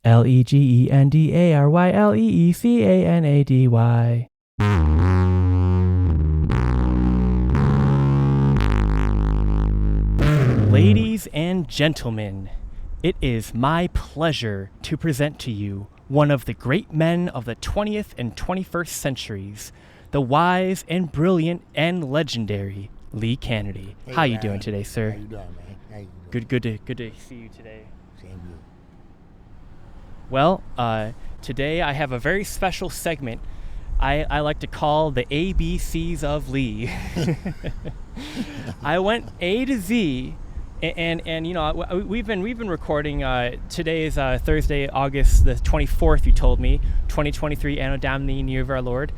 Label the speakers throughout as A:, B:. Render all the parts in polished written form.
A: Legendary. Ladies and gentlemen, it is my pleasure to present to you one of the great men of the 20th and 21st centuries, the wise and brilliant and legendary Lee Canady.
B: Hey,
A: How you
B: man.
A: doing today, sir?
B: How you doing, man? How you doing?
A: Good to see you today.
B: Same here.
A: Well, today I have a very special segment I like to call the ABCs of Lee. I went A to Z, and you know, we've been recording. Today is Thursday, August the 24th. You told me 2023 Anno Domini, year of our Lord.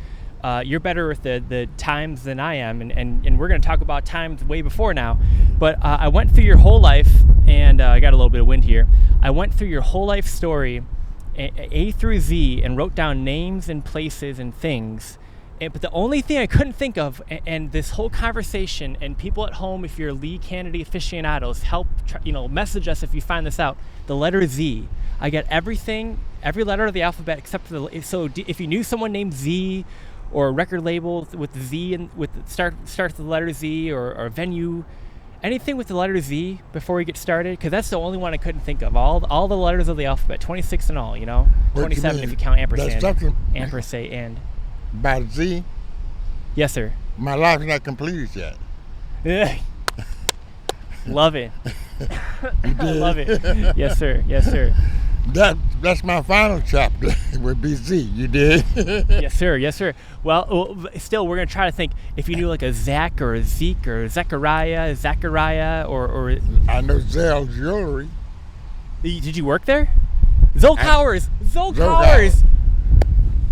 A: You're better with the times than I am, and we're going to talk about times way before now. But I went through your whole life, and I got a little bit of wind here. I went through your whole life story, A through Z, and wrote down names and places and things. But the only thing I couldn't think of, and this whole conversation, and people at home, if you're Lee Canady aficionados, help message us if you find this out. The letter Z. I got everything, every letter of the alphabet except for the. So if you knew someone named Z, or a record label with Z and with starts with the letter Z, or a venue, anything with the letter Z before we get started, because that's the only one I couldn't think of. All the letters of the alphabet, 26 in all, 27 if you count ampersand.
B: That's something
A: Ampersand.
B: about Z.
A: Yes, sir.
B: My life's not completed yet.
A: Love it.
B: You did?
A: I love it. Yes, sir. Yes, sir.
B: That's my final chapter. It would be Z. You did?
A: Yes, sir. Yes, sir. Well, still, we're gonna try to think if you knew like a Zach or a Zeke or Zachariah, or
B: I know Zell Jewelry.
A: Did you work there? Zolkowers.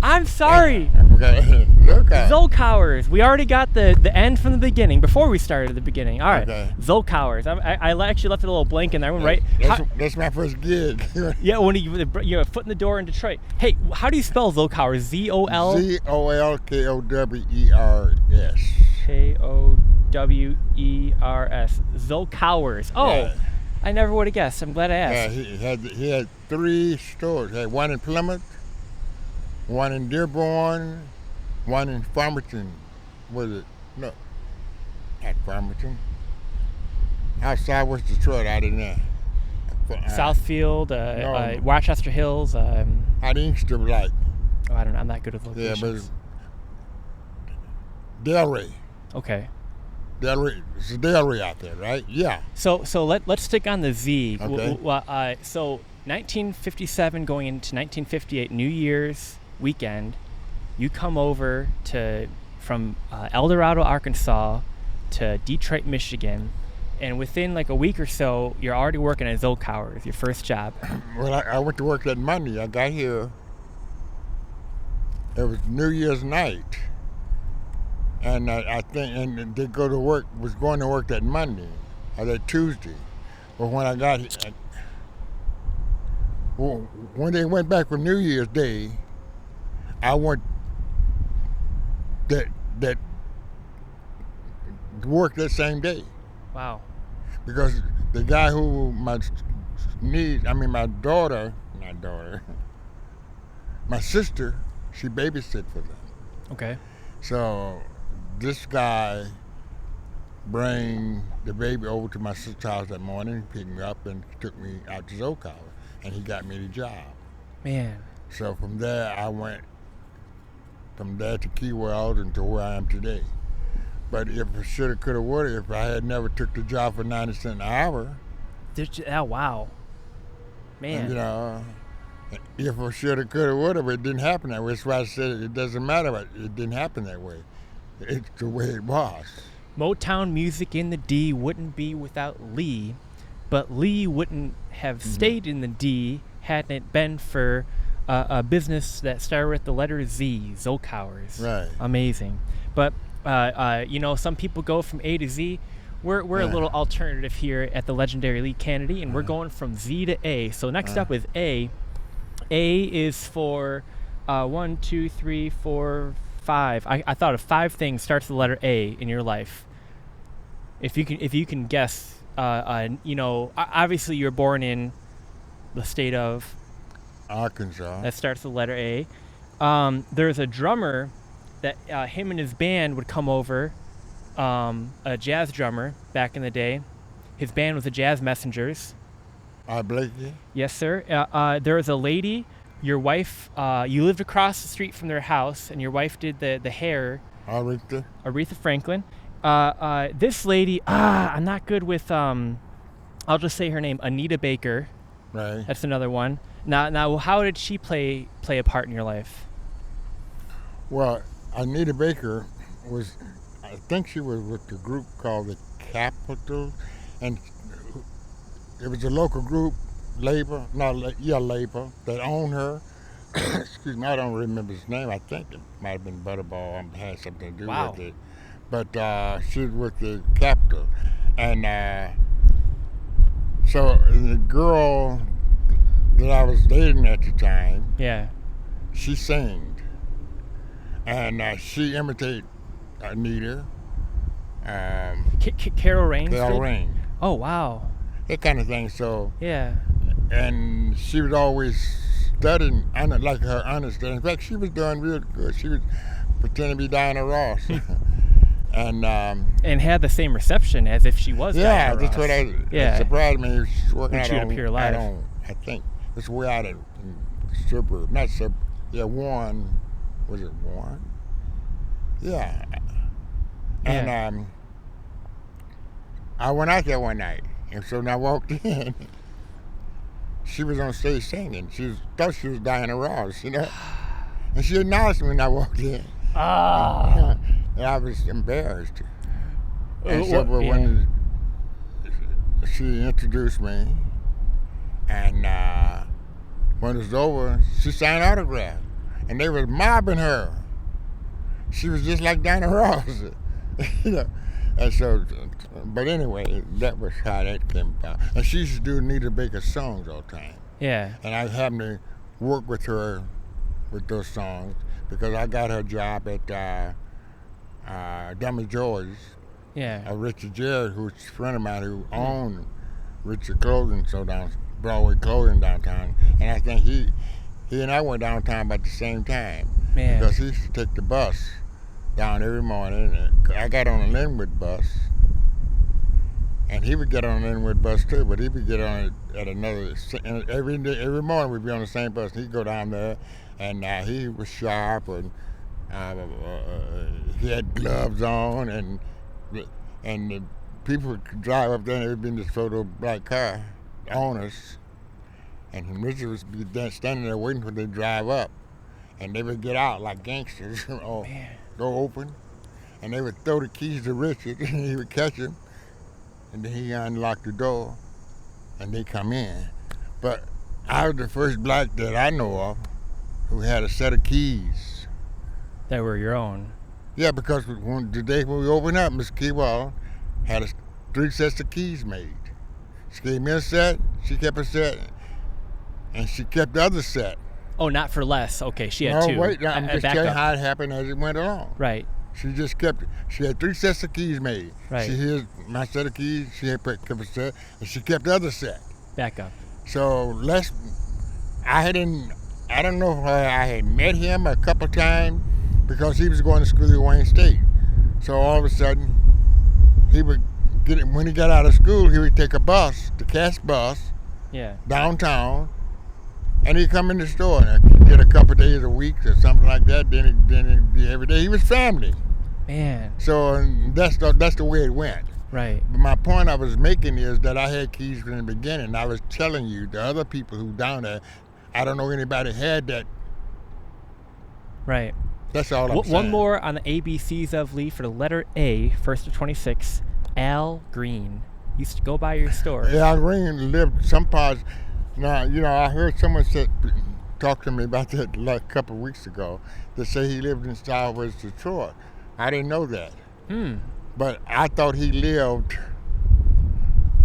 A: I'm sorry.
B: I forgot.
A: Zolkowers. We already got the end from the beginning before we started at the beginning. All right.
B: Okay.
A: Zolkowers. I actually left a little blank in there. I went right.
B: That's my first gig.
A: Yeah, when you're a foot in the door in Detroit. Hey, how do you spell Zolkowers? Z-O-L?
B: Z-O-L-K-O-W-E-R-S.
A: K-O-W-E-R-S. Zolkowers. Oh,
B: Yeah.
A: I never would have guessed. I'm glad I asked.
B: Yeah, he had 3 stores. He had one in Plymouth, one in Dearborn, one in Farmington. Was it? No, not Farmington. Outside West Detroit, out in there.
A: Southfield,
B: no.
A: Rochester Hills.
B: Out Inkster, like.
A: Oh, I don't know. I'm not good with
B: Yeah,
A: locations.
B: but Delray.
A: Okay.
B: Delray. It's a Delray out there, right? Yeah.
A: So let's stick on the Z.
B: Okay.
A: So 1957 going into 1958, New Year's weekend, you come over from El Dorado, Arkansas, to Detroit, Michigan, and within like a week or so, you're already working at Zolkowers, your first job.
B: Well, I went to work that Monday. I got here. It was New Year's night, and I think and they was going to work that Monday or that Tuesday. But when I got here, when they went back for New Year's Day, I went that work that same day.
A: Wow.
B: Because the guy who my sister, she babysit for them.
A: Okay.
B: So this guy bring the baby over to my sister's house that morning, picked me up and took me out to Zolkowers, and he got me the job.
A: Man.
B: So from there, I went from there to Key Weld and to where I am today. But if I shoulda, coulda, woulda, if I had never took the job for 90 cents an hour.
A: Oh, wow. Man.
B: If I shoulda, coulda, woulda, but it didn't happen that way. That's why I said it doesn't matter, but it didn't happen that way. It's the way it was.
A: Motown music in the D wouldn't be without Lee, but Lee wouldn't have stayed in the D hadn't it been for a business that started with the letter Z, Zolkowers.
B: Right.
A: Amazing. But, some people go from A to Z. We're a little alternative here at the Legendary Lee Canady, and we're going from Z to A. So next up is A. A is for 1, 2, 3, 4, 5. I thought of 5 things starts with the letter A in your life. If you can guess, obviously you were born in the state of
B: Arkansas.
A: That starts with the letter A. There's a drummer that him and his band would come over, a jazz drummer back in the day. His band was the Jazz Messengers.
B: Blakey.
A: Yes, sir. There was a lady, your wife, you lived across the street from their house, and your wife did the hair. Aretha Franklin. This lady, I'm not good with, I'll just say her name, Anita Baker.
B: Right.
A: That's another one. Now, how did she play a part in your life?
B: Well, Anita Baker I think she was with the group called the Capitol, and it was a local group, Labor, that owned her. Excuse me, I don't remember his name. I think it might have been Butterball. It had something to do with it. But she was with the Capitol. And so the girl that I was dating at the time, she sang. And she imitated Anita.
A: Carol Raines?
B: Carol Raines.
A: Oh, wow.
B: That kind of thing. So
A: yeah.
B: And she was always studying, like her understanding. In fact, she was doing real good. She was pretending to be Diana Ross. And
A: had the same reception as if she was Diana Ross.
B: That's what it surprised me. She was working out on,
A: appear live.
B: I think it's way out in suburb, not suburb. Yeah, Warren. Was it Warren? Yeah. And I went out there one night, and so when I walked in, she was on stage singing. Thought she was Diana Ross, And she acknowledged me when I walked in. And I was embarrassed. And so when she introduced me, and when it was over, she signed autographs, and they was mobbing her. She was just like Diana Ross, And so, but anyway, that was how that came about. And she used to do Anita Baker songs all the time.
A: Yeah.
B: And I happened to work with her with those songs because I got her job at Dummy Joy's.
A: Yeah.
B: Richard Jarrett, who's a friend of mine who owned Richard Clothing, Broadway Clothing downtown. And I think he and I went downtown about the same time.
A: Man.
B: Because he used to take the bus down every morning. I got on a Linwood bus, and he would get on a Linwood bus too, but he would get on it at another. And every morning we'd be on the same bus. He'd go down there, and he was sharp, and he had gloves on, and the people would drive up there, and there would be in this photo black car, owners, and Richard would be standing there waiting for them to drive up, and they would get out like gangsters. Door open, and they would throw the keys to Richard, and he would catch them, and then he unlocked the door, and they come in. But I was the first black that I know of who had a set of keys.
A: That were your own?
B: Yeah, because the day when we opened up, Miss Keywell had 3 sets of keys made. She gave me a set, she kept a set, and she kept the other set.
A: Oh, not for less. Okay, she had 2.
B: No, wait, I'm just telling you how it happened as it went along.
A: Right.
B: She had 3 sets of keys made.
A: Right.
B: She had my set of keys, she had kept a set, and she kept the other set.
A: Back up.
B: So I don't know if I had met him a couple times because he was going to school at Wayne State. So all of a sudden, when he got out of school, he would take a bus, the Cass bus, downtown, and he'd come in the store and get a couple days a week or something like that. Then every day he was family.
A: Man.
B: So that's the way it went.
A: Right.
B: But my point I was making is that I had keys from the beginning. I was telling you, the other people who down there, I don't know anybody had that.
A: Right.
B: That's all I'm saying.
A: One more on the ABCs of Lee for the letter A, first of 26. Al Green used to go by your store.
B: Al Green lived some parts. Now, I heard someone talk to me about that a couple of weeks ago. They say he lived in Southwest Detroit. I didn't know that. But I thought he lived,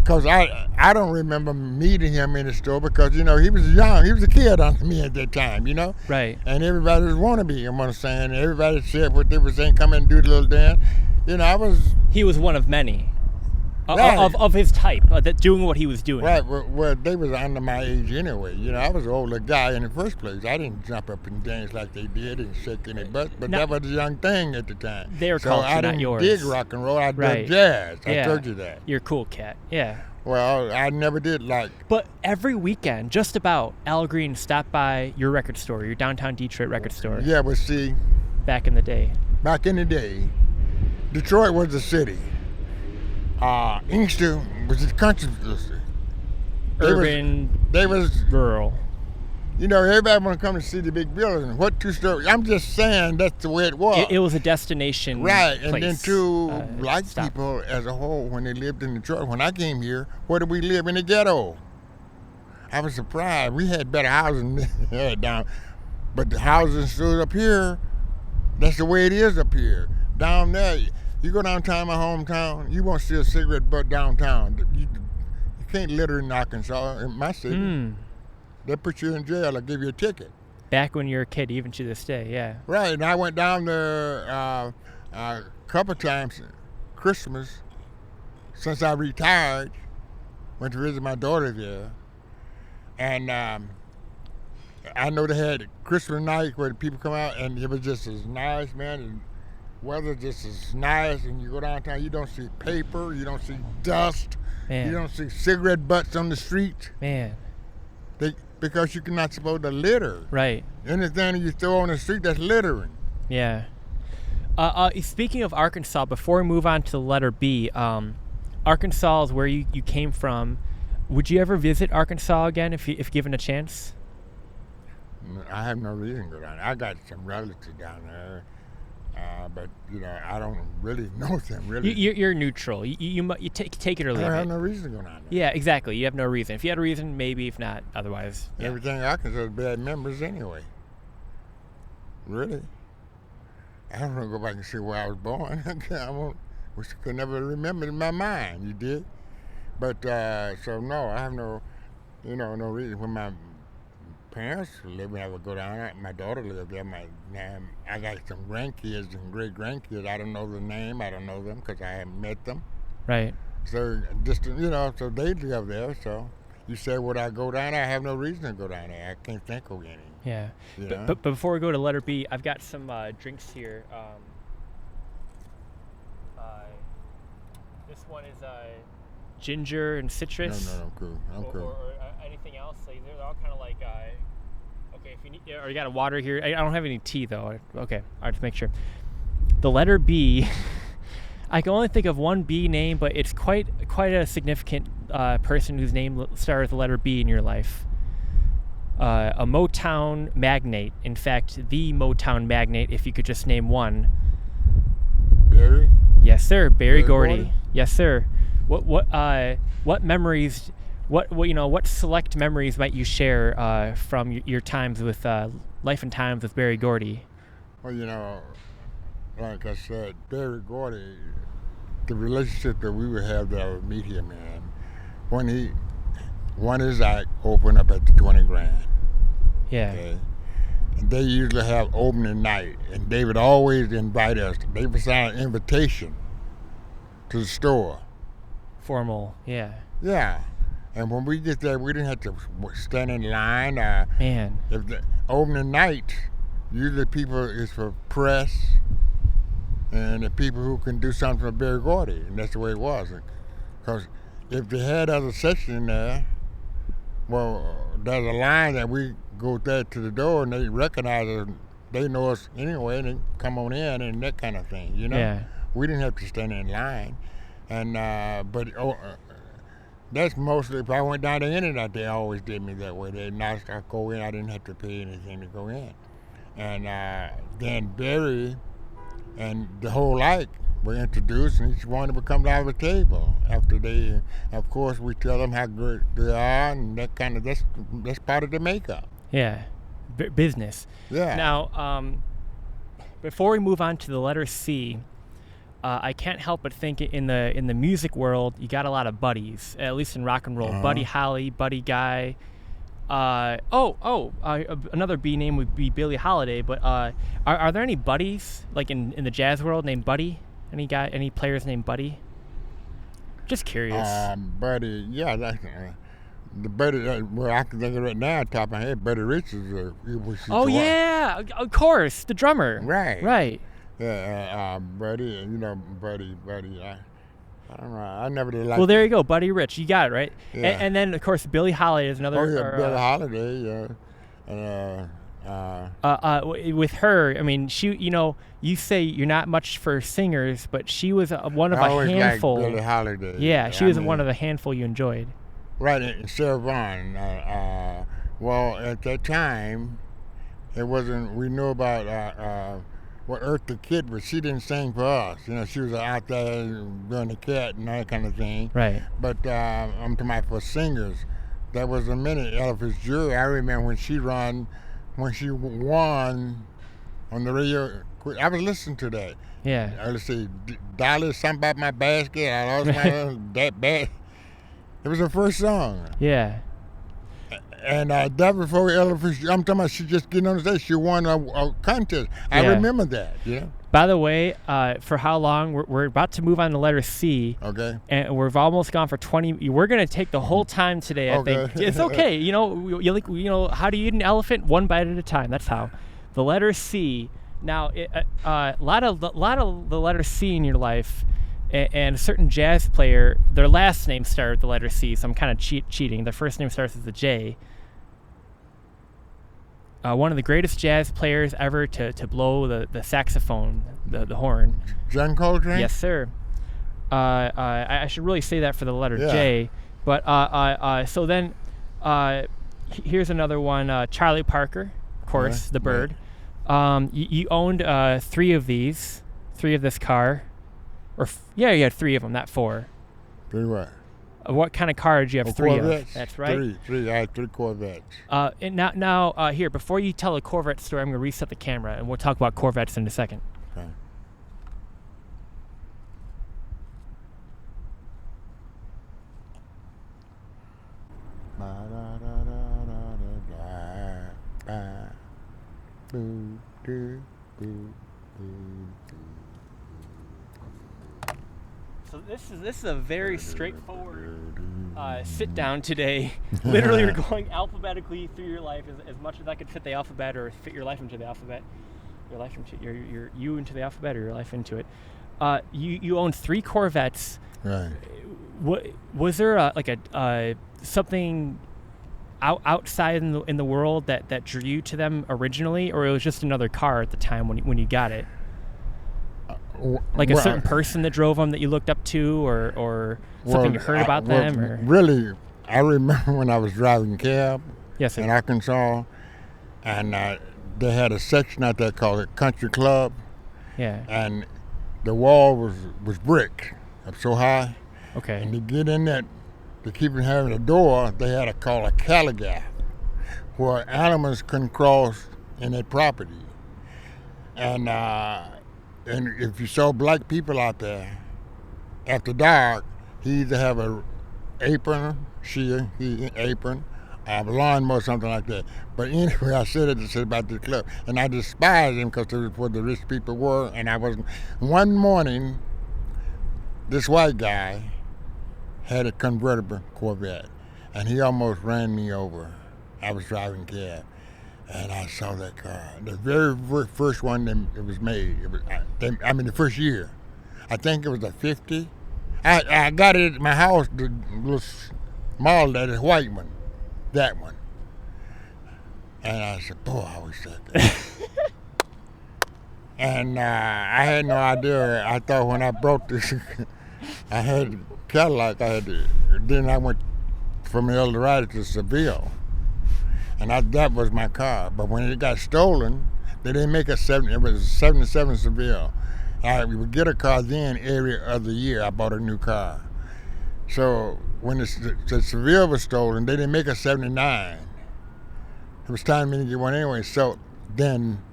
B: because I don't remember meeting him in the store because, he was young. He was a kid under me at that time,
A: Right.
B: And everybody was wannabe, I'm going to say. And everybody said what they were saying, come in and do the little dance.
A: He was one of many.
B: Right.
A: of his type, that doing what he was doing.
B: Right. Well, they was under my age anyway. You know, I was an older guy in the first place. I didn't jump up and dance like they did and shake any butts, but that was a young thing at the time.
A: Their
B: so
A: culture,
B: I
A: not
B: didn't
A: yours.
B: dig rock and roll. I
A: Right.
B: did jazz.
A: Yeah.
B: I told you that.
A: You're a cool cat. Yeah.
B: Well, I never did like.
A: But every weekend, just about, Al Green stopped by your record store, your downtown Detroit record store.
B: Yeah, but see,
A: Back in the day.
B: back in the day, Detroit was a city. Inkster was a country city.
A: Urban,
B: They was,
A: rural.
B: you know, everybody want to come to see the big building. What two-story? I'm just saying that's the way it was.
A: It was a destination.
B: Right, and then
A: place,
B: too, black
A: stop.
B: people as a whole, when they lived in Detroit, when I came here, where did we live? In the ghetto. I was surprised. We had better housing down, but the housing stood up here. That's the way it is up here. Down there, you go downtown my hometown, you won't see a cigarette butt downtown. You can't litter in Arkansas, in my city. They put you in jail or give you a ticket.
A: Back when you were a kid, even to this day, yeah.
B: Right, and I went down there a couple times Christmas since I retired. Went to visit my daughter there, and I know they had Christmas night where the people come out, and it was just as nice, man. And weather just as nice, and you go downtown, you don't see paper, you don't see dust,
A: Man.
B: you don't see cigarette butts on the street.
A: Man.
B: Because you're not supposed to litter.
A: Right.
B: Anything you throw on the street, that's littering.
A: Yeah. Speaking of Arkansas, before we move on to the letter B, Arkansas is where you came from. Would you ever visit Arkansas again if given a chance?
B: I have no reason to go down there. I got some relatives down there, but you know I don't really know them. Really,
A: You're neutral. You take it or leave
B: I have
A: it.
B: no reason to go down there.
A: Yeah, exactly. You have no reason. If you had a reason, maybe. If not, otherwise. Yeah.
B: Everything I consider bad memories anyway. Really, I don't want to go back and see where I was born. Which I could never remember in my mind. You did, but so no, I have no reason. When my parents lived, I would go down there. My daughter lived there. I got some grandkids and great grandkids. I don't know the name. I don't know them because I haven't met them.
A: Right.
B: So just so they live there. So you say, would I go down there? I have no reason to go down there. I can't think of any.
A: Yeah.
B: You know?
A: But before we go to letter B, I've got some drinks here. This one is ginger and citrus.
B: No, I'm cool. I'm cool.
A: Or anything else. Like, they're all kind of like. Okay, if you need, or you got a water here. I don't have any tea though. Okay, all right, to make sure. The letter B. I can only think of one B name, but it's quite a significant person whose name starts with the letter B in your life. A Motown magnate. In fact, the Motown magnate. If you could just name one.
B: Barry?
A: Yes, sir. Barry Gordy.
B: Gordy?
A: Yes, sir. What memories? What select memories might you share from your times with Life and Times with Barry Gordy?
B: Well, like I said, Barry Gordy, the relationship that we would have that I would meet him in, when he won his act, opened up at the 20 grand.
A: Yeah.
B: Okay? And they usually have opening night, and they would always invite us. They would sign an invitation to the store.
A: Formal. Yeah.
B: Yeah. And when we get there, we didn't have to stand in line.
A: Man.
B: If the opening night, usually people is for press and the people who can do something for Barry Gordy, and that's the way it was. Because if they had other sections in there, well, there's a line that we go there to the door and they recognize us. They know us anyway, and they come on in and that kind of thing, you know?
A: Yeah.
B: We didn't have to stand in line. And that's mostly, if I went down to any night, they always did me that way. They not I go in, I didn't have to pay anything to go in. And then Barry and the whole like were introduced, and each one would come down to the table. After they, of course, we tell them how good they are, and that kind of, that's part of the makeup.
A: Yeah. Business.
B: Yeah.
A: Now, before we move on to the letter C, I can't help but think in the music world, you got a lot of buddies, at least in rock and roll.
B: Uh-huh.
A: Buddy Holly, Buddy Guy. Another B name would be Billie Holiday. But are there any buddies like in the jazz world named Buddy? Any players named Buddy? Just curious.
B: Buddy, yeah, that's the Buddy. Well, I can think of it now, top of my head. Buddy Richards.
A: Oh yeah, of course, the drummer.
B: Right.
A: Right.
B: Yeah, Buddy. Buddy. I don't know. I never did like.
A: Well, there you go, Buddy Rich. You got it right.
B: Yeah.
A: And then of course Billie Holiday is another.
B: Oh yeah, Billie Holiday.
A: With her, I mean, she. You say you're not much for singers, but she was one of a handful.
B: Liked Billie Holiday.
A: Yeah, she was one of the handful you enjoyed.
B: Right, and Sarah Vaughan. Well, at that time, it wasn't. We knew about what Eartha Kitt, but she didn't sing for us. She was out there doing the cat and that kind of thing.
A: Right.
B: But I'm talking about for singers. There was a minute, Ella Fitzgerald. I remember when she won on the radio. I was listening to that.
A: Yeah.
B: Let's see, Dolly, something about my basket. I lost my that bad. It was her first song.
A: Yeah.
B: And that before Ella Fitzgerald, I'm talking about she just getting on the stage. She won a contest. I remember that. Yeah.
A: By the way, for how long? We're about to move on to letter C.
B: Okay.
A: And we've almost gone for 20. We're going to take the whole time today. I think it's okay. How do you eat an elephant? One bite at a time. That's how. The letter C. Now, a lot of the letter C in your life, and a certain jazz player, their last name started with the letter C. So I'm kind of cheating. Their first name starts with a J. One of the greatest jazz players ever to blow the saxophone, the horn.
B: John Coltrane?
A: Yes, sir. I should really say that for the letter J. But so then here's another one. Charlie Parker, of course, the bird. You owned three of this car. You had three of them, not four.
B: Three what?
A: What kind of car did you have? Three
B: Corvettes.
A: of? That's right.
B: Three. I had three Corvettes.
A: And now, here, before you tell a Corvette story, I'm going to reset the camera, and we'll talk about Corvettes in a second.
B: Okay.
A: So this is a very straightforward sit down today. Literally, you're going alphabetically through your life as much as I could fit the alphabet, or fit your life into the alphabet, your life into you into the alphabet, or your life into it. You own three Corvettes.
B: Right.
A: What was there something outside in the world that drew you to them originally, or it was just another car at the time when you got it? Like a certain person that drove them that you looked up to, or something you heard about them? Or?
B: Really, I remember when I was driving cab
A: in
B: Arkansas, and they had a section out there called a Country Club.
A: Yeah.
B: And the wall was brick up so high.
A: Okay.
B: And to get in that, to keep from having a door, they had called a cattle gap, where animals couldn't cross in that property. And if you saw black people out there after dark, he either have a apron, a lawnmower, or something like that. But anyway, I said about the club, and I despised him because it was where the rich people were, and I wasn't. One morning, this white guy had a convertible Corvette, and he almost ran me over. I was driving cab. And I saw that car. The very first one that it was made. The first year. I think it was a 50. I got it at my house, the little small, that is white one. That one. And I said, boy, I wish that. And I had no idea. I thought when I brought this, I had Cadillac. Then I went from El Dorado to Seville. And that was my car. But when it got stolen, they didn't make it was a 77 Seville. We would get a car then every other year. I bought a new car. So when the Seville was stolen, they didn't make a 79. It was time for me to get one anyway. So then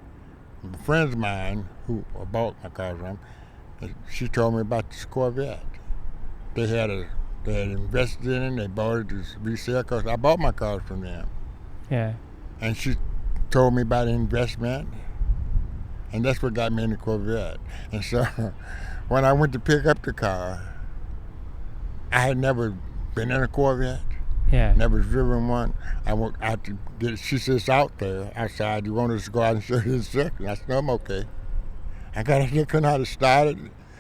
B: friends of mine who I bought my car from, she told me about this Corvette. They had invested in it. They bought it to resell because I bought my cars from them.
A: Yeah.
B: And she told me about investment, and that's what got me in the Corvette. And so when I went to pick up the car, I had never been in a Corvette.
A: Yeah.
B: Never driven one. I went out to get it. She says out there outside. You want us to go out and show you the circuit? I said, no, I'm okay. I got it. Couldn't know how to start it.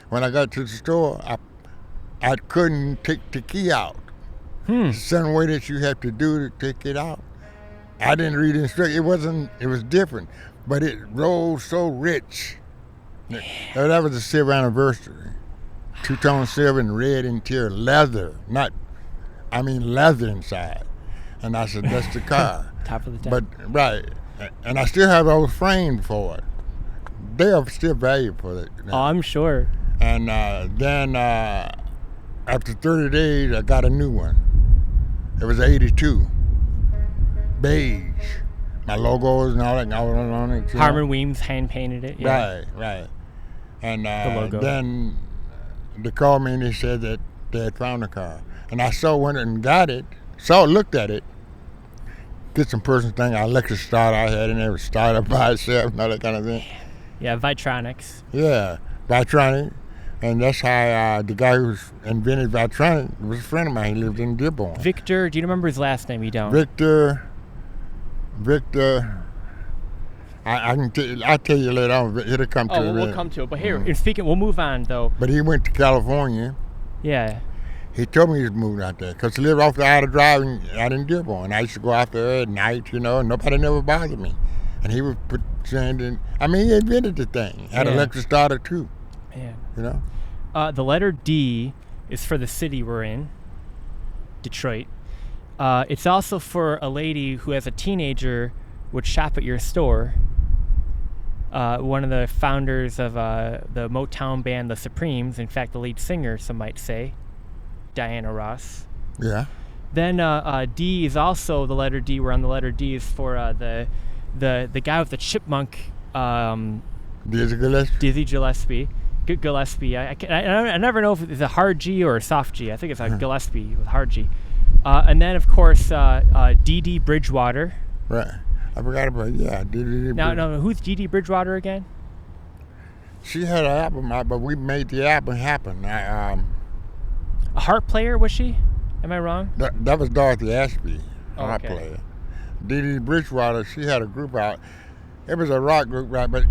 B: When I got to the store, I couldn't take the key out. Some way that you have to do to take it out. I didn't read the instructions. It was different, but it rolled so rich. That was a silver anniversary. Two-tone silver and red interior, leather, leather inside. And I said, that's the car.
A: Top of the
B: But,
A: deck.
B: right. And I still have those frames for it. They are still valuable for it.
A: Oh, I'm sure.
B: And then after 30 days, I got a new one. It was 82. Beige. My logos and all that on it.
A: Harmon Weems hand painted it. Yeah.
B: Right. And
A: The logo.
B: then they called me and they said that they had found the car. And I went and got it, looked at it, get some personal thing. I electric starter I had in there, started by itself and all that kind of thing.
A: Yeah, Vitronics.
B: Yeah, Vitronic. And that's how the guy who invented Vitronic was a friend of mine. He lived in Dearborn.
A: Victor, do you remember his last name? You don't?
B: Victor. I'll tell you later on. It'll come to it.
A: Oh, we'll come to it. But here, we'll move on though.
B: But he went to California.
A: Yeah.
B: He told me he was moving out there because he lived off the outer drive out in Dearborn. I used to go out there at night, and nobody never bothered me. And he would put sand in. He invented the thing. Had an electric starter too.
A: Yeah. The letter D is for the city we're in, Detroit. It's also for a lady who, as a teenager, would shop at your store. One of the founders of the Motown band, the Supremes. In fact, the lead singer, some might say, Diana Ross.
B: Yeah.
A: Then D is also the letter D. We're on the letter D is for the guy with the chipmunk.
B: Dizzy Gillespie.
A: Dizzy Gillespie. Good Gillespie. I never know if it's a hard G or a soft G. I think it's a Gillespie with hard G. And then, of course, D.D. Bridgewater.
B: Right. I forgot about D.D.
A: No, who's D.D. Bridgewater again?
B: She had an album out, but we made the album happen.
A: A harp player, was she? Am I wrong?
B: That was Dorothy Ashby, a harp
A: Okay.
B: player. D.D. Bridgewater, she had a group out. It was a rock group, right? But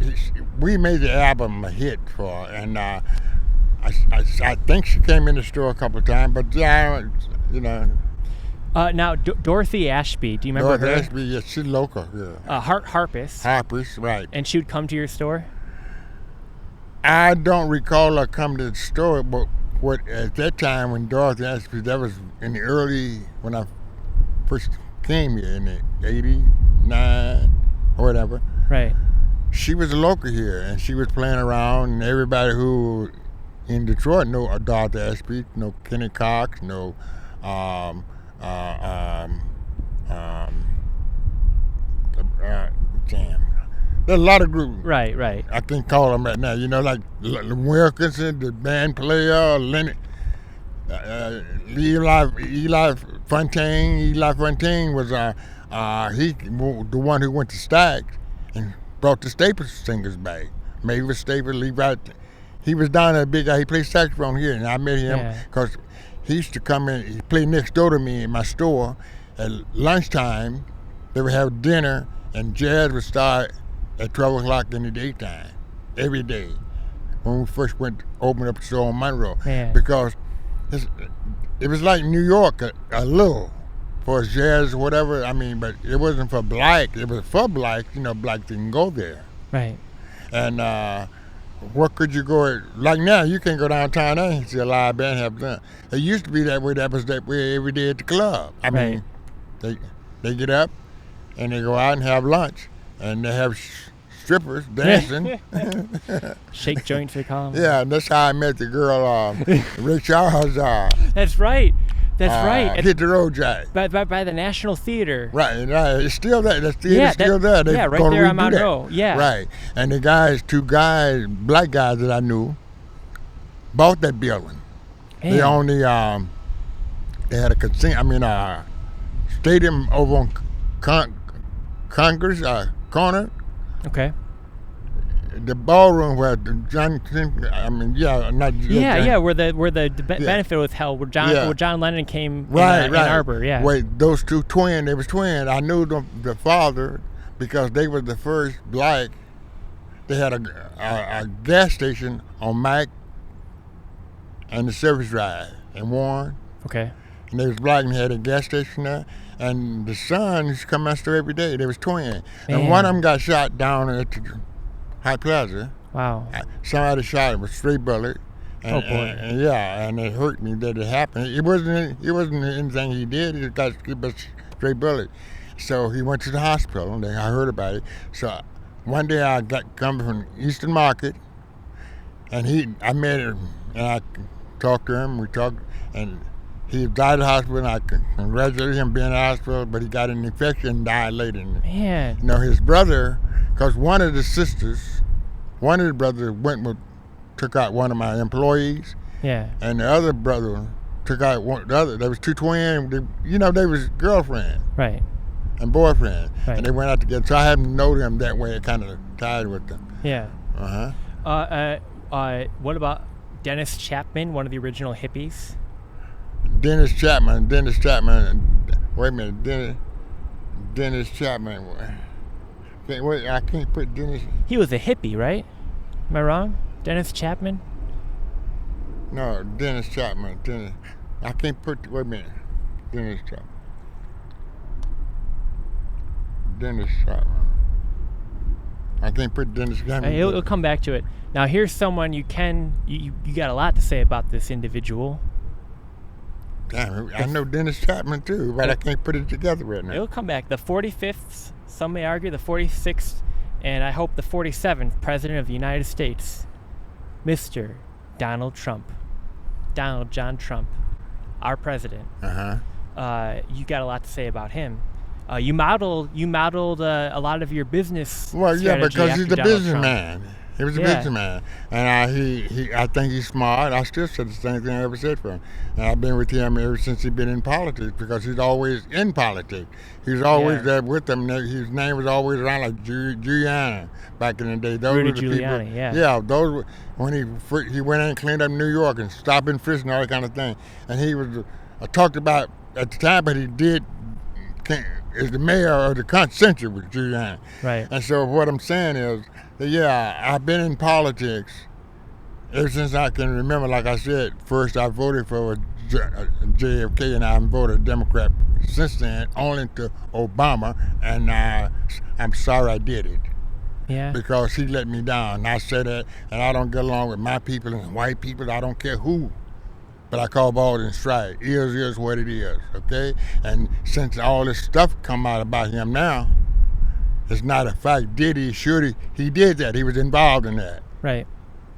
B: we made the album a hit for her. And I think she came in the store a couple of times, but
A: Now, Dorothy Ashby, do you remember
B: Dorothy
A: her?
B: Ashby, yeah, she's local, yeah.
A: Harpist.
B: Harpist, right.
A: And she would come to your store?
B: I don't recall her coming to the store, but at that time when Dorothy Ashby, that was in the early, when I first came here in the 89 or whatever.
A: Right.
B: She was a local here, and she was playing around, and everybody who in Detroit know Dorothy Ashby, know Kenny Cox, know there's a lot of groups.
A: Right.
B: I can't call them right now. Like Wilkinson, the band player, Leonard, Eli Fontaine. Eli Fontaine was the one who went to Stags and brought the Staples singers back. Mavis Staples, Levi. He was down there, big guy. He played saxophone here, and I met him because he used to come in. He played next door to me in my store. At lunchtime, they would have dinner, and jazz would start at 12 o'clock in the daytime, every day, when we first opened up the store on Monroe.
A: Man.
B: Because it was like New York a little, for jazz or whatever. But it wasn't for black. It was for black, black didn't go there.
A: Right.
B: And where could you go? Like now, you can go downtown and see a live band have done. It used to be that way. That was that way every day at the club.
A: Right.
B: They get up and they go out and have lunch, and they have strippers dancing.
A: Shake joints, they call them.
B: Yeah, and that's how I met the girl, Rick Charles.
A: That's right. Right.
B: Hit the road jack.
A: By the National Theater.
B: Right. It's still there. The theater's still there. They're
A: right
B: gonna
A: there on
B: redo that.
A: Monroe. Yeah.
B: Right. And the two black guys that I knew, bought that building.
A: Man.
B: They owned they had a casino. Stadium over on Congress corner.
A: Okay.
B: the ballroom where the John, I mean, yeah, not
A: Yeah, where the benefit was held, where John Lennon came
B: right,
A: in Ann Arbor. Yeah.
B: Wait, those two twins, they was twins. I knew the father because they were the first black. They had a gas station on Mac and the Service Drive in Warren.
A: Okay.
B: And they was black and had a gas station there. And the son used to come out there every day. They was twins.
A: Man.
B: And one of them got shot down at the High Plaza.
A: Wow.
B: Somebody shot him with a straight bullet. And,
A: oh boy.
B: And it hurt me that it happened. It wasn't anything he did. He got a straight bullet. So he went to the hospital. And I heard about it. So one day I come from Eastern Market, and I met him, and I talked to him. We talked, and he died at the hospital, and I congratulated him being in the hospital, but he got an infection and died later.
A: Man.
B: You know, his brother, because one of the brothers took out one of my employees.
A: Yeah.
B: And the other brother took out the other. There was two twins. They was girlfriend.
A: Right.
B: And boyfriend.
A: Right.
B: And they went out together. So I haven't known them that way. It kind of tied with them.
A: Yeah.
B: Uh-huh.
A: What about Dennis Chapman, one of the original hippies?
B: Dennis Chapman. Wait a minute. Dennis Chapman. Wait, I can't put Dennis.
A: He was a hippie, right? Am I wrong? Dennis Chapman?
B: No, Dennis Chapman. I can't put. Wait a minute. Dennis Chapman. I can't put Dennis Chapman.
A: He'll come back to it. Now here's someone you got a lot to say about this individual.
B: Damn, I know Dennis Chapman too, but I can't put it together right now.
A: It'll come back. The 45th, some may argue, the 46th, and I hope the 47th President of the United States, Mr. Donald Trump. Donald John Trump, our president.
B: Uh-huh.
A: You got a lot to say about him. You modeled a lot of your business.
B: Well, yeah, because he's a businessman.
A: Trump.
B: He was a businessman, and I think he's smart. I still said the same thing I ever said for him. And I've been with him ever since he's been in politics because he's always in politics. He's always there with them. His name was always around like Giuliani back in the day. Those
A: Rudy
B: were the
A: Giuliani,
B: people,
A: yeah.
B: Yeah, those were, when he went in and cleaned up New York and stopped in frisk and all that kind of thing. And he was talked about at the time, but he is the mayor of the century with Giuliani.
A: Right.
B: And so what I'm saying is, yeah, I've been in politics ever since I can remember. Like I said, first I voted for JFK, and I voted Democrat since then, only to Obama, and I'm sorry I did it.
A: Yeah.
B: Because he let me down. And I said that, and I don't get along with my people and white people. I don't care who. But I call balls and strike. Is what it is, okay? And since all this stuff come out about him now, it's not a fact. Did he? Should he did that. He was involved in that.
A: Right.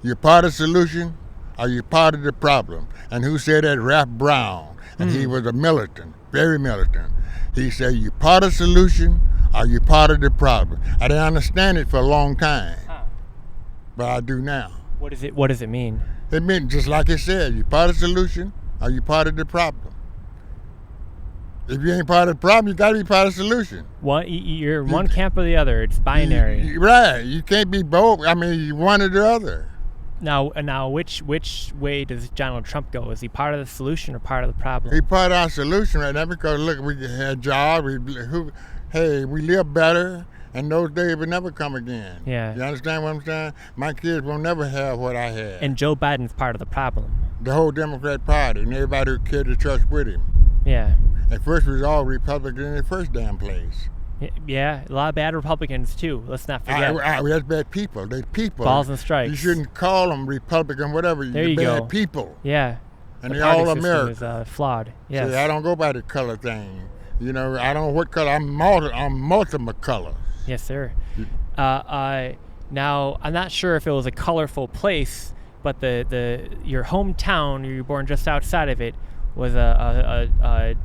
B: You're part of the solution, or you're part of the problem. And who said that? Ralph Brown. And he was a militant, very militant. He said, you're part of the solution, or you're part of the problem. I didn't understand it for a long time, but I do now.
A: What does it mean?
B: It meant just like it said, you're part of the solution, or you're part of the problem. If you ain't part of the problem, you got to be part of the solution.
A: You're one camp or the other. It's binary.
B: Right. You can't be both. I mean, you one or the other.
A: Now, which way does Donald Trump go? Is he part of the solution or part of the problem?
B: He part of our solution right now because look, we had jobs. We live better, and those days will never come again.
A: Yeah.
B: You understand what I'm saying? My kids will never have what I had.
A: And Joe Biden's part of the problem.
B: The whole Democrat Party and everybody who carried the trust with him.
A: Yeah.
B: At first, we was all Republican in the first damn place.
A: Yeah, a lot of bad Republicans too. Let's not forget.
B: That's bad people. They're people.
A: Balls and strikes.
B: You shouldn't call them Republican, whatever.
A: There you
B: bad
A: go.
B: People.
A: Yeah.
B: And they're all American.
A: Is flawed. Yes.
B: See, I don't go by the color thing. You know, I don't know what color. I'm multiple colors.
A: Yes, sir. Now, I'm not sure if it was a colorful place, but your hometown, you were born just outside of it, was a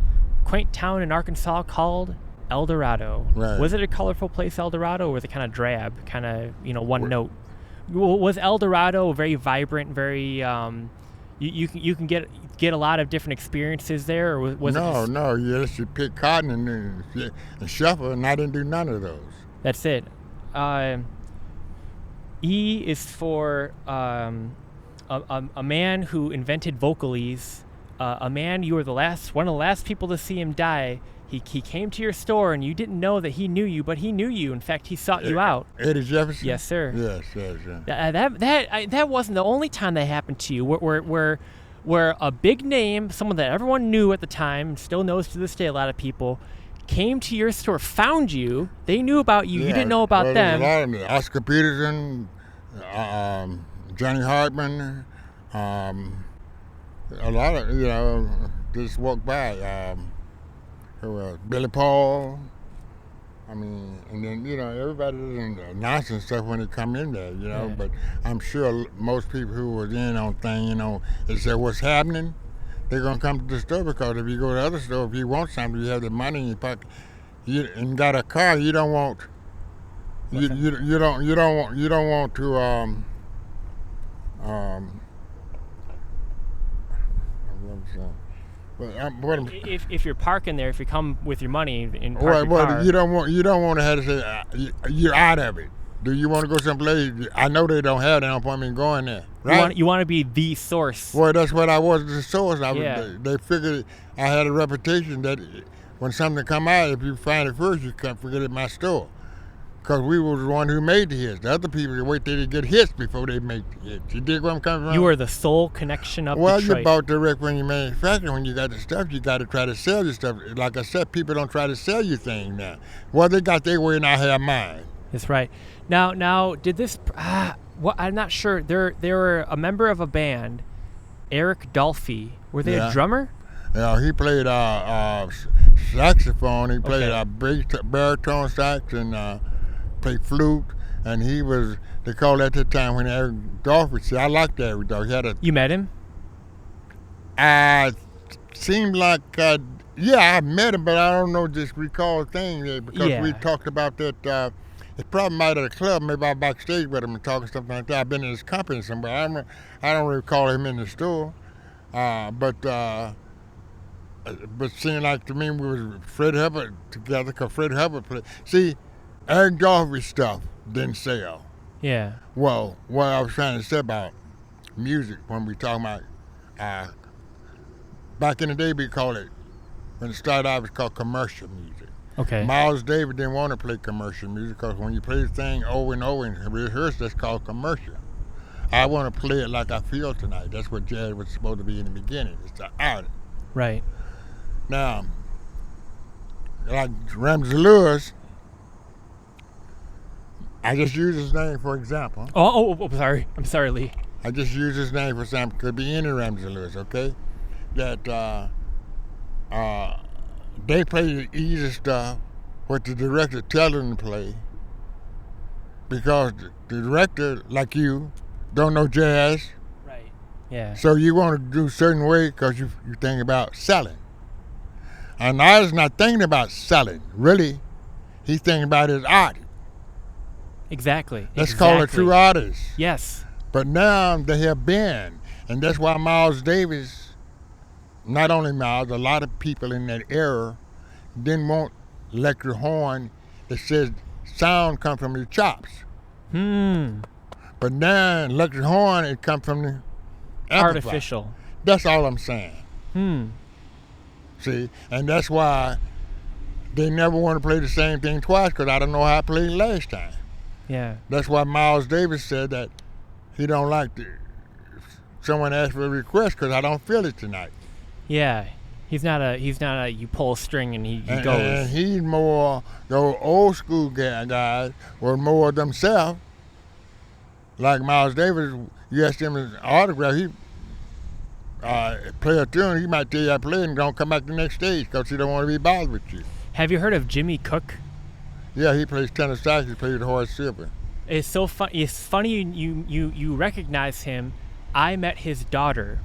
A: quaint town in Arkansas called El Dorado.
B: Right.
A: Was it a colorful place, El Dorado, or was it kind of drab, kind of one note? Was El Dorado very vibrant, very you can get a lot of different experiences there, or was it?
B: No. You just pick cotton and shuffle, and I didn't do none of those.
A: That's it. E is for a man who invented Vocalese. A man, you were one of the last people to see him die. He came to your store and you didn't know that he knew you, but he knew you. In fact, he sought you out.
B: Eddie Jefferson?
A: Yes, sir.
B: Yes.
A: That wasn't the only time that happened to you. Where a big name, someone that everyone knew at the time, and still knows to this day, a lot of people, came to your store, found you. They knew about you. You didn't know about them.
B: A lot of them. Oscar Peterson, Johnny Hartman, a lot of, just walked by. Billy Paul. I mean, and then, everybody doesn't announce and stuff when they come in there,
A: Yeah.
B: But I'm sure most people who was in on thing, they say what's happening, they're going to come to the store, because if you go to the other store, if you want something, you have the money in your pocket, and got a car, you don't want, you don't want to,
A: if you're parking there, if you come with your money and park your car,
B: you don't want to have to say you're out of it. Do you want to go someplace? I know they don't have. They don't want me going there. Right?
A: You want to be the source.
B: Well, that's what I was. The source. They figured I had a reputation that when something come out, if you find it first, you can't forget it in my store. Because we was the one who made the hits. The other people wait till they get hits before they make the hits. You dig where I'm coming from?
A: You were the sole connection of
B: Detroit.
A: Detroit.
B: You bought direct when you manufacture. When you got the stuff, you got to try to sell your stuff. Like I said, people don't try to sell you things now. Well, they got their way and I have mine.
A: That's right. Now, did this? I'm not sure. They were a member of a band, Eric Dolphy. Were they a drummer?
B: Yeah, he played saxophone. He played baritone sax and. Played flute, and they called at the time when Eric Dolphy said, I liked Eric Dolphy.
A: You met him?
B: Seemed like, I met him, but I don't know, just recall things because we talked about that. It probably might at a club, maybe I backstage with him and talking something like that. I've been in his company somewhere. I don't recall him in the store, but seemed like to me we was Fred Hubbard together, because Fred Hubbard played. See, Eric Dolphy stuff didn't sell.
A: Yeah.
B: Well, what I was trying to say about music when we talking about, back in the day we called it, when it started out it was called commercial music.
A: Okay.
B: Miles Davis didn't want to play commercial music because when you play the thing over and over and rehearse, that's called commercial. I want to play it like I feel tonight. That's what jazz was supposed to be in the beginning. It's the art.
A: Right.
B: Now, like Ramsey Lewis, I just use his name for example.
A: Oh, sorry. I'm sorry, Lee.
B: I just use his name for example. Could be any Ramsey Lewis, okay? That they play the easy stuff, what the director tells them to play, because the director, like you, don't know jazz.
A: Right. Yeah.
B: So you want to do a certain way because you think about selling. And I was not thinking about selling. Really, he's thinking about his art.
A: Exactly.
B: Let's call it true artists.
A: Yes.
B: But now they have been, and that's why Miles Davis, not only Miles, a lot of people in that era didn't want electric horn that says sound come from your chops. But now electric horn, it comes from the amplifier.
A: Artificial.
B: That's all I'm saying. See, and that's why they never want to play the same thing twice, because I don't know how I played last time.
A: Yeah.
B: That's why Miles Davis said that he don't like someone asked for a request because I don't feel it tonight.
A: Yeah. He's not a you pull a string and he goes.
B: And he's more, those old school guys were more themselves. Like Miles Davis, you ask him his autograph, he play a tune, he might tell you I play and don't come back the next stage because he don't want to be bothered with you.
A: Have you heard of Jimmy Cook?
B: Yeah, he plays tenor sax. He plays Horace Silver.
A: It's so fun. It's funny you recognize him. I met his daughter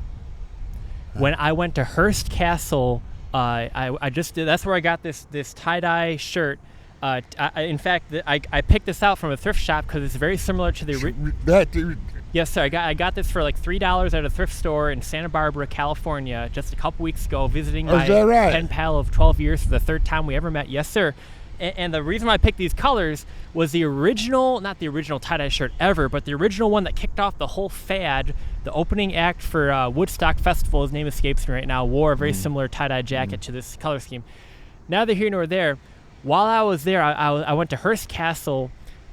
A: when I went to Hearst Castle. I just did. That's where I got this tie-dye shirt. In fact, I picked this out from a thrift shop because it's very similar to the. Yes, sir. I got this for like $3 at a thrift store in Santa Barbara, California, just a couple weeks ago, visiting my pen pal of 12 years for the third time we ever met. Yes, sir. And the reason why I picked these colors was the original, not the original tie-dye shirt ever, but the original one that kicked off the whole fad. The opening act for Woodstock Festival, his name escapes me right now, wore a very similar tie-dye jacket to this color scheme. Neither here nor there. While I was there, I went to Hearst Castle,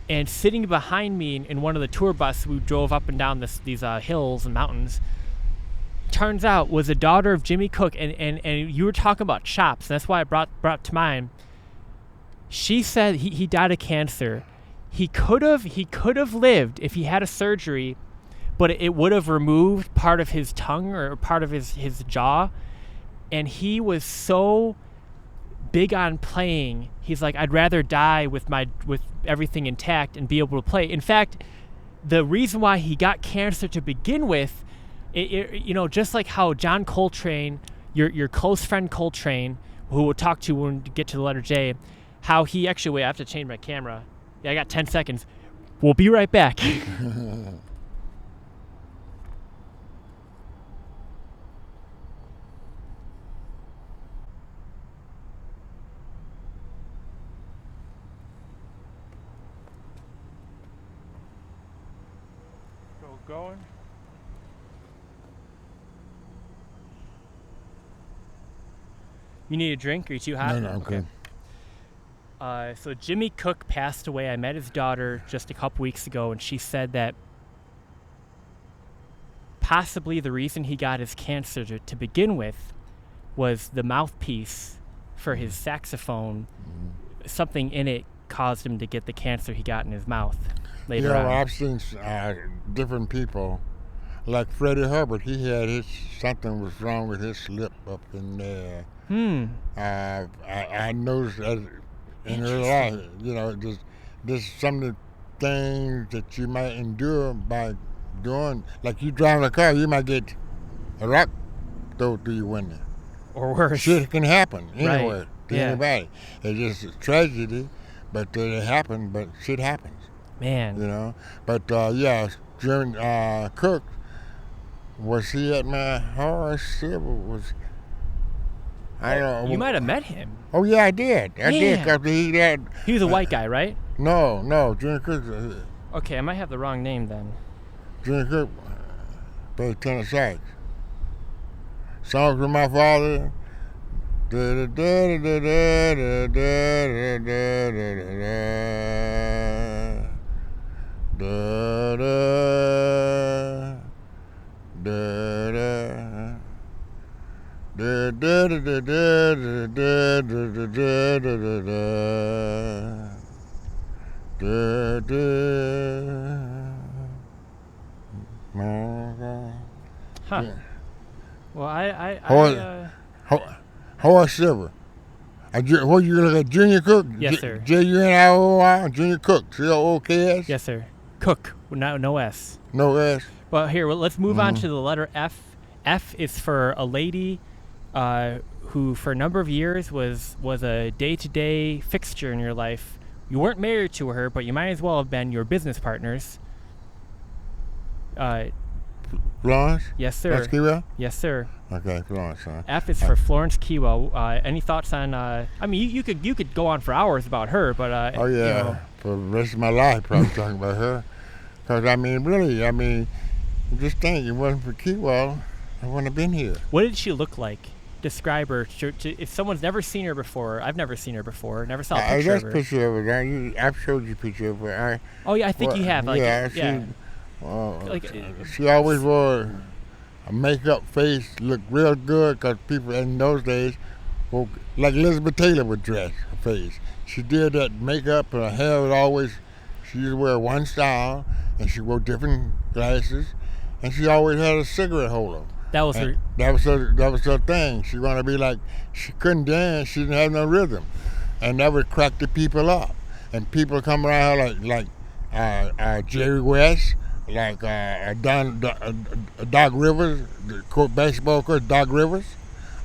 A: and sitting behind me in one of the tour buses, we drove up and down these hills and mountains, turns out was a daughter of Jimmy Cook, and you were talking about chops, and that's why I brought to mind. She said he died of cancer. He could have lived if he had a surgery, but it would have removed part of his tongue or part of his jaw, and he was so big on playing. He's like, I'd rather die with everything intact and be able to play. In fact, the reason why he got cancer to begin with, just like how John Coltrane, your close friend Coltrane, who we'll talk to when we get to the letter J, how he actually, wait, I have to change my camera. Yeah, I got 10 seconds. We'll be right back. Going. You need a drink? Are you too hot?
B: No, I'm okay.
A: So Jimmy Cook passed away. I met his daughter just a couple weeks ago, and she said that possibly the reason he got his cancer to begin with was the mouthpiece for his saxophone. Something in it caused him to get the cancer he got in his mouth later on.
B: Well, I've seen different people, like Freddie Hubbard. He had something was wrong with his lip up in there. I noticed that in her life, there's some of the things that you might endure by doing. Like you driving a car, you might get a rock thrown through your window.
A: Or worse.
B: Shit can happen anywhere to
A: Yeah.
B: anybody. It's just a tragedy, but it happened. But shit happens.
A: Man.
B: But Jim Cook, was he at my house? I don't know.
A: You might have met him.
B: Oh yeah, I did. I did. 'Cause
A: He was a white guy, right?
B: No, Jim Cook.
A: Okay, I might have the wrong name then.
B: Jim Cook played tenor sax. Songs with my father.
A: Huh.
B: Yeah.
A: Well,
B: Horace Silver. What you look at? Junior Cook?
A: Yes, sir.
B: Junior Junior Cook. C-O-O-K-S?
A: Yes, sir. Cook, no S.
B: No S.
A: Well, let's move on to the letter F. F is for a lady who, for a number of years, was a day-to-day fixture in your life. You weren't married to her, but you might as well have been your business partners.
B: Florence?
A: Yes, sir.
B: Florence Kewell?
A: Yes, sir.
B: Okay, Florence, huh?
A: F is for Florence Kewell. Any thoughts on? I mean, you could go on for hours about her, but
B: oh yeah, for the rest of my life, probably talking about her. Because really, just think, it wasn't for Kewell, I wouldn't have been here.
A: What did she look like? Describe her. If someone's never seen her before, I've never seen her before. Never saw a picture of her.
B: Picture of her. I've showed you a picture of her.
A: Oh yeah, I think you have.
B: She always wore a makeup face, looked real good, because people in those days, like Elizabeth Taylor would dress her face. She did that makeup, and her hair was always, she used to wear one style, and she wore different glasses, and she always had a cigarette holder.
A: That was her.
B: That was her thing. She wanted to be like, she couldn't dance, she didn't have no rhythm, and that would crack the people up. And people come around her like Jerry West, like Doc Rivers, the basketball coach Doc Rivers,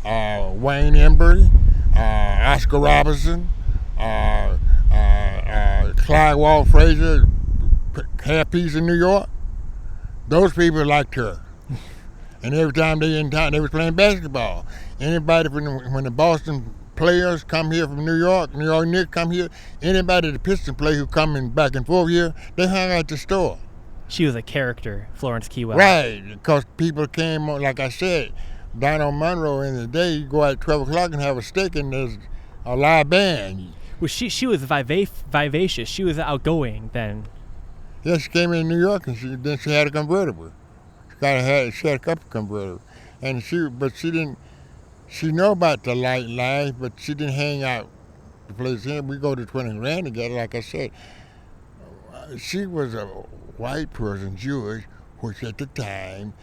B: Wayne Embry, Oscar Robertson, Clyde Wall Frazier, hairpiece in New York. Those people liked her. And every time they in town, they was playing basketball. Anybody when the Boston players come here from New York Knicks come here. Anybody at the Piston play who coming back and forth here, they hung out at the store.
A: She was a character, Florence Kewell.
B: Right, because people came on, like I said, down on Monroe in the day, you go out at 12 o'clock and have a steak and there's a live band.
A: Well, she was vivacious. She was outgoing then.
B: Yeah, she came in New York and then she had a convertible. She had a couple convertibles. And she know about the life, but she didn't hang out the place here. We go to 20 Grand together, like I said. She was a white person, Jewish, which at the time,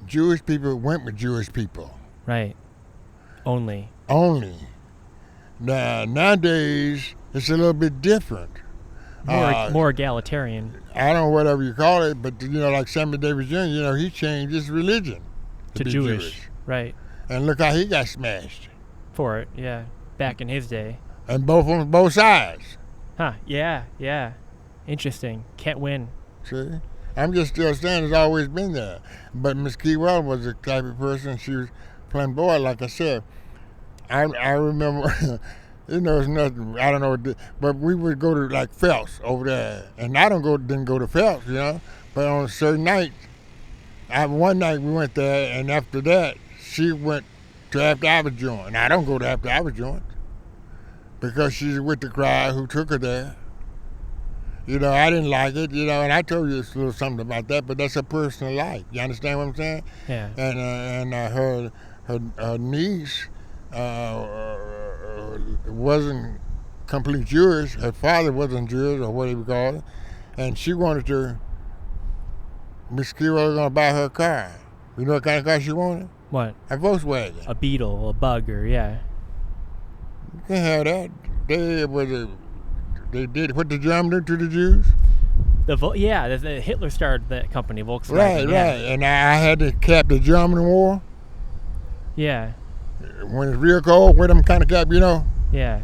B: Jewish people went with Jewish people.
A: Right. Only.
B: Now, nowadays, it's a little bit different.
A: More egalitarian.
B: I don't know whatever you call it, but like Sammy Davis Jr., he changed his religion to be Jewish.
A: Right.
B: And look how he got smashed.
A: For it, yeah. Back in his day.
B: And on both sides.
A: Huh, yeah. Interesting. Can't win.
B: See? I'm just still saying it's always been there. But Miss Kewell was the type of person, she was flamboyant, like I said. I remember, it's nothing, I don't know, but we would go to like Phelps over there. And I didn't go to Phelps, but on a certain night, one night we went there, and after that, she went to After Hours joint. Now, I don't go to After Hours joint because she's with the crowd who took her there. I didn't like it, and I told you a little something about that, but that's her personal life. You understand what I'm saying?
A: Yeah.
B: And her niece wasn't complete Jewish. Her father wasn't Jewish, or what he would call it, and she wanted to. Miss Kewell was going to buy her a car. You know what kind of car she wanted?
A: What?
B: A Volkswagen.
A: A Beetle, a Bugger, yeah.
B: You can't have that. They did what the Germans did to the Jews.
A: The Hitler started that company, Volkswagen.
B: Right. And I had to cap the German war.
A: Yeah.
B: When it's real cold, wear them kind of cap,
A: Yeah.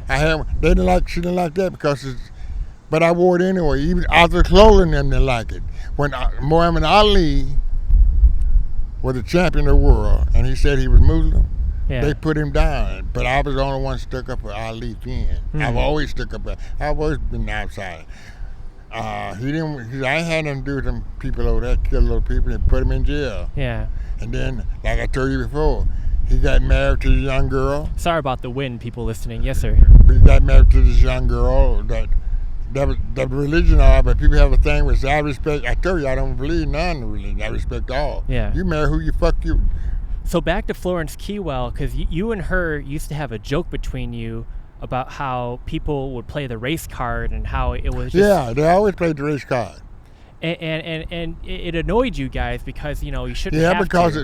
B: She didn't like that because but I wore it anyway. Even Arthur Clothing them didn't like it. When Muhammad Ali was the champion of the world, and he said he was Muslim, they put him down. But I was the only one stuck up for Ali then. I've always stuck up. I've always been outside. He didn't. I had nothing to do with them people over there, kill little people and put them in jail.
A: Yeah.
B: And then, like I told you before, he got married to this young girl.
A: Sorry about the wind, people listening. Yes, sir.
B: He got married to this young girl that was religion, but people have a thing which I respect. I told you I don't believe none of religion. I respect all.
A: Yeah.
B: You marry who you fuck you.
A: So back to Florence Kewell, because you and her used to have a joke between you about how people would play the race card and how it was just...
B: Yeah, they always played the race card.
A: And it annoyed you guys because, you shouldn't have
B: to. Yeah, because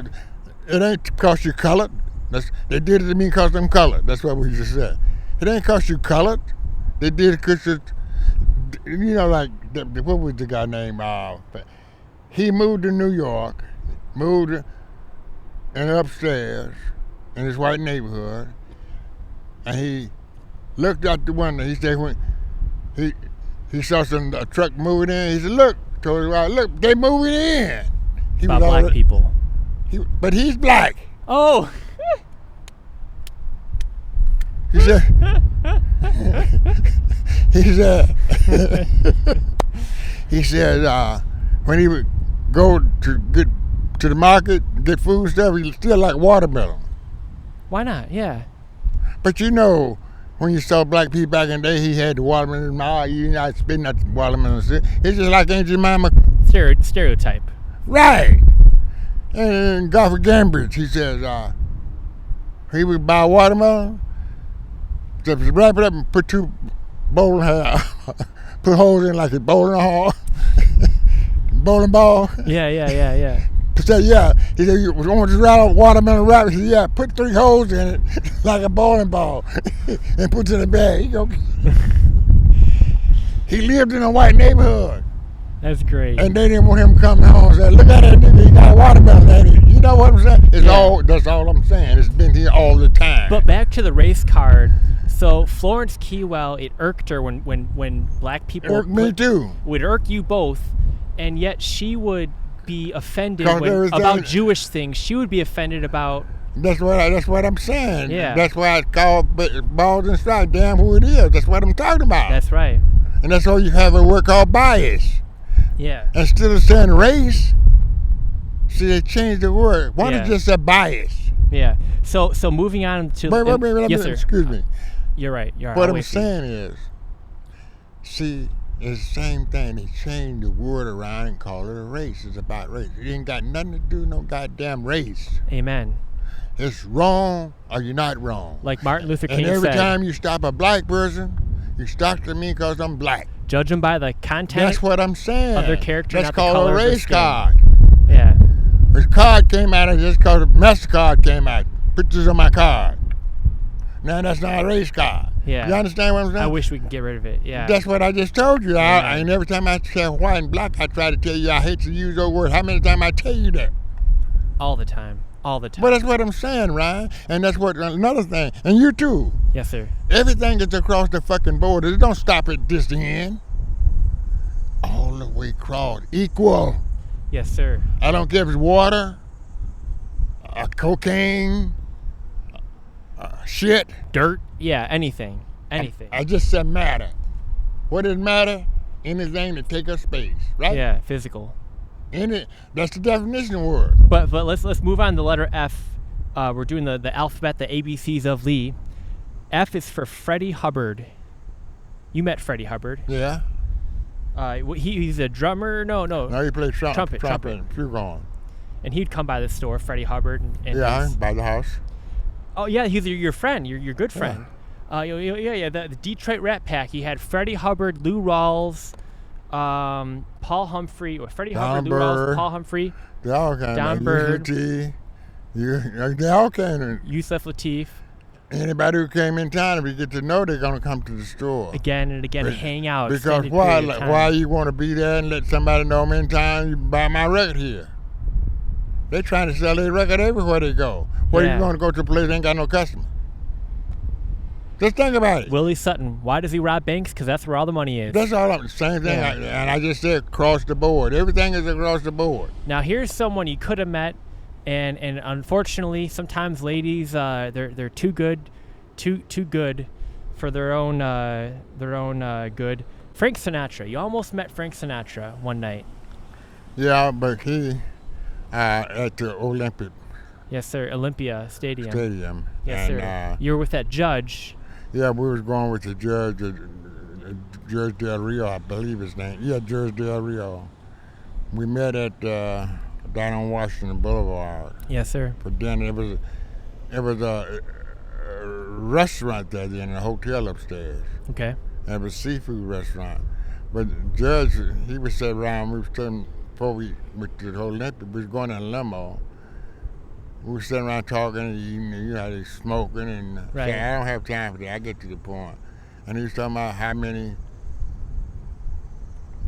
B: it ain't because you're colored. They did it to me because I'm colored. That's what we just said. It ain't because you're colored. They did it because like, what was the guy named? He moved to New York, and upstairs in his white neighborhood, and he looked out the window. He said when he saw a truck moving in, he said, "Look," told his wife, "Look, they moving in."
A: About black people.
B: But he's black.
A: Oh.
B: He said. He said when he would go to get to the market, get food stuff, he still like watermelon.
A: Why not? Yeah.
B: But when you saw black people back in the day, he had the watermelon in his mouth. You're not spitting that watermelon. It's just like Aunt Jemima.
A: Stereotype.
B: Right. And Godfrey Gambridge, he says, he would buy watermelon, just wrap it up and put two bowling put holes in like a bowling hall, bowling ball.
A: Yeah.
B: He said, he said, you want to wrap a watermelon wrap? He said, yeah, put 3 holes in it like a bowling ball and put it in a bag. He lived in a white neighborhood.
A: That's great.
B: And they didn't want him to come home and say, look at that nigga, he got a watermelon, ain't he? You know what I'm saying? That's all I'm saying. It's been here all the time.
A: But back to the race card. So Florence Kewell, it irked her when black people...
B: Irked me too.
A: Would irk you both, and yet she would be offended about Jewish things. She would be offended about
B: That's what I'm saying.
A: Yeah.
B: That's why it's called balls and strikes. Damn who it is. That's what I'm talking about.
A: That's right.
B: And that's why you have a word called bias.
A: Yeah.
B: Instead of saying race, see, they changed the word. One is just a bias.
A: Yeah. So moving on to...
B: Wait,
A: yes, sir.
B: Excuse me.
A: You're right.
B: What I'm saying is, see, it's the same thing. They changed the word around and call it a race. It's about race. It ain't got nothing to do with no goddamn race.
A: Amen.
B: It's wrong or you're not wrong.
A: Like Martin Luther King
B: said. And every
A: said,
B: time you stop a black person, you stop to me because I'm black.
A: Judge them by the content.
B: That's what I'm saying.
A: Of their character,
B: that's
A: not
B: called
A: the color
B: a race
A: of their skin.
B: card.
A: Yeah.
B: This card came out just because the MasterCard came out. Pictures on my card. Now that's not a race card.
A: Yeah.
B: You understand what I'm saying?
A: I wish we could get rid of it. Yeah.
B: That's what I just told you. And every time I say white and black, I try to tell you I hate to use those words. How many times I tell you that?
A: All the time. All the time.
B: But that's what I'm saying, Ryan. And that's what another thing. And you too.
A: Yes, sir.
B: Everything is across the fucking border. It don't stop at this end. All the way across. Equal.
A: Yes, sir.
B: I don't care if it's water, cocaine, shit.
A: Dirt. Yeah, anything. Anything.
B: I just said matter. What does matter? Anything to take up space, right?
A: Yeah, physical.
B: That's the definition of word.
A: But let's move on to the letter F. We're doing the alphabet, the ABCs of Lee. F is for Freddie Hubbard. You met Freddie Hubbard.
B: Yeah.
A: He's a drummer. No,
B: he plays trumpet
A: trumpet.
B: flugelhorn.
A: And he'd come by the store, Freddie Hubbard. And
B: by the house.
A: Oh yeah, he's your friend, your good friend. Yeah. The Detroit Rat Pack. He had Freddie Hubbard, Lou Rawls, Paul Humphrey, or Freddie Hubbard, Lou Rawls, Paul Humphrey.
B: They all came.
A: Don Bird.
B: They all came.
A: Yusef Lateef.
B: Anybody who came in town, if you get to know, they're gonna come to the store
A: again and again, hang out.
B: Because why you want to be there and let somebody know I'm in town? You buy my record here. They're trying to sell their record everywhere they go. Where you going to go to a place that ain't got no customer? Just think about it.
A: Willie Sutton. Why does he rob banks? Because that's where all the money is.
B: That's all. Same thing. Yeah. And I just said across the board. Everything is across the board.
A: Now here's someone you could have met, and unfortunately, sometimes ladies they're too good for their own good. Frank Sinatra. You almost met Frank Sinatra one night.
B: Yeah, but he at the Olympic.
A: Yes, sir. Olympia Stadium. Yes,
B: and,
A: sir. You were with that judge.
B: Yeah, we was going with the judge, Judge Del Rio, I believe his name. Yeah, Judge Del Rio. We met at down on Washington Boulevard.
A: Yes, sir.
B: For dinner. It was a restaurant there in a hotel upstairs.
A: Okay.
B: And it was a seafood restaurant. But the judge, he was sitting around. We was sitting before we went to the Olympic. We was going in a limo. We were sitting around talking and eating, and they smoking and
A: right.
B: saying, I don't have time for that. I get to the point. And he was talking about how many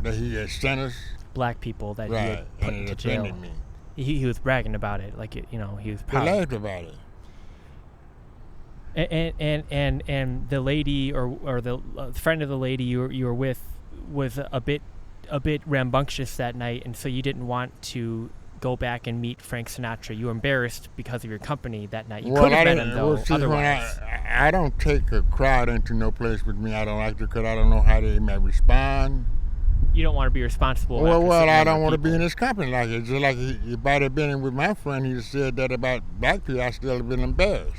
B: that he had sent us.
A: Black people that
B: right.
A: he had put into jail.
B: Me.
A: He was bragging about it, like he was proud.
B: He laughed about
A: it. And the lady or the friend of the lady you were with was a bit rambunctious that night, and so you didn't want to go back and meet Frank Sinatra. You were embarrassed because of your company that night. You could have met him, though, otherwise.
B: I don't take a crowd into no place with me. I don't like to, because I don't know how they may respond.
A: You don't want to be responsible.
B: Well, I don't want to be in this company like it. Just like if I'd have been in with my friend, he said that about black people, I still have been embarrassed.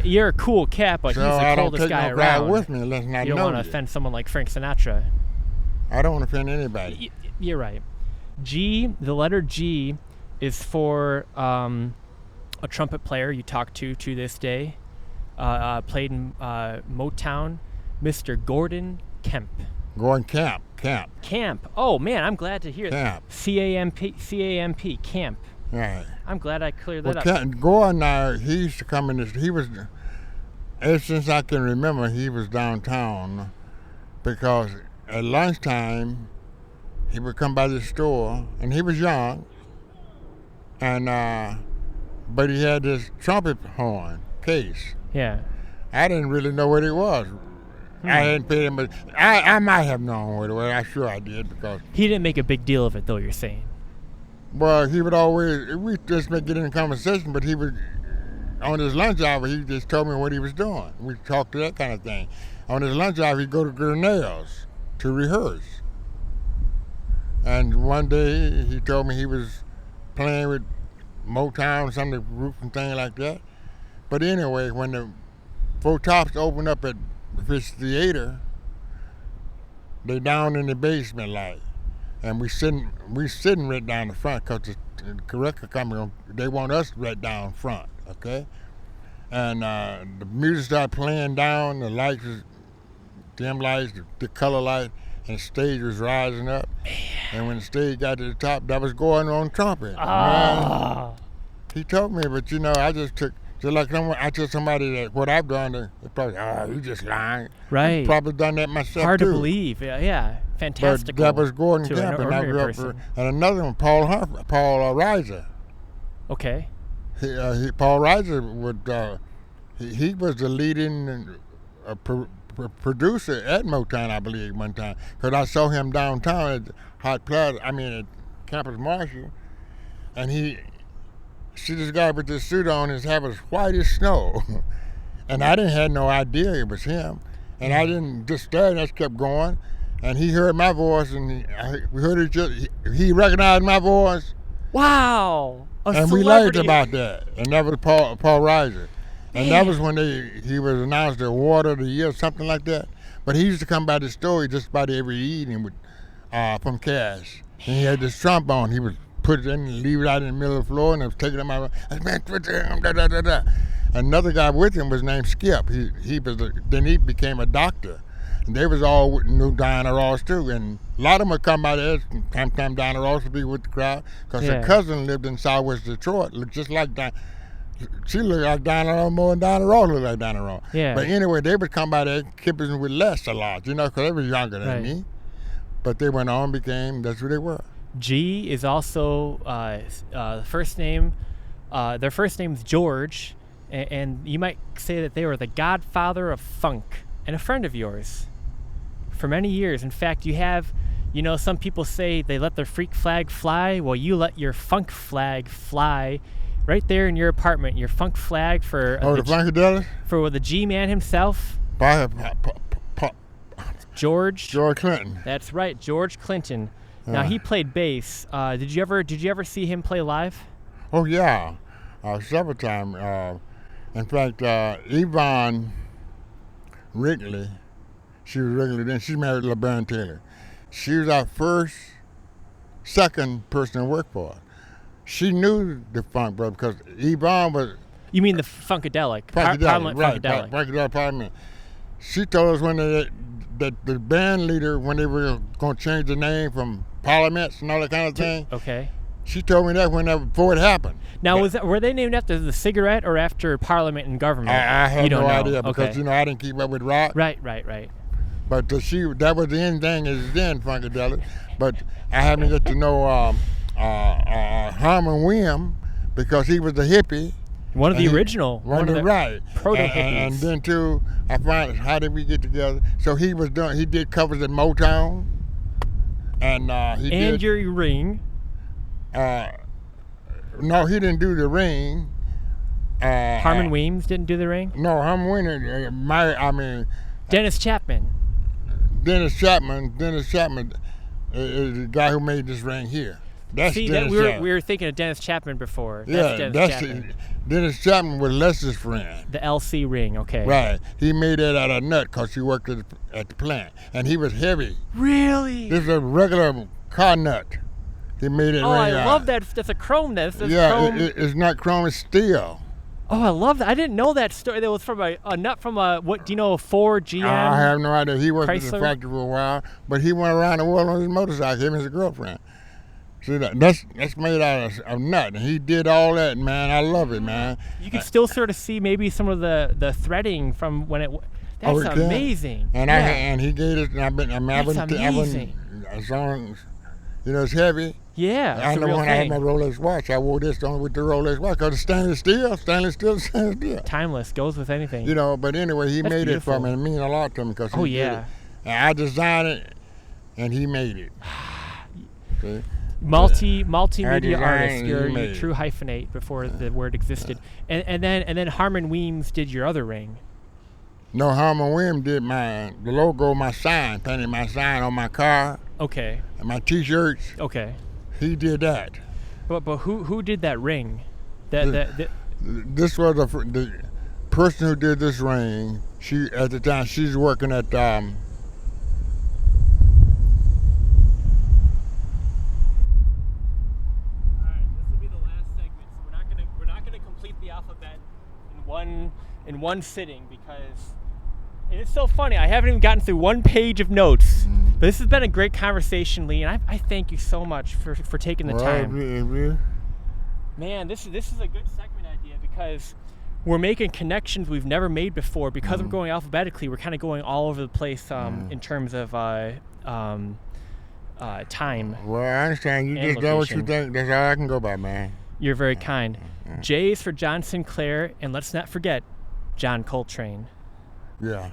A: You're a cool cat, but
B: so
A: he's the coldest guy around.
B: I don't take no crowd with me unless I know you.
A: You don't want to offend someone like Frank Sinatra.
B: I don't want to offend anybody.
A: You're right. G, the letter G, is for a trumpet player you talk to this day. Played in Motown, Mr. Gordon Kemp.
B: Gordon Camp.
A: Camp. Oh man, I'm glad to hear that. C-A-M-P. Camp.
B: Right.
A: I'm glad I cleared that up.
B: Gordon, he used to come in this. He was, ever since I can remember, he was downtown, because at lunchtime he would come by the store, and he was young, and but he had this trumpet horn case.
A: Yeah.
B: I didn't really know what it was. I hadn't paid him, but I might have known what it was. I'm sure I did, because
A: he didn't make a big deal of it, though. You're saying.
B: Well, he would always, we just get in a conversation, but he would on his lunch hour, he just told me what he was doing. We talked to that kind of thing. On his lunch hour, he'd go to Grinnell's to rehearse. And one day, he told me he was playing with Motown, some of the group and things like that. But anyway, when the Four Tops opened up at this theater, they down in the basement like, and we sitting right down the front because the record company, they want us right down front, okay? And the music started playing down, the lights was dim lights, the color light, and the stage was rising up.
A: Man.
B: And when the stage got to the top, that was going on trumpet.
A: Ah.
B: Man, he told me, but I just took. Just like I tell somebody that what I've done, they probably, you just lying.
A: Right.
B: Probably done that myself
A: Hard
B: too.
A: to believe. Yeah. Fantastic.
B: But that was Gordon
A: to
B: Kemp,
A: an
B: and I grew
A: ordinary
B: up.
A: person.
B: And another one, Paul Reiser.
A: Okay.
B: Paul Reiser would. He was the leading producer at Motown, I believe, one time. Because I saw him downtown at Hot Plaza. At Campus Marshall, and he. See this guy with this suit on, his hair was white as snow. And I didn't have no idea it was him. And I didn't just stare, and I just kept going. And he heard my voice, and we heard each other. He recognized my voice.
A: Wow.
B: And we laughed about that. And that was Paul Reiser. And that was when he was announced the award of the year, something like that. But he used to come by the store just about every evening with, from Cash. And he had this trombone. He would put it in and leave it out in the middle of the floor, and I was taking it out. Another guy with him was named Skip. Then he became a doctor. And they was all knew Diana Ross too. And a lot of them would come by there. Sometimes Diana Ross would be with the crowd because her cousin lived in Southwest Detroit, looked just like Diana. She looked like Diana Ross more than Diana Ross looked like Diana Ross.
A: Yeah.
B: But anyway, they would come by there kipping with Les a lot, because they were younger than me. But they went on, that's who they were.
A: G is also first name. Their first name's George, and you might say that they were the godfather of funk and a friend of yours for many years. In fact, you have, some people say they let their freak flag fly. Well, you let your funk flag fly right there in your apartment. Your funk flag for
B: the Funkadelic?
A: For the G-man himself. George
B: Clinton.
A: That's right, George Clinton. Now he played bass. Did you ever see him play live?
B: Oh yeah, several times. In fact, Yvonne Wrigley, she was Wrigley then. She married LeBaron Taylor. She was our second person to work for her. She knew the funk brother because Yvonne was.
A: You mean the Funkadelic?
B: Parliament
A: right,
B: Funkadelic. Funkadelic Parliament. She told us when that the band leader, when they were going to change the name from Parliaments and all that kind of thing.
A: Okay.
B: She told me that before it happened.
A: Now, were they named after the cigarette or after Parliament and government?
B: I have no idea because
A: okay.
B: I didn't keep up with rock.
A: Right.
B: But that was the end thing is then Funkadelic. But I haven't get to know Harmon Williams because he was a hippie.
A: One of the original.
B: One of the right.
A: Proto-hippies.
B: And then too, I found how did we get together? So he did covers at Motown. And
A: your Ring.
B: No, he didn't do the Ring.
A: Harmon Weems didn't do the Ring?
B: No, Harmon Weems,
A: Dennis Chapman.
B: Dennis Chapman is the guy who made this Ring here. That's Dennis Chapman.
A: We were thinking of Dennis Chapman before.
B: Dennis Chapman was Lester's friend.
A: The LC Ring, okay.
B: Right. He made that out of nut because he worked at the plant. And he was heavy.
A: Really?
B: This is a regular car nut. He made it ring
A: I
B: out.
A: love that. That's a chrome.
B: Chrome. It's not chrome, it's steel.
A: Oh, I love that. I didn't know that story. That was from a nut from what do you know, a Ford GM?
B: I have no idea. He worked
A: Chrysler?
B: at the factory for a while, but he went around the world on his motorcycle, him and his girlfriend. See, that's made out of nut, and he did all that, man. I love it, man.
A: You can still sort of see maybe some of the threading from when it. That's amazing.
B: And he gave it.
A: That's amazing.
B: As long as, it's heavy.
A: Yeah,
B: I know when I had my Rolex watch, I wore this on with the Rolex watch because it's stainless steel.
A: Timeless, goes with anything.
B: But anyway, he made it for me, and it means a lot to me because he did it. And I designed it, and he made it. See?
A: Multimedia artist. You're a
B: made.
A: true hyphenate before the word existed. And then Harmon Weems did your other ring.
B: No, Harmon Williams did the logo, my sign, painted my sign on my car.
A: Okay.
B: And my T-shirts.
A: Okay.
B: He did that.
A: But who did that ring?
B: This was the person who did this ring. She at the time she's working at
A: All right, this will be the last segment, so we're not gonna complete the alphabet in one sitting because it's so funny. I haven't even gotten through one page of notes. But this has been a great conversation, Lee, and I thank you so much for taking the time. Man, this is a good segment idea because we're making connections we've never made before. Because we're going alphabetically, we're kind of going all over the place in terms of time.
B: Well, I understand. You just know what you think. That's all I can go by, man.
A: You're very kind. J is for John Sinclair, and let's not forget John Coltrane.
B: Yeah.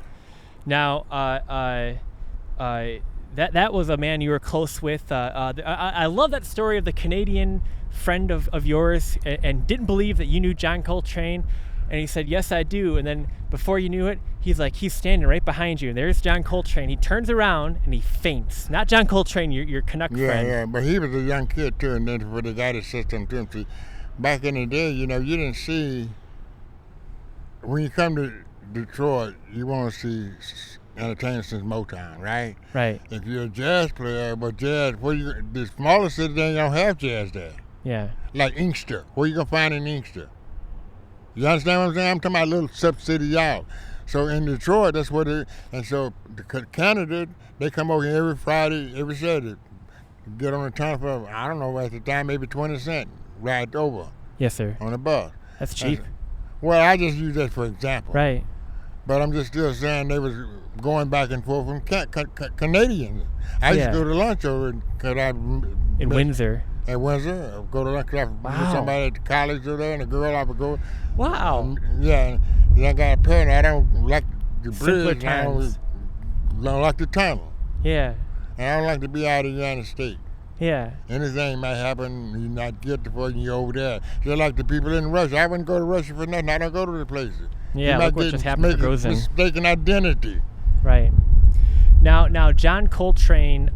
A: Now, that was a man you were close with. I love that story of the Canadian friend of yours and didn't believe that you knew John Coltrane. And he said, yes, I do. And then before you knew it, he's standing right behind you. And there's John Coltrane. He turns around and he faints. Not John Coltrane, your Canuck friend.
B: Yeah, but he was a young kid too. And then for the guy that said something to him, see, back in the day, you didn't see, when you come to Detroit, you want to see entertainment since Motown, right?
A: Right.
B: If you're a jazz player, but jazz, the smaller cities, they don't have jazz there.
A: Yeah.
B: Like Inkster. Where you going to find in Inkster? You understand what I'm saying? I'm talking about little sub-city out. So in Detroit, that's what it is. And so Canada, they come over here every Friday, every Saturday, get on the tunnel for, I don't know, at the time, maybe 20 cents, ride over.
A: Yes, sir.
B: On the bus.
A: That's cheap.
B: Well, I just use that for example.
A: Right.
B: But I'm just still saying they was going back and forth from Canadians. I used to go to lunch over
A: in Windsor.
B: At Windsor, I'd go to lunch with somebody at the college over there, and a girl I would go.
A: Wow.
B: Yeah, and I got a parent. I don't like the bridge.
A: I
B: don't like the tunnel.
A: Yeah.
B: And I don't like to be out of the United States.
A: Yeah.
B: Anything might happen, you not get the fucking you over there. Just like the people in Russia. I wouldn't go to Russia for nothing. I don't go to the places.
A: Yeah, look what just happened to Grozin.
B: Mistaken identity.
A: Right. Now, John Coltrane,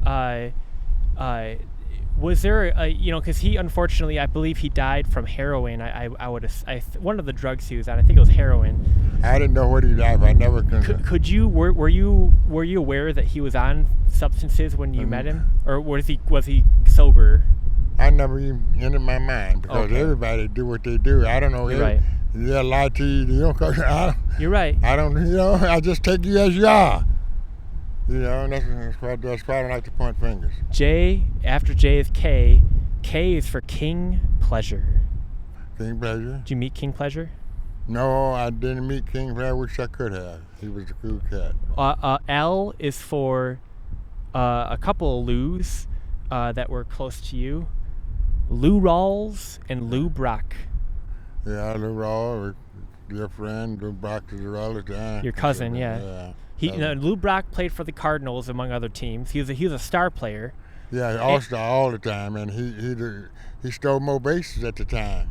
A: was there because he unfortunately, I believe he died from heroin. One of the drugs he was on, I think it was heroin.
B: I didn't know what he died. I never
A: were you aware that he was on substances when you met him, or was he sober?
B: I never even entered my mind because everybody do what they do. I don't know.
A: You're right.
B: They'll lie to you.
A: You're right.
B: I don't. I just take you as you are. And that's why I don't like to point fingers.
A: J, after J is K. K is for King Pleasure.
B: King Pleasure?
A: Did you meet King Pleasure?
B: No, I didn't meet King Pleasure. I wish I could have. He was a cool cat.
A: L is for a couple of Lou's that were close to you. Lou Rawls and Lou Brock.
B: Yeah, Lou Rawls, your friend. Lou Brock is all the time.
A: Your cousin, yeah. Lou Brock played for the Cardinals, among other teams. He was a star player.
B: Yeah, all-star all the time, and he stole more bases at the time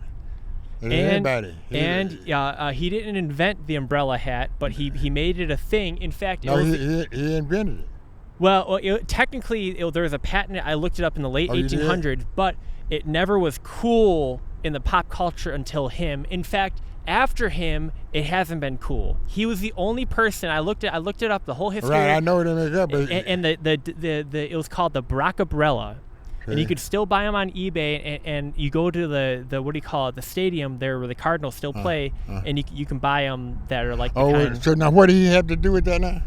B: than anybody.
A: He didn't invent the umbrella hat, but he made it a thing. In fact,
B: he invented it.
A: Well, technically, there was a patent. I looked it up in the late 1800s, but it never was cool in the pop culture until him. In fact, after him, it hasn't been cool. He was the only person. I looked it up, the whole history.
B: Right, I know what it is.
A: And it was called the Brock umbrella. Okay. And you could still buy them on eBay, and you go to the what do you call it, the stadium there where the Cardinals still play, and you can buy them that are like
B: so now what do you have to do with that now?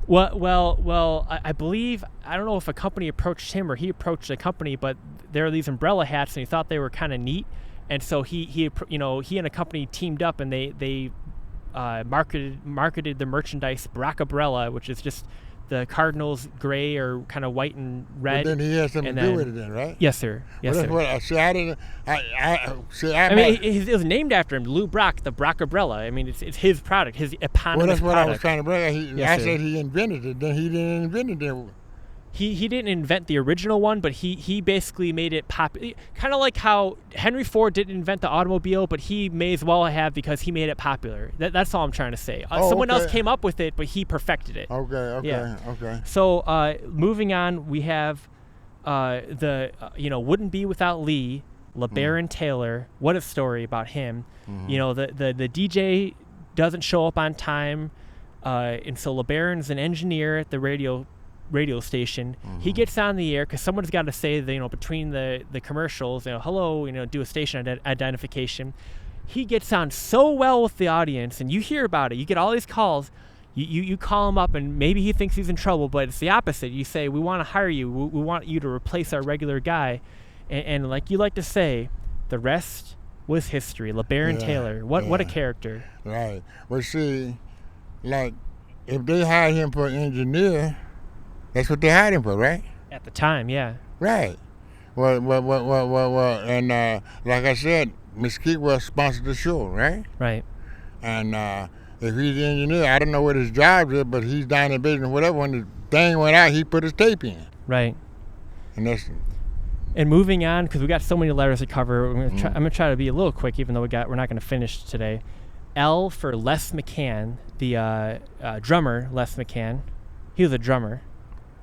A: Well, I believe, I don't know if a company approached him or he approached a company, but there are these umbrella hats, and he thought they were kind of neat. And so he and a company teamed up, and they marketed the merchandise Brock umbrella, which is just the Cardinals gray or kind of white and red.
B: But then he has something to do with it, then, right?
A: Yes, sir. Yes, sir.
B: I
A: mean, it was named after him, Lou Brock, the Brock umbrella. I mean, it's his product, his eponymous product.
B: Well, that's what I was trying to bring. I said he invented it. Then he didn't invent it.
A: he didn't invent the original one, but he basically made it popular. Kind of like how Henry Ford didn't invent the automobile, but he may as well have because he made it popular. That's all I'm trying to say. Someone else came up with it, but he perfected it.
B: Okay.
A: So moving on, we have Wouldn't Be Without Lee, LeBaron Taylor. What a story about him. The DJ doesn't show up on time, and so LeBaron's an engineer at the radio station. He gets on the air because someone's got to say between the commercials, hello, do a station identification. He gets on so well with the audience, and you hear about it. You get all these calls. You call him up, and maybe he thinks he's in trouble, but it's the opposite. You say, we want to hire you. We want you to replace our regular guy. And like you like to say, the rest was history. LeBaron Taylor, what a character.
B: Right. Well, see, like, if they hired him for an engineer, that's what they hired him for, right?
A: At the time, yeah.
B: Right. Well, and like I said, Mesquite was sponsored the show, right?
A: Right.
B: And if he's the engineer, I don't know what his job is, but he's down in business, whatever. When the thing went out, he put his tape in.
A: Right.
B: And
A: moving on, because we got so many letters to cover, I'm gonna try to be a little quick, even though we're not gonna finish today. L for Les McCann, the drummer, Les McCann. He was a drummer.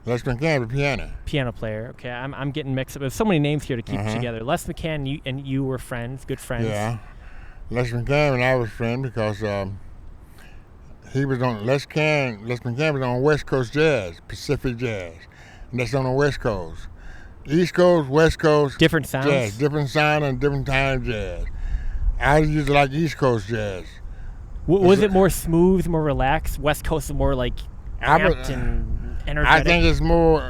B: Les McCann,
A: piano player. Okay, I'm getting mixed up. There's so many names here to keep together. Les McCann, you were friends, good friends.
B: Yeah, Les McCann and I was friends because he was on Les McCann was on West Coast Jazz, Pacific Jazz, and that's on the West Coast. East Coast, West Coast,
A: different sounds,
B: jazz, different sound and different time jazz. I usually like East Coast jazz.
A: Was it more smooth, more relaxed? West Coast is more like amped and energetic?
B: I think it's more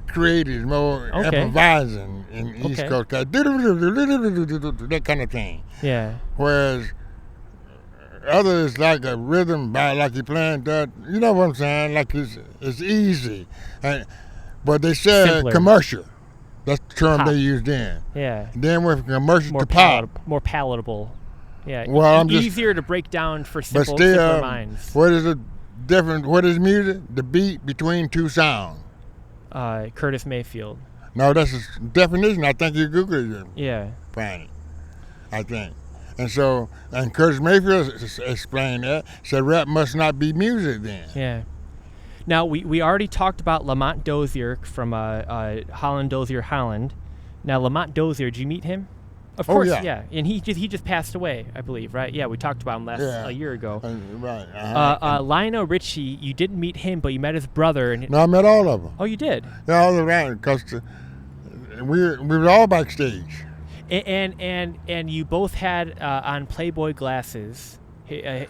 B: creative, more improvising in East Coast. That kind of thing.
A: Yeah.
B: Whereas other is like a rhythm, like you're playing that. You know what I'm saying? Like it's easy. But they said
A: simpler.
B: Commercial. That's the term
A: pop.
B: They used then.
A: Yeah.
B: Then with commercial to pop.
A: More palatable. Yeah.
B: Well,
A: easier to break down for simpler minds.
B: What is the difference? What is music? The beat between two sounds.
A: Curtis Mayfield.
B: No, that's a definition. I think you Google it.
A: Yeah.
B: Find it. I think. And Curtis Mayfield explained that. Said rap must not be music then.
A: Yeah. Now, we already talked about Lamont Dozier from Holland Dozier Holland. Now, Lamont Dozier, did you meet him? Of course, yeah. And he just passed away, I believe, right? Yeah, we talked about him a year ago.
B: Right.
A: Lionel Richie, you didn't meet him, but you met his brother.
B: No, I met all of them.
A: Oh, you did?
B: Yeah, all around, because we were all backstage.
A: And you both had on Playboy glasses.
B: I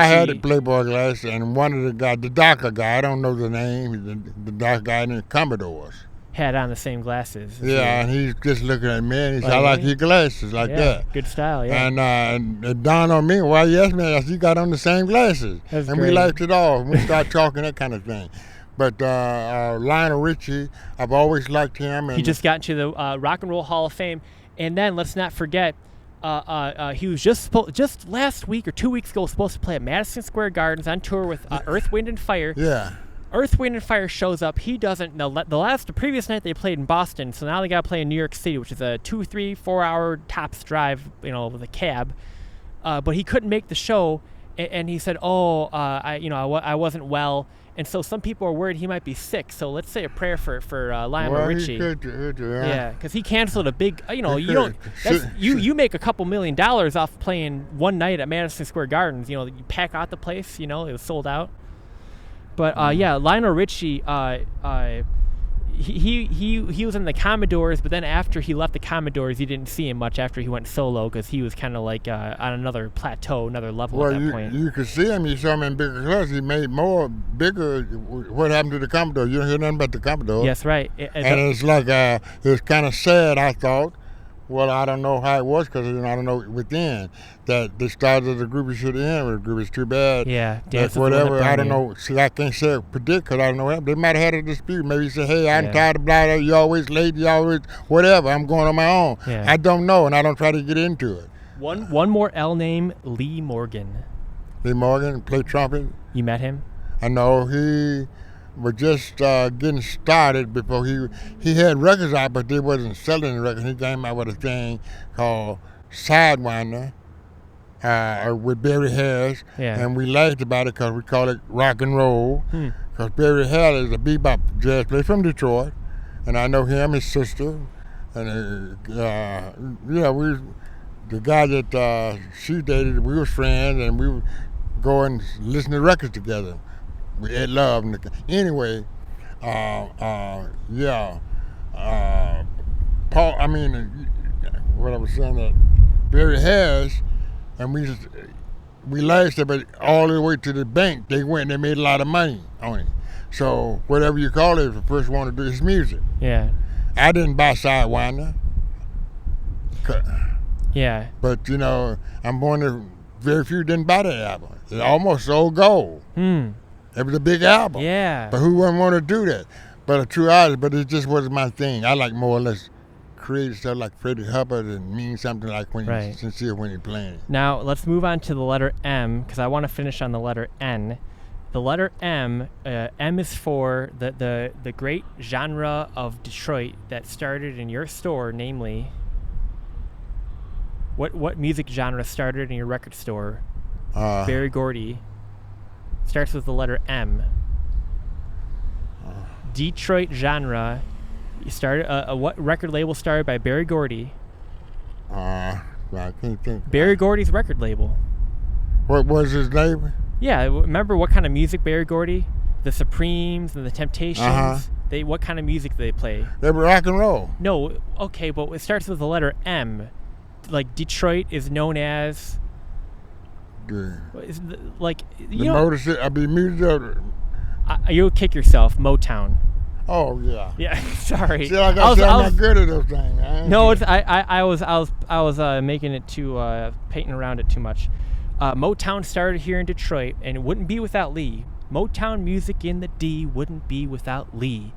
B: had the Playboy glasses, and one of the guys, the darker guy, I don't know the name, the dark guy in the Commodores.
A: Had on the same glasses.
B: Yeah, and he's just looking at me, and he said, I like your glasses, like that.
A: Good style, yeah.
B: And it dawned on me, well, yes, man, you got on the same glasses.
A: That's
B: and
A: great.
B: We liked it all. We started talking, that kind of thing. But Lionel Richie, I've always liked him. And
A: he just got into the Rock and Roll Hall of Fame. And then, let's not forget, he was just last week or 2 weeks ago supposed to play at Madison Square Gardens on tour with Earth, Wind, and Fire.
B: Yeah.
A: Earth, Wind, and Fire shows up. He doesn't. The previous night they played in Boston, so now they got to play in New York City, which is a 2, 3, 4 hour tops drive, with a cab. But he couldn't make the show, and he said, I wasn't well, and so some people are worried he might be sick. So let's say a prayer for Lionel Richie. Yeah, because he canceled a big. You make a couple $1 million off playing one night at Madison Square Gardens. You pack out the place. It was sold out. But Lionel Richie, he was in the Commodores, but then after he left the Commodores, you didn't see him much after he went solo because he was kind of like on another plateau, another level at that point.
B: You could see him. You saw him in bigger clubs. He made bigger. What happened to the Commodores? You don't hear nothing about the Commodores.
A: Yes, right.
B: And it's like it was kind of sad, I thought. Well, I don't know how it was because I don't know within that they started the group should end with the group. It's too bad.
A: Yeah,
B: that's whatever. I don't know. See, I can't say predict because I don't know. They might have had a dispute. Maybe you say, "Hey, I'm tired of blah. You always late. You always whatever. I'm going on my own."
A: Yeah.
B: I don't know, and I don't try to get into it.
A: One more L name, Lee Morgan.
B: Lee Morgan played trumpet.
A: You met him?
B: I know he. was just getting started before he had records out, but they wasn't selling the records. He came out with a thing called Sidewinder with Barry Harris, and we laughed about it because we call it rock and roll. Because Barry Harris is a bebop jazz player from Detroit, and I know him, his sister, and we. The guy that she dated, we were friends, and we would go and listen to records together. We had love. Anyway, Paul, what I was saying, that Barry Harris, and we lasted, but all the way to the bank, they went and they made a lot of money on it. So whatever you call it, the first one to do is music.
A: Yeah.
B: I didn't buy Sidewinder.
A: Yeah.
B: But, I'm wondering, very few didn't buy that album. It almost sold gold. It was a big album.
A: Yeah.
B: But who wouldn't want to do that? But a true artist, but it just wasn't my thing. I like more or less creative stuff like Freddie Hubbard and mean something like when you're sincere when you're playing.
A: Now, let's move on to the letter M, because I want to finish on the letter N. The letter M, M is for the great genre of Detroit that started in your store, namely... What music genre started in your record store? Berry Gordy. Starts with the letter M. Detroit genre. You started. What record label started by Berry Gordy?
B: I can't think.
A: Berry Gordy's record label.
B: What was his name?
A: Yeah, remember what kind of music Berry Gordy? The Supremes and the Temptations. What kind of music did they play?
B: They were rock and roll.
A: No, okay, but it starts with the letter M. Like Detroit is known as, you'll kick yourself. Motown.
B: Oh yeah.
A: Yeah. Sorry.
B: See, like I said, I'm not good at those things, man.
A: No, I was making it too painting around it too much. Motown started here in Detroit, and it wouldn't be without Lee. Motown music in the D wouldn't be without Lee.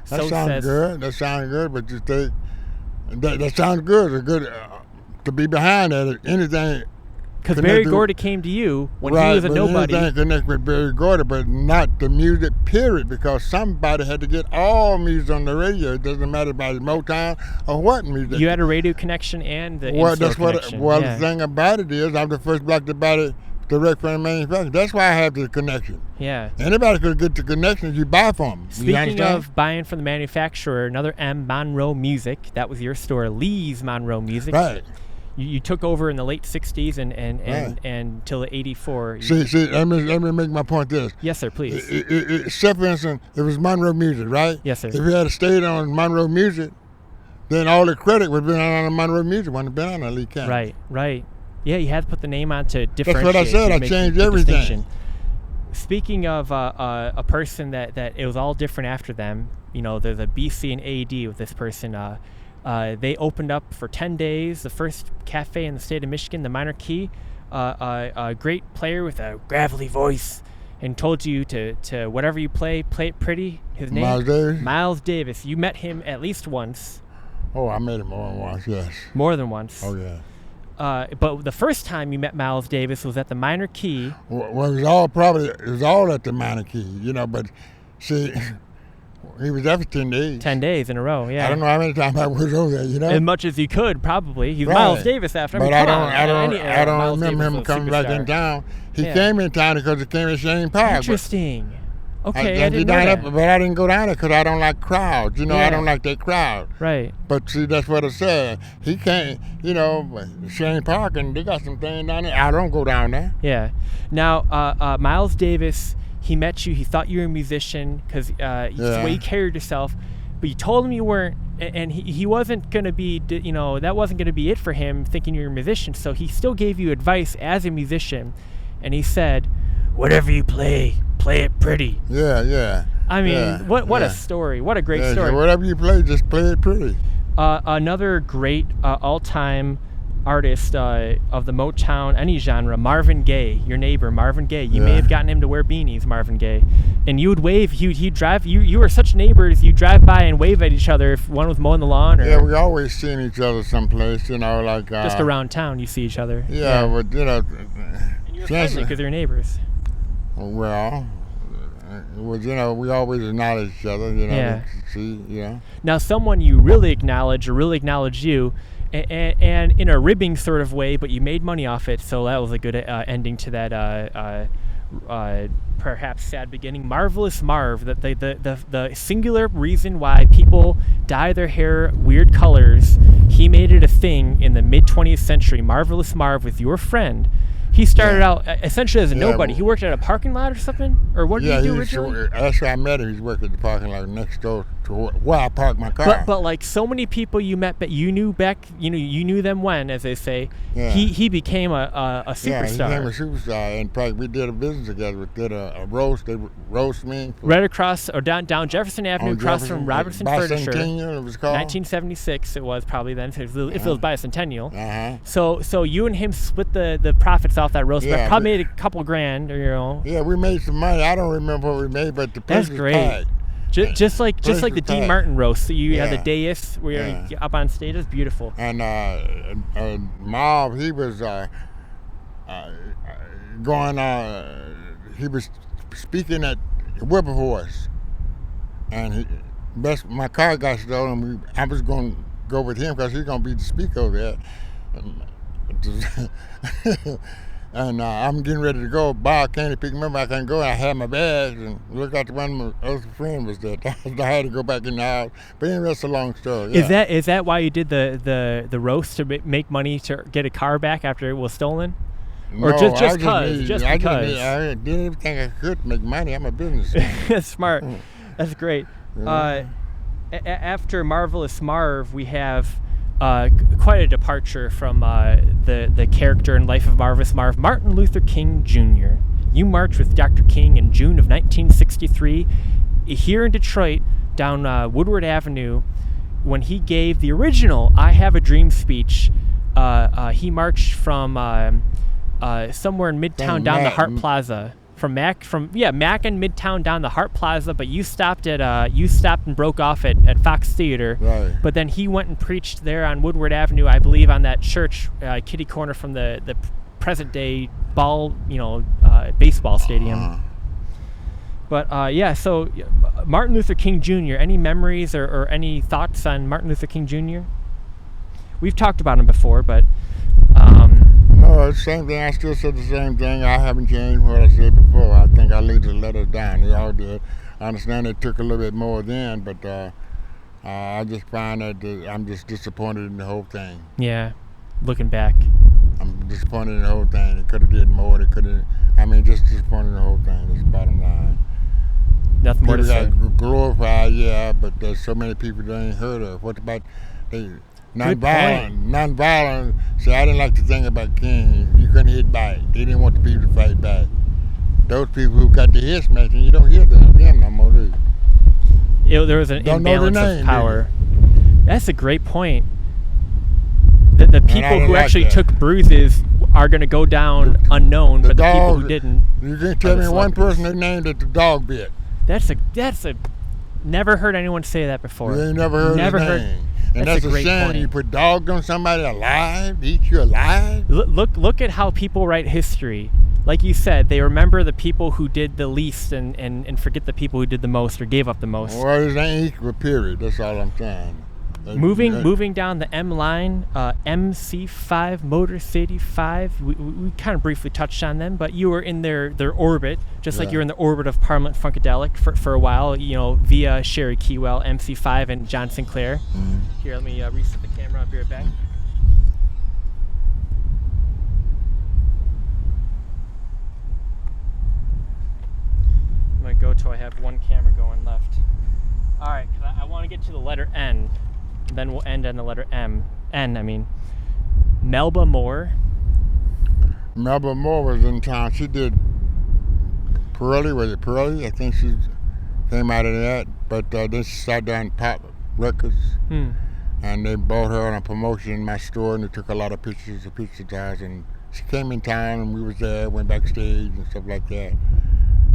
B: That sounds good. That sounds good, but you think that sounds good. It's good. To be behind that, anything.
A: Because Berry Gordy came to you when he was a nobody.
B: Anything connected with Berry Gordy, but not the music, period, because somebody had to get all music on the radio. It doesn't matter about Motown or what music.
A: You had a radio connection and the in-store connection.
B: The thing about it is, I'm the first black to buy it direct from the manufacturer. That's why I have the connection.
A: Yeah.
B: Anybody could get the connection you buy from them.
A: Speaking of buying from the manufacturer, another M, Monroe Music. That was your store, Lee's Monroe Music.
B: Right.
A: You took over in the late 60s and till 84.
B: See, let me make my point this.
A: Yes, sir, please.
B: Say, for instance, it was Monroe Music, right?
A: Yes, sir.
B: If we had stayed on Monroe Music, then all the credit would have been on Monroe Music, wouldn't have been on Lee Canady.
A: Right. Yeah, you had to put the name on to differentiate.
B: That's what I said. I changed everything.
A: Speaking of a person that it was all different after them, there's a BC and AD with this person. They opened up for 10 days, the first cafe in the state of Michigan, the Minor Key. A great player with a gravelly voice, and told you to whatever you play it pretty. His name?
B: Miles Davis?
A: Miles Davis. You met him at least once.
B: Oh, I met him more than once, yes.
A: More than once.
B: Oh, yeah.
A: But the first time you met Miles Davis was at the Minor Key.
B: Well, it was all at the Minor Key, but see... He was there for 10 days.
A: 10 days in a row, yeah.
B: I don't know how many times I was over there,
A: As much as you could, probably. He's Miles Davis after.
B: But I don't remember him coming back in town. He came in town because he came to Shane Park.
A: Interesting. Okay, I didn't know that.
B: But I didn't go down there because I don't like crowds. I don't like that crowd.
A: Right.
B: But see, that's what I said. He came, Shane Park, and they got some things down there. I don't go down there.
A: Yeah. Now, Miles Davis... He met you. He thought you were a musician because the way you carried yourself. But you told him you weren't, and he wasn't going to be, that wasn't going to be it for him, thinking you were a musician. So he still gave you advice as a musician, and he said, "Whatever you play it pretty."
B: Yeah.
A: I mean, what a story! What a great story!
B: So whatever you play, just play it pretty.
A: Another great all-time artist of the Motown, any genre, Marvin Gaye, your neighbor, Marvin Gaye. You may have gotten him to wear beanies, Marvin Gaye. And you would wave, he'd drive, you were such neighbors, you drive by and wave at each other if one was mowing the lawn. Or
B: yeah, we always seen each other someplace, like...
A: just around town you see each other.
B: Yeah, but,
A: And you're friendly because you're neighbors.
B: Well, it was, we always acknowledge each other,
A: Yeah.
B: see,
A: Now, someone you really acknowledge or really acknowledged you, and in a ribbing sort of way, but you made money off it, so that was a good ending to that perhaps sad beginning. Marvelous Marv, that the singular reason why people dye their hair weird colors, he made it a thing in the mid 20th century. Marvelous Marv was your friend. He started out essentially as a nobody. He worked at a parking lot or something? Or what did he do originally?
B: Actually, I met him. He's working at the parking lot next door to where I parked my car.
A: But like so many people you met, but you knew back, you knew them when, as they say. Yeah. He became a superstar.
B: Yeah, he became a superstar. In fact, we did a business together. We did a roast. They roast me.
A: Right across, or down Jefferson Avenue, across from Robertson Furniture.
B: Bicentennial, it was called.
A: 1976, it was probably then. If it was bicentennial.
B: Uh-huh.
A: So you and him split the profits off that roast. Yeah, probably made a couple grand, or
B: Yeah, we made some money. I don't remember what we made, but the place
A: was great. Just like the Dean Martin roast. So you had the dais where you're up on stage. It's beautiful.
B: And Marv, he was he was speaking at Wilberforce, and my car got stolen. I was going to go with him because he's going to be the speaker over there. And I'm getting ready to go. Bob Canady picked me up. I couldn't go. I had my bags and looked out the one of my other friend was there. I had to go back in the house. But anyway, that's a long story. Yeah.
A: Is that why you did the roast, to make money to get a car back after it was stolen? Or
B: no,
A: just because?
B: I did everything I could to make money. I'm a businessman.
A: That's smart. That's great. After Marvelous Marv, we have quite a departure from the character and life of Marvelous Marv. Martin Luther King Jr. You marched with Dr. King in June of 1963 here in Detroit down Woodward Avenue when he gave the original I Have a Dream speech. He marched from somewhere in Midtown down the Hart Plaza. From Mac and Midtown down the Hart Plaza, but you stopped and broke off at Fox Theater.
B: Right.
A: But then he went and preached there on Woodward Avenue, I believe, on that church kitty corner from the present day baseball stadium. But so Martin Luther King Jr. Any memories or any thoughts on Martin Luther King Jr.? We've talked about him before, but.
B: No, it's the same thing. I still said the same thing. I haven't changed what I said before. I think our leaders let us down. They all did. I understand it took a little bit more then, but I just find that I'm just disappointed in the whole thing.
A: Yeah, looking back.
B: I'm disappointed in the whole thing. They could have did more. Just disappointed in the whole thing. That's the bottom line.
A: Nothing more to say.
B: People got glorified, but there's so many people they ain't heard of. What about nonviolent? See, I didn't like to think about King. You couldn't hit back. They didn't want the people to fight back. Those people who got the hit smash, and you don't hear them no more, do you?
A: There was an imbalance of power. That's a great point. The people who actually took bruises are going to go down unknown, but the people who didn't.
B: You can tell me one person they named that the dog bit.
A: That's a. Never heard anyone say that before.
B: You ain't never heard his name. And that's a shame.
A: Point.
B: You put dogs on somebody alive, eat you alive.
A: Look at how people write history. Like you said, they remember the people who did the least and forget the people who did the most or gave up the most.
B: Well, it ain't equal, period. That's all I'm saying.
A: Moving down the M line, MC5, Motor City 5. We kind of briefly touched on them, but you were in their orbit, just like you were in the orbit of Parliament Funkadelic for a while, via Sherry Keywell, MC5, and John Sinclair.
B: Mm-hmm.
A: Here, let me reset the camera. I'll be right back. I'm going to go till I have one camera going left. All right, because I want to get to the letter N. Then we'll end on the letter M. Melba Moore.
B: Melba Moore was in town. She did Pirelli. Was it Pirelli? I think she came out of that. But then she sat down Pop Records. And they bought her on a promotion in my store, and they took a lot of pictures of picture tires. And she came in town, and we was there, went backstage and stuff like that.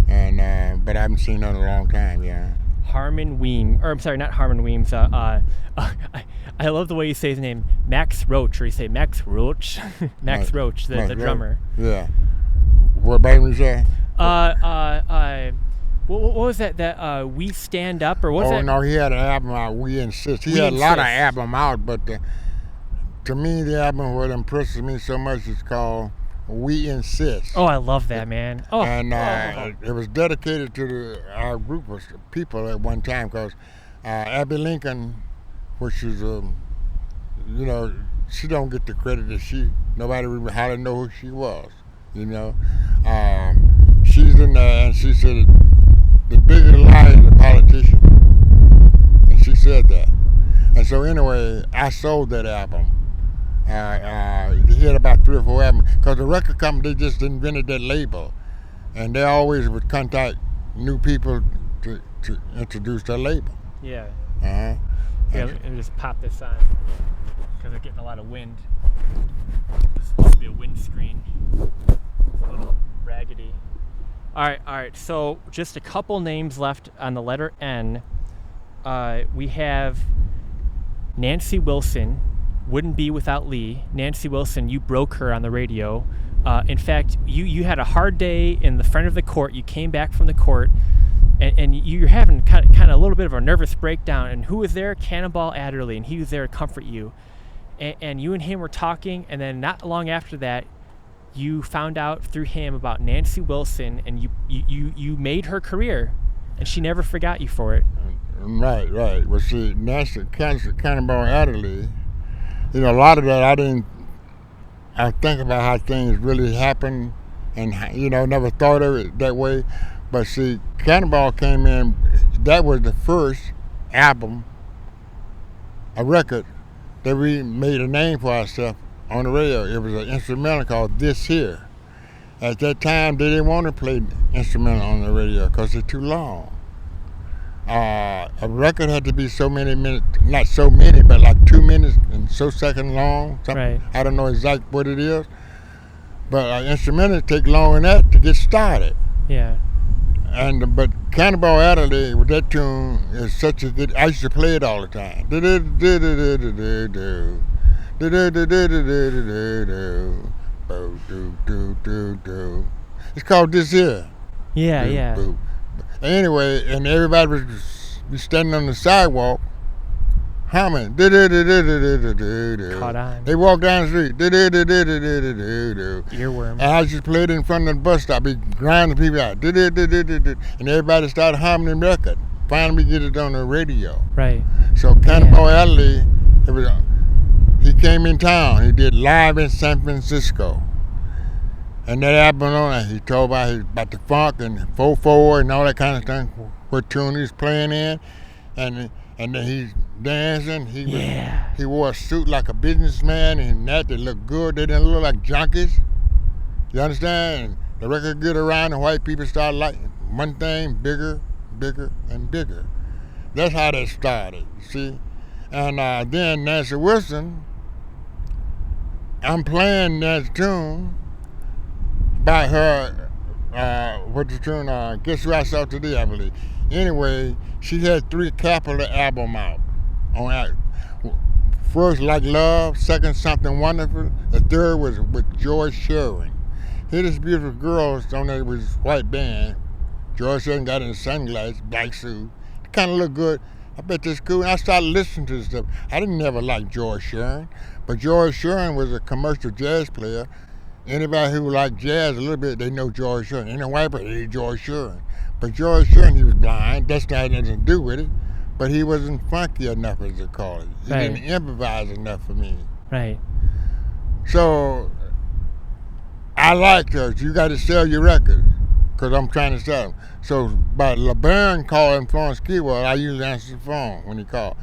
B: And but I haven't seen her in a long time. Yeah.
A: Harmon Weems, or I'm sorry, not Harmon Weems. I love the way you say his name, Max Roach, or you say Max Roach, Max Roach, the drummer.
B: Yeah. What about him, you say?
A: What was that? That We Stand Up, or what's that?
B: Oh no, he had an album out. We Insist. He
A: We
B: had a lot of
A: Insist.
B: album out, but to me, the album what impresses me so much is called We Insist.
A: Oh, I love that, man. Oh,
B: And it was dedicated to our group of people at one time because Abby Lincoln, which is, she don't get the credit that nobody really hardly know who she was, she's in there and she said, the bigger lie is the politician. And she said that. And so anyway, I sold that album. He had about 3 or 4 albums because the record company, they just invented that label. And they always would contact new people to introduce their label.
A: Yeah.
B: Uh-huh.
A: Yeah, let me just pop this on because they're getting a lot of wind. It's supposed to be a windscreen. It's a little raggedy. All right. So just a couple names left on the letter N. We have Nancy Wilson. Wouldn't be without Lee. Nancy Wilson, you broke her on the radio. In fact, you had a hard day in the front of the court. You came back from the court, and you're having kind of a little bit of a nervous breakdown. And who was there? Cannonball Adderley, and he was there to comfort you. And you and him were talking, and then not long after that, you found out through him about Nancy Wilson, and you made her career, and she never forgot you for it.
B: Right. Well, see, Nancy Cannonball Adderley, a lot of that I think about how things really happen and, never thought of it that way. But see, Cannonball came in, that was the first album, a record, that we made a name for ourselves on the radio. It was an instrumental called This Here. At that time, they didn't want to play instrumental on the radio because it's too long. A record had to be so many minutes, not so many, but like 2 minutes and so second long.
A: Right.
B: I don't know exactly what it is, but instrumental take longer than that to get started.
A: Yeah.
B: But Cannonball Adderley with that tune is such a good. I used to play it all the time. It's called This Here.
A: Yeah.
B: Anyway, and everybody was standing on the sidewalk humming.
A: Caught on.
B: They walk down the street.
A: Earworm.
B: And I just played it in front of the bus stop. Be grinding people out. And everybody started humming the record. Finally get it on the radio.
A: Right.
B: So Cannonball Adderley, he came in town. He did live in San Francisco. And that album on it, he told about the funk and 4/4 and all that kind of stuff, what tune he was playing in. And then he's dancing. He wore a suit like a businessman and that looked good. They didn't look like junkies. You understand? And the record get around and white people started liking one thing bigger, and bigger. That's how that started, you see? And then Nancy Wilson, I'm playing that tune by her, what's the tune? Guess Who I Saw Today, I believe. Anyway, she had 3 Capitol album out. On that. First, Like Love. Second, Something Wonderful. The third was with George Shearing. Here, this beautiful girl on there was white band. George Shearing got in sunglasses, black suit. It kind of looked good. I bet this cool. And I started listening to this stuff. I didn't never like George Shearing, but George Shearing was a commercial jazz player. Anybody who liked jazz a little bit, they know George Shearing. Any white person, they George Shearing. But George Shearing, he was blind. That's not nothing to do with it. But he wasn't funky enough, as they call it. He didn't improvise enough for me.
A: Right.
B: So I liked her. You got to sell your records because I'm trying to sell them. So by LeBaron calling Florence Keyworth, I usually answer the phone when he called.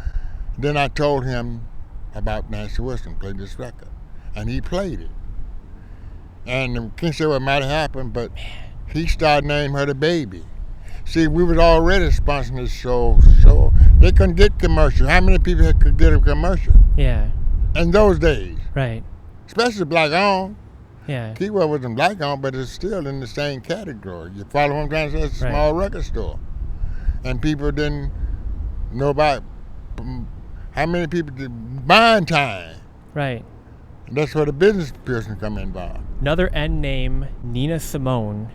B: Then I told him about Nancy Wilson, played this record. And he played it. And can't say what might have happened, but he started naming her the baby. See, we was already sponsoring this show, so they couldn't get commercial. How many people could get a commercial?
A: Yeah.
B: In those days.
A: Right.
B: Especially black-owned.
A: Yeah.
B: Keyword wasn't black-owned, but it's still in the same category. You follow what I'm trying to say? It's a small record store. And people didn't know about how many people did buying time.
A: Right.
B: And that's where the business person come involved.
A: Another N name, Nina Simone.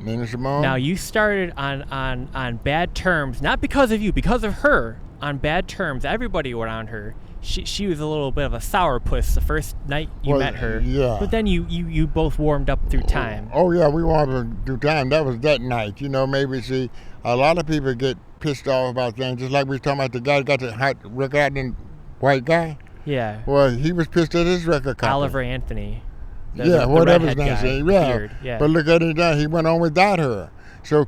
B: Nina Simone.
A: Now you started on bad terms, not because of you, because of her, on bad terms. Everybody around her. She was a little bit of a sourpuss the first night you met her.
B: Yeah.
A: But then you both warmed up through time.
B: Oh yeah, we warmed up through time. That was that night. Maybe see, a lot of people get pissed off about things, just like we were talking about the guy who got the hot record out, the white guy.
A: Yeah.
B: Well, he was pissed at his record company.
A: Oliver Anthony.
B: Whatever his name is.
A: Yeah.
B: But look at it now. He went on without her. So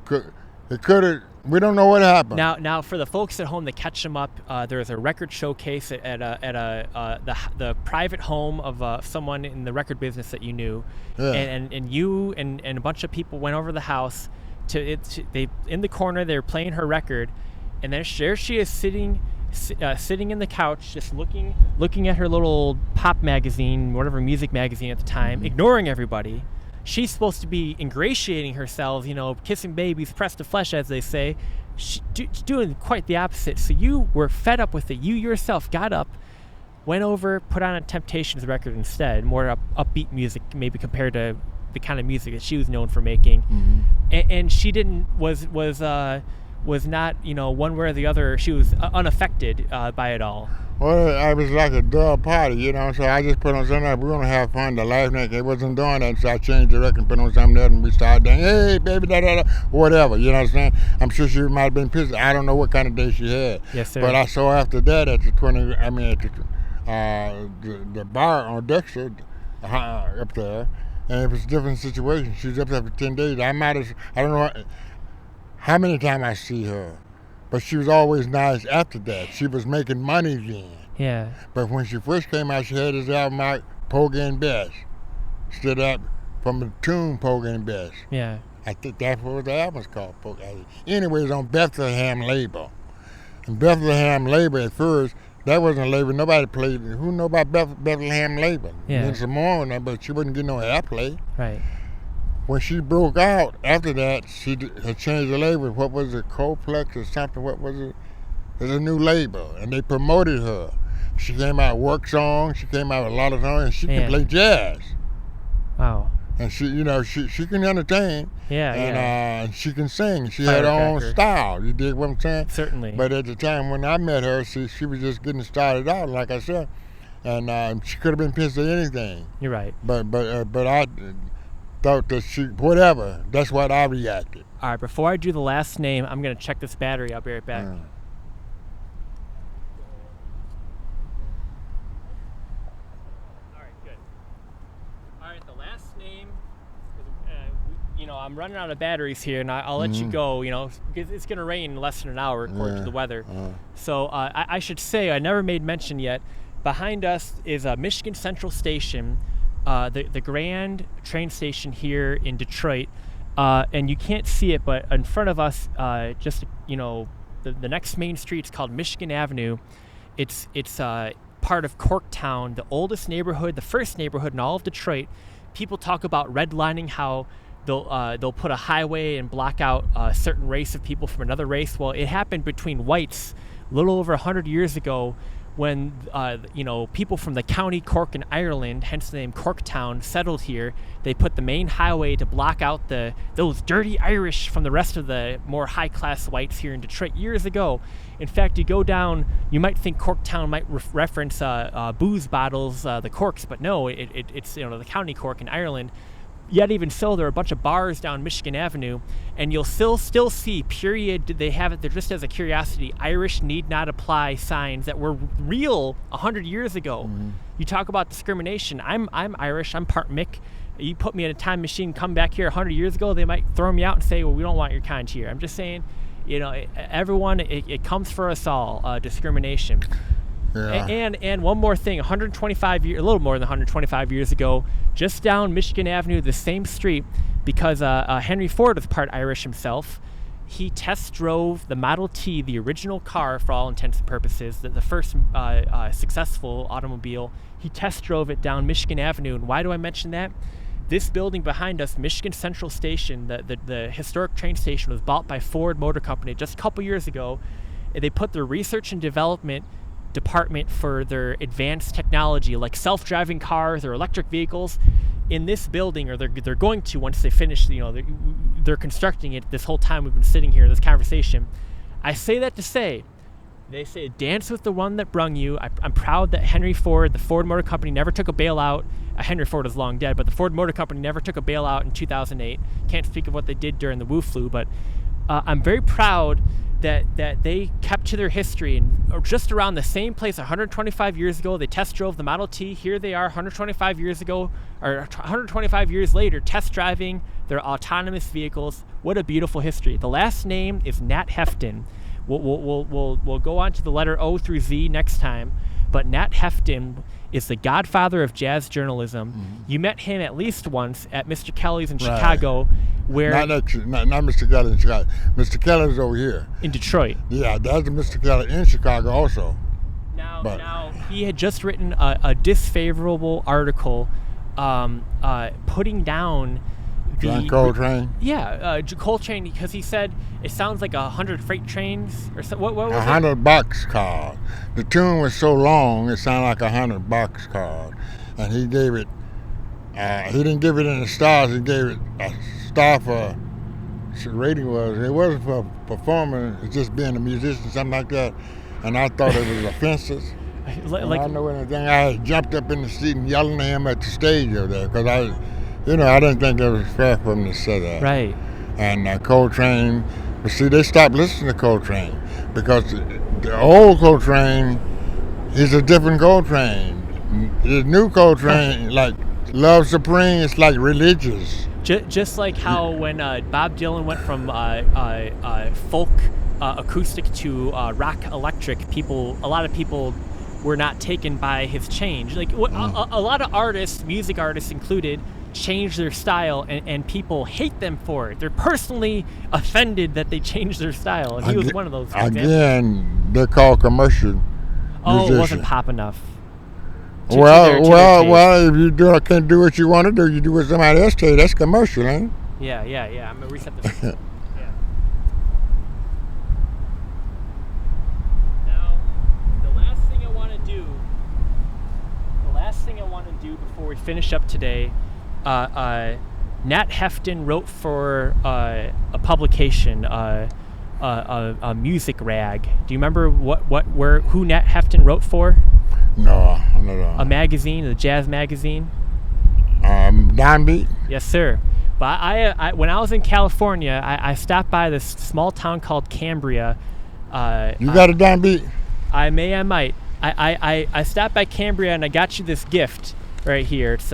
B: it could have. We don't know what happened.
A: Now, for the folks at home that catch them up, there was a record showcase at the private home of someone in the record business that you knew, and you and a bunch of people went over the house they in the corner. They were playing her record, and there she is sitting in the couch, just looking at her little pop magazine, whatever music magazine at the time, ignoring everybody. She's supposed to be ingratiating herself, kissing babies, pressed to flesh, as they say. She's doing quite the opposite. So you were fed up with it. You yourself got up, went over, put on a Temptations record instead, more upbeat music, maybe compared to the kind of music that she was known for making. And she was not, one way or the other. She was unaffected by it all.
B: Well, I was like a dull party, so I just put on something. We want to have fun. The life night, it wasn't doing that, so I changed the record, put on something else, and we started dancing. Hey, baby, whatever. You know what I'm saying? I'm sure she might have been pissed. I don't know what kind of day she had.
A: Yes, sir.
B: But I saw after that at the the bar on Dexter up there, and it was a different situation. She was up there for 10 days. I don't know how many times I see her. But she was always nice after that. She was making money then.
A: Yeah.
B: But when she first came out, she had this album out, Pogue and Bess. Stood up from the tune Pogue and Bess.
A: Yeah.
B: I think that's what the album's called. Anyway, it's on Bethlehem label. And Bethlehem label at first, that wasn't a label. Nobody played it. Who know about Bethlehem label?
A: Yeah.
B: Nina Simone, but she wouldn't get no airplay.
A: Right.
B: When she broke out, after that, she had changed the label. What was it, Coplex or something? What was it? It was a new label, and they promoted her. She came out with work songs. She came out with a lot of songs, and she can play jazz.
A: Wow.
B: And she can entertain.
A: Yeah,
B: and she can sing. She had her own style. You dig what I'm saying?
A: Certainly.
B: But at the time when I met her, she was just getting started out, like I said, and she could have been pissed at anything.
A: You're right.
B: But I thought that whatever. That's what I reacted.
A: All right, before I do the last name, I'm going to check this battery. I'll be right back.
B: Yeah.
A: All right, good. All right, the last name, I'm running out of batteries here, and I'll let you go, because it's going to rain in less than an hour, according to the weather. So I should say, I never made mention yet, behind us is Michigan Central Station, the Grand train station here in Detroit, and you can't see it, but in front of us, the next main street is called Michigan Avenue. It's part of Corktown, the oldest neighborhood, the first neighborhood in all of Detroit. People talk about redlining, how they'll put a highway and block out a certain race of people from another race. Well, it happened between whites a little over 100 years ago, when people from the county Cork in Ireland, hence the name Corktown, settled here. They put the main highway to block out those dirty Irish from the rest of the more high-class whites here in Detroit years ago. In fact, you go down, you might think Corktown might reference booze bottles, the corks, but no, it's the county Cork in Ireland. Yet even so, there are a bunch of bars down Michigan Avenue, and you'll still see, period, they have it there just as a curiosity, Irish need not apply signs that were real 100 years ago. You talk about discrimination. I'm Irish, I'm part Mick. You put me in a time machine, come back here 100 years ago, they might throw me out and say, well, we don't want your kind here. I'm just saying, everyone, it comes for us all, discrimination. Yeah. And one more thing, a little more than 125 years ago, just down Michigan Avenue, the same street, because Henry Ford was part Irish himself, he test drove the Model T, the original car for all intents and purposes, the first successful automobile. He test drove it down Michigan Avenue. And why do I mention that? This building behind us, Michigan Central Station, the historic train station, was bought by Ford Motor Company just a couple years ago. They put their research and development department for their advanced technology like self-driving cars or electric vehicles in this building, or they're going to once they finish, they're constructing it. This whole time we've been sitting here in this conversation. I say that to say, they say, dance with the one that brung you. I'm proud that Henry Ford, the Ford Motor Company, never took a bailout. Henry Ford is long dead, but the Ford Motor Company never took a bailout in 2008. Can't speak of what they did during the Wu flu, but I'm very proud that they kept to their history, and just around the same place 125 years ago, they test drove the Model T. Here they are 125 years ago, or 125 years later, test driving their autonomous vehicles. What a beautiful history. The last name is Nat Hefton. We'll go on to the letter O through Z next time, but Nat Hefton is the godfather of jazz journalism. Mm-hmm. You met him at least once at Mr. Kelly's in Chicago, where
B: not Mr. Kelly in Chicago. Mr. Kelly's over here
A: in Detroit.
B: Yeah, that's Mr. Kelly in Chicago also.
A: Now he had just written a disfavorable article, putting down
B: John Coltrane.
A: Yeah, Coltrane, because he said it sounds like 100 freight trains or so. What was
B: 100 boxcars. The tune was so long it sounded like 100 boxcars, and he gave it. He didn't give it in the stars. He gave it a star for rating was. It wasn't for performing. It's just being a musician, something like that. And I thought it was offensive. I know anything. I jumped up in the seat and yelling at him at the stage over there because I didn't think it was fair for him to say that.
A: Right.
B: And Coltrane, but see, they stopped listening to Coltrane because the old Coltrane is a different Coltrane. The new Coltrane, like Love Supreme, it's like religious.
A: Just like how when Bob Dylan went from folk acoustic to rock electric, a lot of people were not taken by his change. Like a lot of artists, music artists included, change their style, and people hate them for it. They're personally offended that they changed their style, and he was one of those.
B: Again, they're called commercial musicians.
A: It wasn't pop enough.
B: Well, if you can't do what you want to do, you do what somebody else tell you. That's commercial, ain't it?
A: Yeah. I'm gonna reset this. Yeah. Now, the last thing I want to do before we finish up today. Nat Hefton wrote for a publication, a music rag. Do you remember who Nat Hefton wrote for?
B: No.
A: A magazine, the jazz magazine.
B: Downbeat.
A: Yes, sir. But I when I was in California, I stopped by this small town called Cambria.
B: You got a downbeat?
A: I might. I stopped by Cambria and I got you this gift right here. It's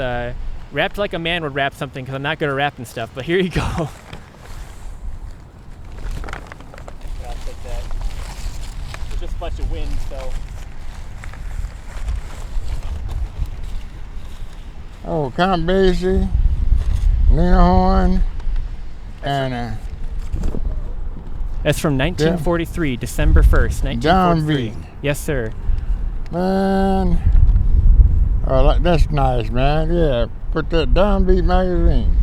A: wrapped like a man would wrap something, because I'm not good at wrapping stuff, but here you go. I'll take that. There's just a bunch of wind, so.
B: Oh, Count Basie, Lena Horne, and
A: that's from 1943, December 1st, 1943.
B: Downbeat.
A: Yes, sir.
B: Man, that's nice, man. Yeah. Put that Downbeat magazine.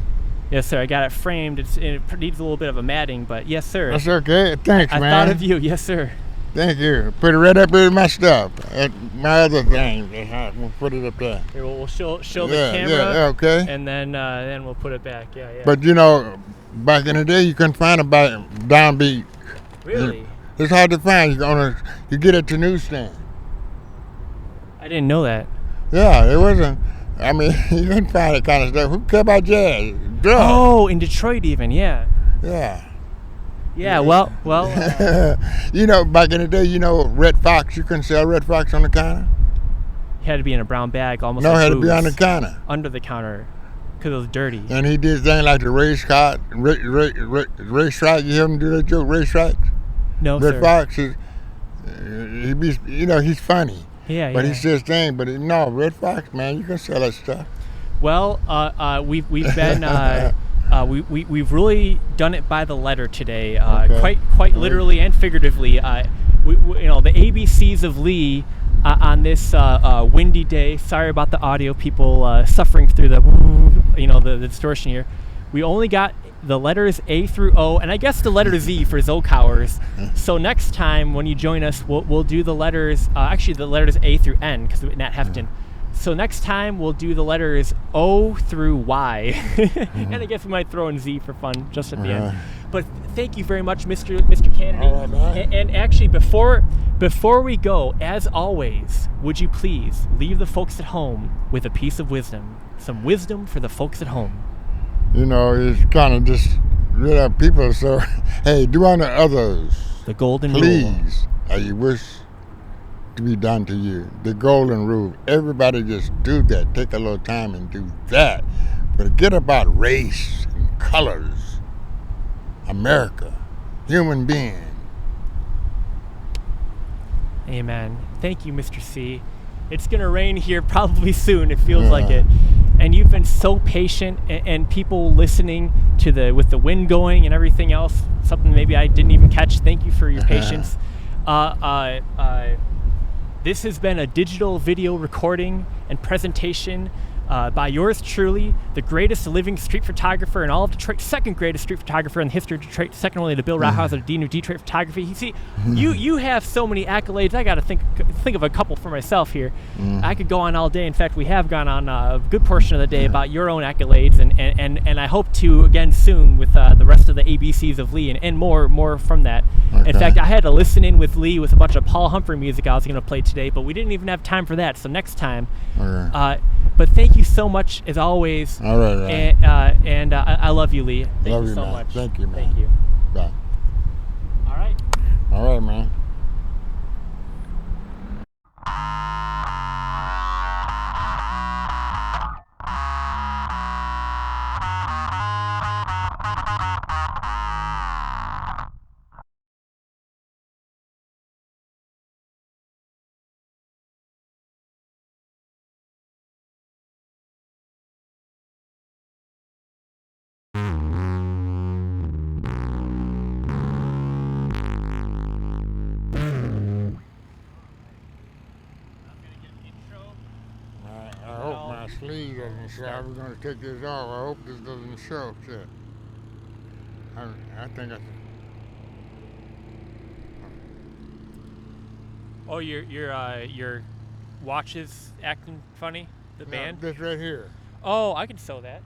A: Yes, sir. I got it framed. It needs a little bit of a matting, but yes, sir.
B: That's okay. Thanks, man.
A: I thought of you. Yes, sir.
B: Thank you. Put it right up with my stuff. My other thing. We'll put it up there.
A: Here, we'll show the camera.
B: Yeah, okay.
A: And then we'll put it back. Yeah.
B: But back in the day, you couldn't find a Downbeat.
A: Really?
B: It's hard to find. You get it to newsstand.
A: I didn't know that.
B: Yeah, it wasn't. I mean, you couldn't find that kind of stuff. Who cared about jazz? Drugs.
A: Oh, in Detroit even, yeah.
B: Yeah.
A: Yeah, well.
B: Back in the day, Red Fox, you couldn't sell Red Fox on the counter.
A: It had to be in a brown bag, almost
B: like
A: booze.
B: No, it had to be on the counter.
A: Under the counter, because it was dirty.
B: And he did things like the race track. You hear him do that joke, race tracks?
A: No,
B: Red
A: sir.
B: Fox, he's funny.
A: Yeah,
B: but he says things, but no, Red Fox, man, you can sell that stuff.
A: Well, we've been we've really done it by the letter today, quite literally and figuratively. The ABCs of Lee on this windy day. Sorry about the audio, people suffering through the distortion here. We only got the letters A through O, and I guess the letter Z for Zokowers. So next time when you join us, we'll do the letters, the letters A through N, because Nat Hefton. So next time we'll do the letters O through Y, and I guess we might throw in Z for fun just at the end. But thank you very much, Mr. Canady.
B: All right, man.
A: And actually, before we go, as always, would you please leave the folks at home with a piece of wisdom, some wisdom for the folks at home?
B: You know, it's kind of just people. So, hey, do unto others.
A: The golden rule.
B: Please, as you wish to be done to you. The golden rule. Everybody just do that. Take a little time and do that. Forget about race and colors. America. Human being.
A: Amen. Thank you, Mr. C. It's going to rain here probably soon. It feels like it. And you've been so patient, and people listening to with the wind going and everything else, something maybe I didn't even catch. Thank you for your patience. This has been a digital video recording and presentation by yours truly, the greatest living street photographer in all of Detroit, second greatest street photographer in the history of Detroit, second only to Bill Rauhauser, the Dean of Detroit Photography. You see, you have so many accolades. I got to think of a couple for myself here. I could go on all day. In fact, we have gone on a good portion of the day about your own accolades, and I hope to again soon with the rest of the ABCs of Lee and more from that. Okay. In fact, I had to listen in with Lee with a bunch of Paul Humphrey music I was going to play today, but we didn't even have time for that. So next time.
B: Okay.
A: But thank you so much, as always.
B: All right.
A: And I love you, Lee. Thank you so much.
B: Thank you, man.
A: Thank you.
B: Bye.
A: All right.
B: All right, man. Sleeve doesn't show. I was going to take this off. I hope this doesn't show. Shit. I think that's.
A: Oh, your watch is acting funny. The band.
B: This right here.
A: Oh, I can sew that.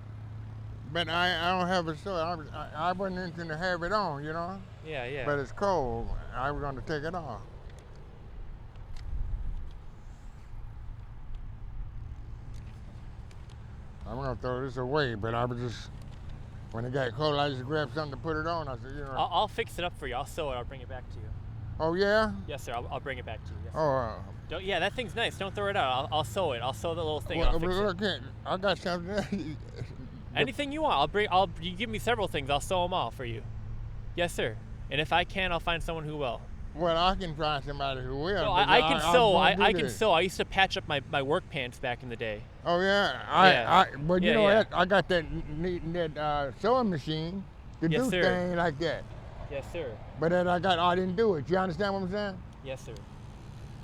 B: But I don't have it sewn. I wasn't intending to have it on, you know.
A: Yeah.
B: But it's cold. I was going to take it off. I'm gonna throw this away, but I was just, when it got cold, I just grabbed something to put it on. I said, you know.
A: I'll fix it up for you. I'll sew it. I'll bring it back to you.
B: Oh yeah?
A: Yes, sir. I'll bring it back to you. Yes,
B: oh.
A: Yeah, that thing's nice. Don't throw it out. I'll sew it. I'll sew the little thing. I'll fix it.
B: I got something.
A: Anything you want. You give me several things. I'll sew them all for you. Yes, sir. And if I can, I'll find someone who will.
B: Well, I can find somebody who will.
A: No, I can sew. I can sew. I used to patch up my work pants back in the day.
B: Oh yeah. But you know what? I got that sewing machine to do things like that.
A: Yes, sir.
B: But then I didn't do it. You understand what I'm saying?
A: Yes, sir.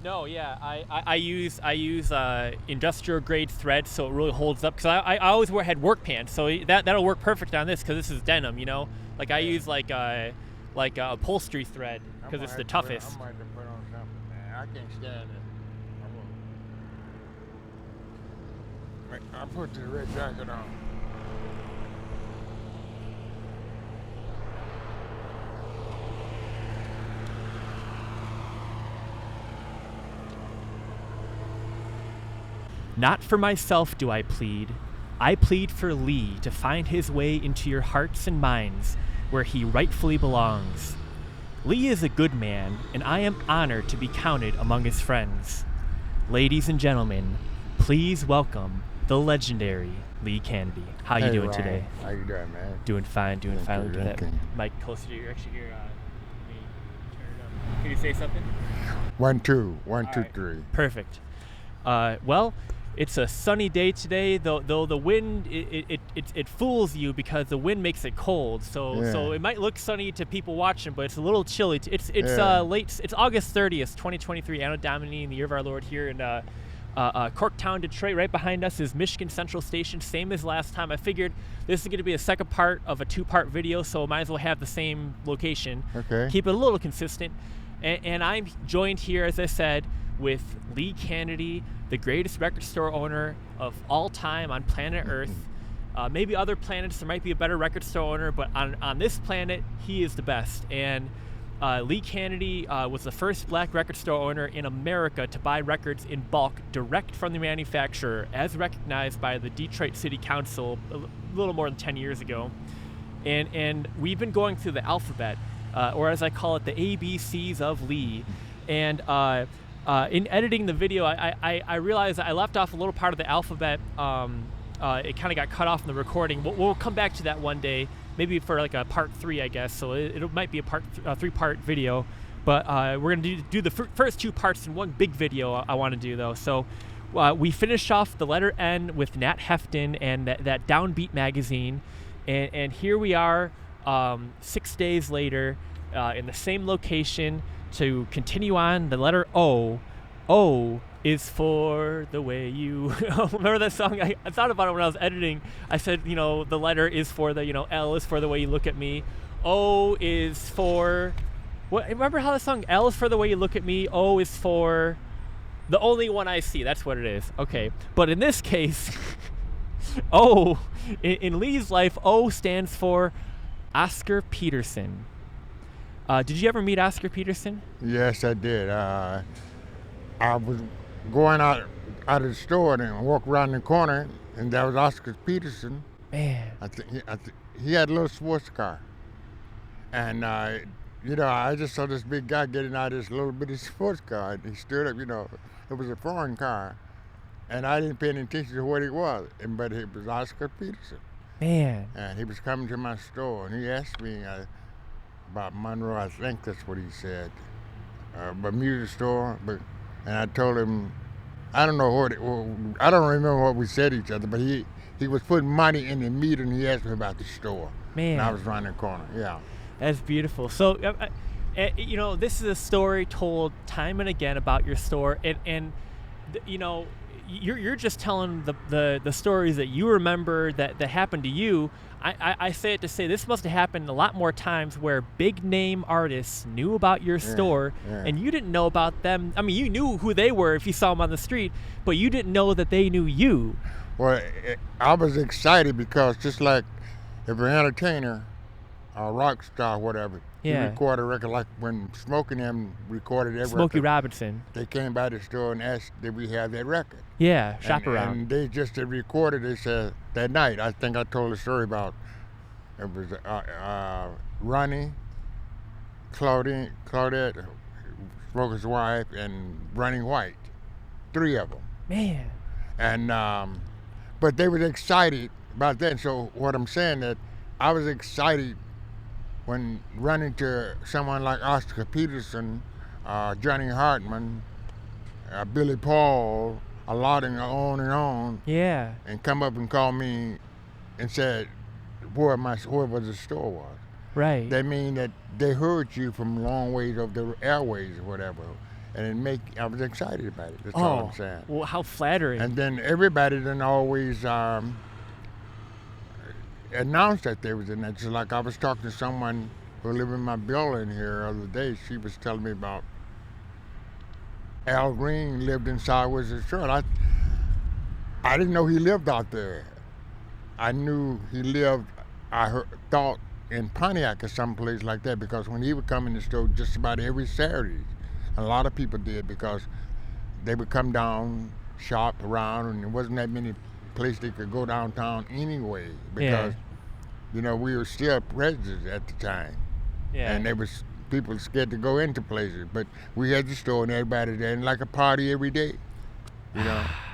A: No, yeah. I use industrial grade thread, so it really holds up. Cause I always had work pants, so that'll work perfect on this, cause this is denim. You know, like I use like upholstery thread. Because it's the toughest.
B: I might have to put on something, man. I can't stand it. I'll put the red jacket on.
A: Not for myself do I plead. I plead for Lee to find his way into your hearts and minds where he rightfully belongs. Lee is a good man, and I am honored to be counted among his friends. Ladies and gentlemen, please welcome the legendary Lee Canady. How you doing
B: Ryan.
A: Today?
B: How you doing, man?
A: Doing fine. Look at that
B: you.
A: mic closer to your. Actually, here. Turn it up. Can you say something?
B: 1, 2, 1, 2,
A: right.
B: 3.
A: Perfect. Well, it's a sunny day today, though the wind it fools you because the wind makes it cold. So it might look sunny to people watching, but it's a little chilly. It's late. It's August 30th, 2023, Anno Domini in the year of our Lord here in Corktown, Detroit. Right behind us is Michigan Central Station, same as last time. I figured this is going to be a second part of a 2-part video, so might as well have the same location.
B: Okay.
A: Keep it a little consistent. And I'm joined here, as I said, with Lee Canady, the greatest record store owner of all time on planet Earth. Maybe other planets there might be a better record store owner, but on this planet, he is the best. And Lee Canady was the first black record store owner in America to buy records in bulk direct from the manufacturer, as recognized by the Detroit City Council a little more than 10 years ago. And we've been going through the alphabet, or as I call it, the ABCs of Lee. And in editing the video, I realized I left off a little part of the alphabet. It kind of got cut off in the recording. We'll come back to that one day, maybe for like a part 3, I guess. So it might be a 3-part video. But we're going to do the first 2 parts in one big video I want to do, though. So we finished off the letter N with Nat Hefton and that Downbeat magazine. And here we are 6 days later in the same location to continue on the letter O. O is for the way you... Remember that song? I thought about it when I was editing. I said, the letter is for the, L is for the way you look at me. O is for... What? Remember how the song L is for the way you look at me? O is for the only one I see. That's what it is. Okay. But in this case, O, in Lee's life, O stands for Oscar Peterson. Did you ever meet Oscar Peterson?
B: Yes, I did. I was going out of the store and walk around the corner, and that was Oscar Peterson.
A: Man.
B: He had a little sports car. And, I just saw this big guy getting out of this little bitty sports car. And he stood up, it was a foreign car. And I didn't pay any attention to what it was, but it was Oscar Peterson.
A: Man.
B: And he was coming to my store, and he asked me about Monroe. I think that's what he said. A music store, and I told him, I don't remember what we said to each other, but he was putting money in the meter, and he asked me about the store.
A: Man.
B: And I was around the corner, yeah.
A: That's beautiful. So, this is a story told time and again about your store, and you're just telling the stories that you remember that happened to you. I say it to say this must have happened a lot more times where big name artists knew about your store and you didn't know about them. I mean, you knew who they were if you saw them on the street, but you didn't know that they knew you.
B: Well, I was excited because just like if an entertainer, a rock star, whatever, he recorded a record, like when Smokey and them recorded their
A: Smokey
B: record.
A: Robinson.
B: They came by the store and asked, did we have that record?
A: Yeah, shop around.
B: And they just recorded, they said, that night. I think I told a story about, it was Ronnie, Claudette, Smokey's wife, and Ronnie White. 3 of them.
A: Man.
B: And, but they were excited about that. So what I'm saying that I was excited when running to someone like Oscar Peterson, Johnny Hartman, Billy Paul, a lot and on,
A: yeah,
B: and come up and call me and said where was the store was.
A: Right.
B: That mean that they heard you from long ways of the airways or whatever, and I was excited about it. That's all I'm saying.
A: Well, how flattering.
B: And then everybody then always announced that they was in that. Just like I was talking to someone who lived in my building here the other day. She was telling me about Al Green lived in Sideways Detroit. I didn't know he lived out there. I knew he lived, thought in Pontiac or someplace like that, because when he would come in the store just about every Saturday, a lot of people did, because they would come down, shop around, and there wasn't that many place they could go downtown anyway, because we were still prejudice at the time, and people scared to go into places. But we had the store and everybody there, and like a party every day,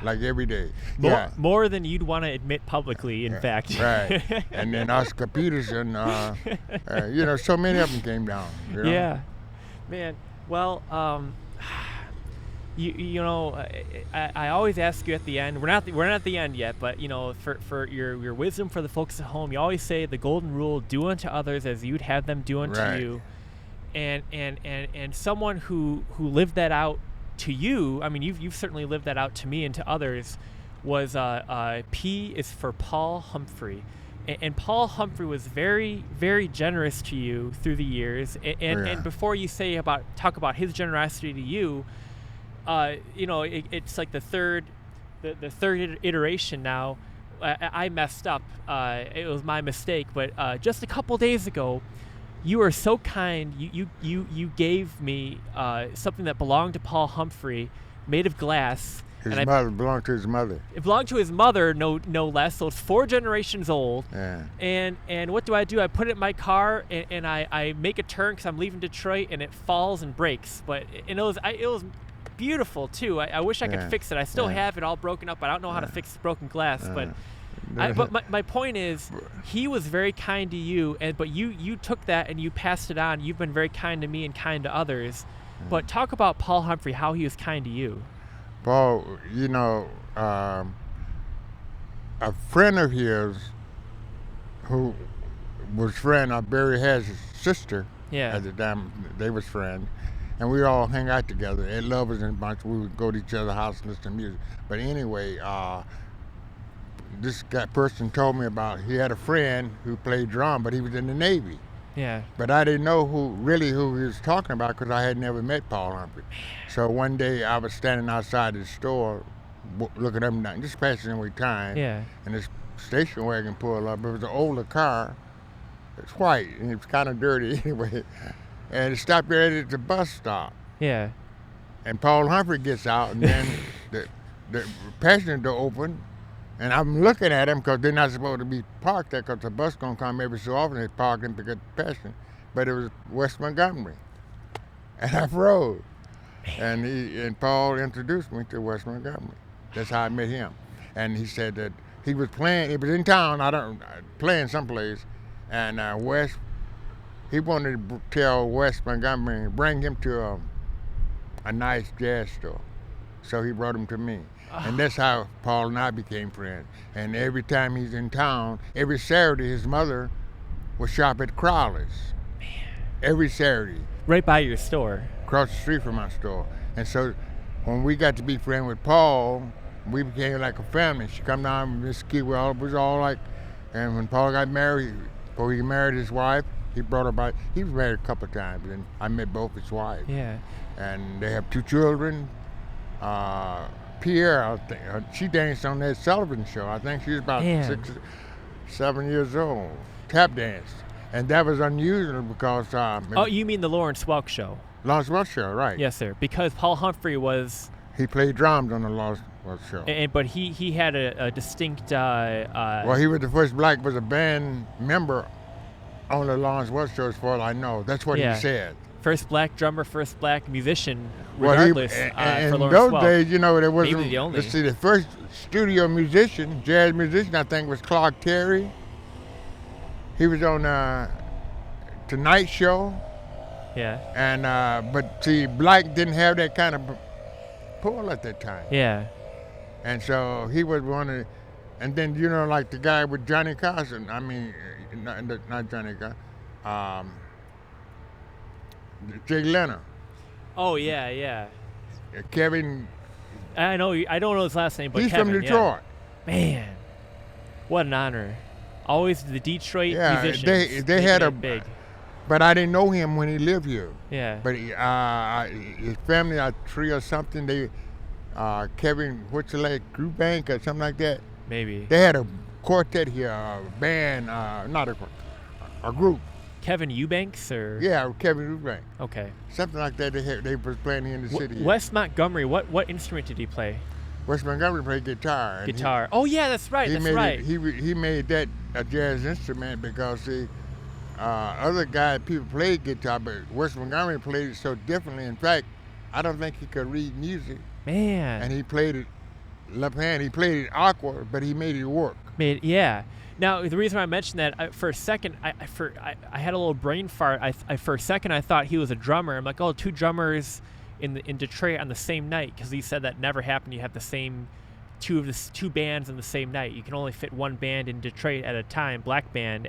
B: like every day.
A: More than you'd want to admit publicly, in fact.
B: Right. And then Oscar Peterson, so many of them came down.
A: Yeah, man. Well, I always ask you at the end. We're not at the end yet, but for your wisdom for the folks at home, you always say the golden rule: do unto others as you'd have them do unto you. And someone who lived that out to you, I mean, you've certainly lived that out to me and to others, was P is for Paul Humphrey. And Paul Humphrey was very, very generous to you through the years. And before you talk about his generosity to you, it's like the third iteration now. I messed up. It was my mistake. But just a couple days ago, you were so kind. You gave me something that belonged to Paul Humphrey, made of glass.
B: His mother belonged to his mother.
A: It belonged to his mother, no less. So it's 4 generations old.
B: Yeah.
A: And what do? I put it in my car and I make a turn because I'm leaving Detroit, and it falls and breaks. But it was beautiful too. I wish I could fix it. I still have it all broken up. I don't know how to fix broken glass. But my point is, he was very kind to you, but you took that and you passed it on. You've been very kind to me and kind to others. But talk about Paul Humphrey, how he was kind to you.
B: Paul, a friend of his who was friend of Barry Harris' sister at the time, they was friends, and we all hang out together. Ed Lovers and a bunch, we would go to each other's house and listen to music. But anyway, this person told me about, he had a friend who played drum, but he was in the Navy.
A: Yeah.
B: But I didn't know who he was talking about because I had never met Paul Humphrey. So one day I was standing outside the store looking up and down, just passing away time.
A: Yeah.
B: And this station wagon pulled up. It was an older car. It's white and it was kind of dirty anyway. And it stopped right at the bus stop.
A: Yeah.
B: And Paul Humphrey gets out, and then the passenger door opened. And I'm looking at them because they're not supposed to be parked there because the bus going to come every so often. They park them to get the passenger. But it was West Montgomery. And I froze. And Paul introduced me to West Montgomery. That's how I met him. And he said that he was in town, playing someplace. And he wanted to tell West Montgomery and bring him to a nice jazz store. So he brought him to me. And that's how Paul and I became friends. And every time he's in town, every Saturday his mother would shop at Crowley's.
A: Man.
B: Every Saturday.
A: Right by your store.
B: Across the street from my store. And so when we got to be friends with Paul, we became like a family. She come down with ski. We was all like, and when Paul got married, before he married his wife, he brought her by. He was married a couple of times, and I met both his wives.
A: Yeah.
B: And they have 2 children. Pierre, I think, she danced on that Sullivan show. I think she was about 6, 7 years old. Tap danced. And that was unusual because...
A: you mean the Lawrence Welk show?
B: Lawrence Welk show, right.
A: Yes, sir. Because Paul Humphrey was...
B: He played drums on the Lawrence Welk show.
A: But he had a distinct...
B: well, he was the first was a band member on the Lawrence Welk show, as far as I know. That's what he said.
A: First black drummer, first black musician, regardless.
B: In
A: for Lawrence
B: those
A: Welk.
B: days, there wasn't.
A: Maybe the only.
B: Let's see, the first studio musician, jazz musician, I think, was Clark Terry. He was on Tonight Show.
A: Yeah.
B: And but see, black didn't have that kind of pull at that time.
A: Yeah.
B: And so he was one of, and then like the guy with Johnny Carson. I mean, not Johnny Carson. Jay Leonard.
A: Oh yeah.
B: Kevin.
A: I know. I don't know his last name, but
B: he's
A: Kevin,
B: from Detroit.
A: Yeah. Man, what an honor! Always the Detroit musicians.
B: They had a
A: big.
B: But I didn't know him when he lived here.
A: Yeah.
B: But his family, a tree or something. They, Kevin, Grubank or something like that.
A: Maybe.
B: They had a quartet here, a band, not a group.
A: Kevin Eubanks or?
B: Yeah, Kevin Eubanks.
A: Okay.
B: Something like that. They was playing here in the city.
A: Wes Montgomery, what instrument did he play?
B: Wes Montgomery played guitar.
A: Guitar. Oh yeah, that's right.
B: He made that a jazz instrument because other people played guitar, but Wes Montgomery played it so differently. In fact, I don't think he could read music.
A: Man.
B: And he played it left hand. He played it awkward, but he made it work.
A: Yeah. Now, the reason why I mentioned that, for a second, I had a little brain fart. For a second, I thought he was a drummer. I'm like, 2 drummers in Detroit on the same night, because he said that never happened. You have the same two bands on the same night. You can only fit 1 band in Detroit at a time, black band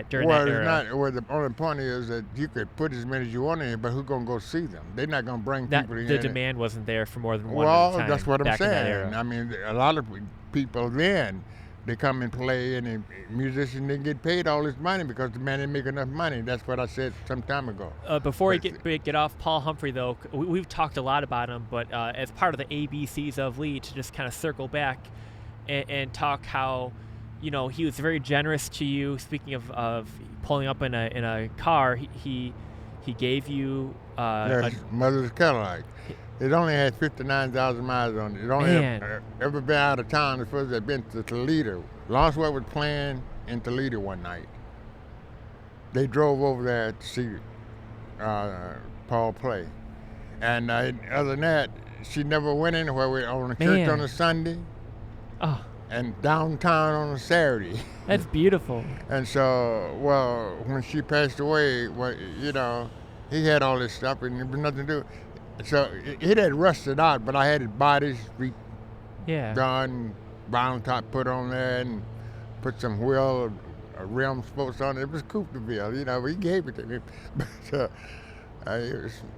A: during that era.
B: The only point is that you could put as many as you want in here, but who's gonna go see them? They're not gonna bring people in.
A: The demand wasn't there for more than one.
B: Well,
A: at a time
B: that's what I'm
A: back in that
B: saying.
A: era.
B: I mean, a lot of people then they come and play, and the musicians didn't get paid all this money because the man didn't make enough money. That's what I said some time ago.
A: Before we get off Paul Humphrey, though, we've talked a lot about him, but as part of the ABCs of Lee, to just kind of circle back and talk how, he was very generous to you. Speaking of pulling up in a car, he gave you
B: Mother's Cadillac. It only had 59,000 miles on it. It only ever been out of town. It's supposed to have been to Toledo. Lonsworth was playing in Toledo one night. They drove over there to see Paul play. And other than that, she never went anywhere. We on a church on a Sunday.
A: Oh.
B: And downtown on a Saturday.
A: That's beautiful.
B: And so, when she passed away, he had all this stuff and there was nothing to do. So it had rusted out, but I had his body done, vinyl top put on there, and put some rim spokes on it. It was Cooperville, he gave it to me. But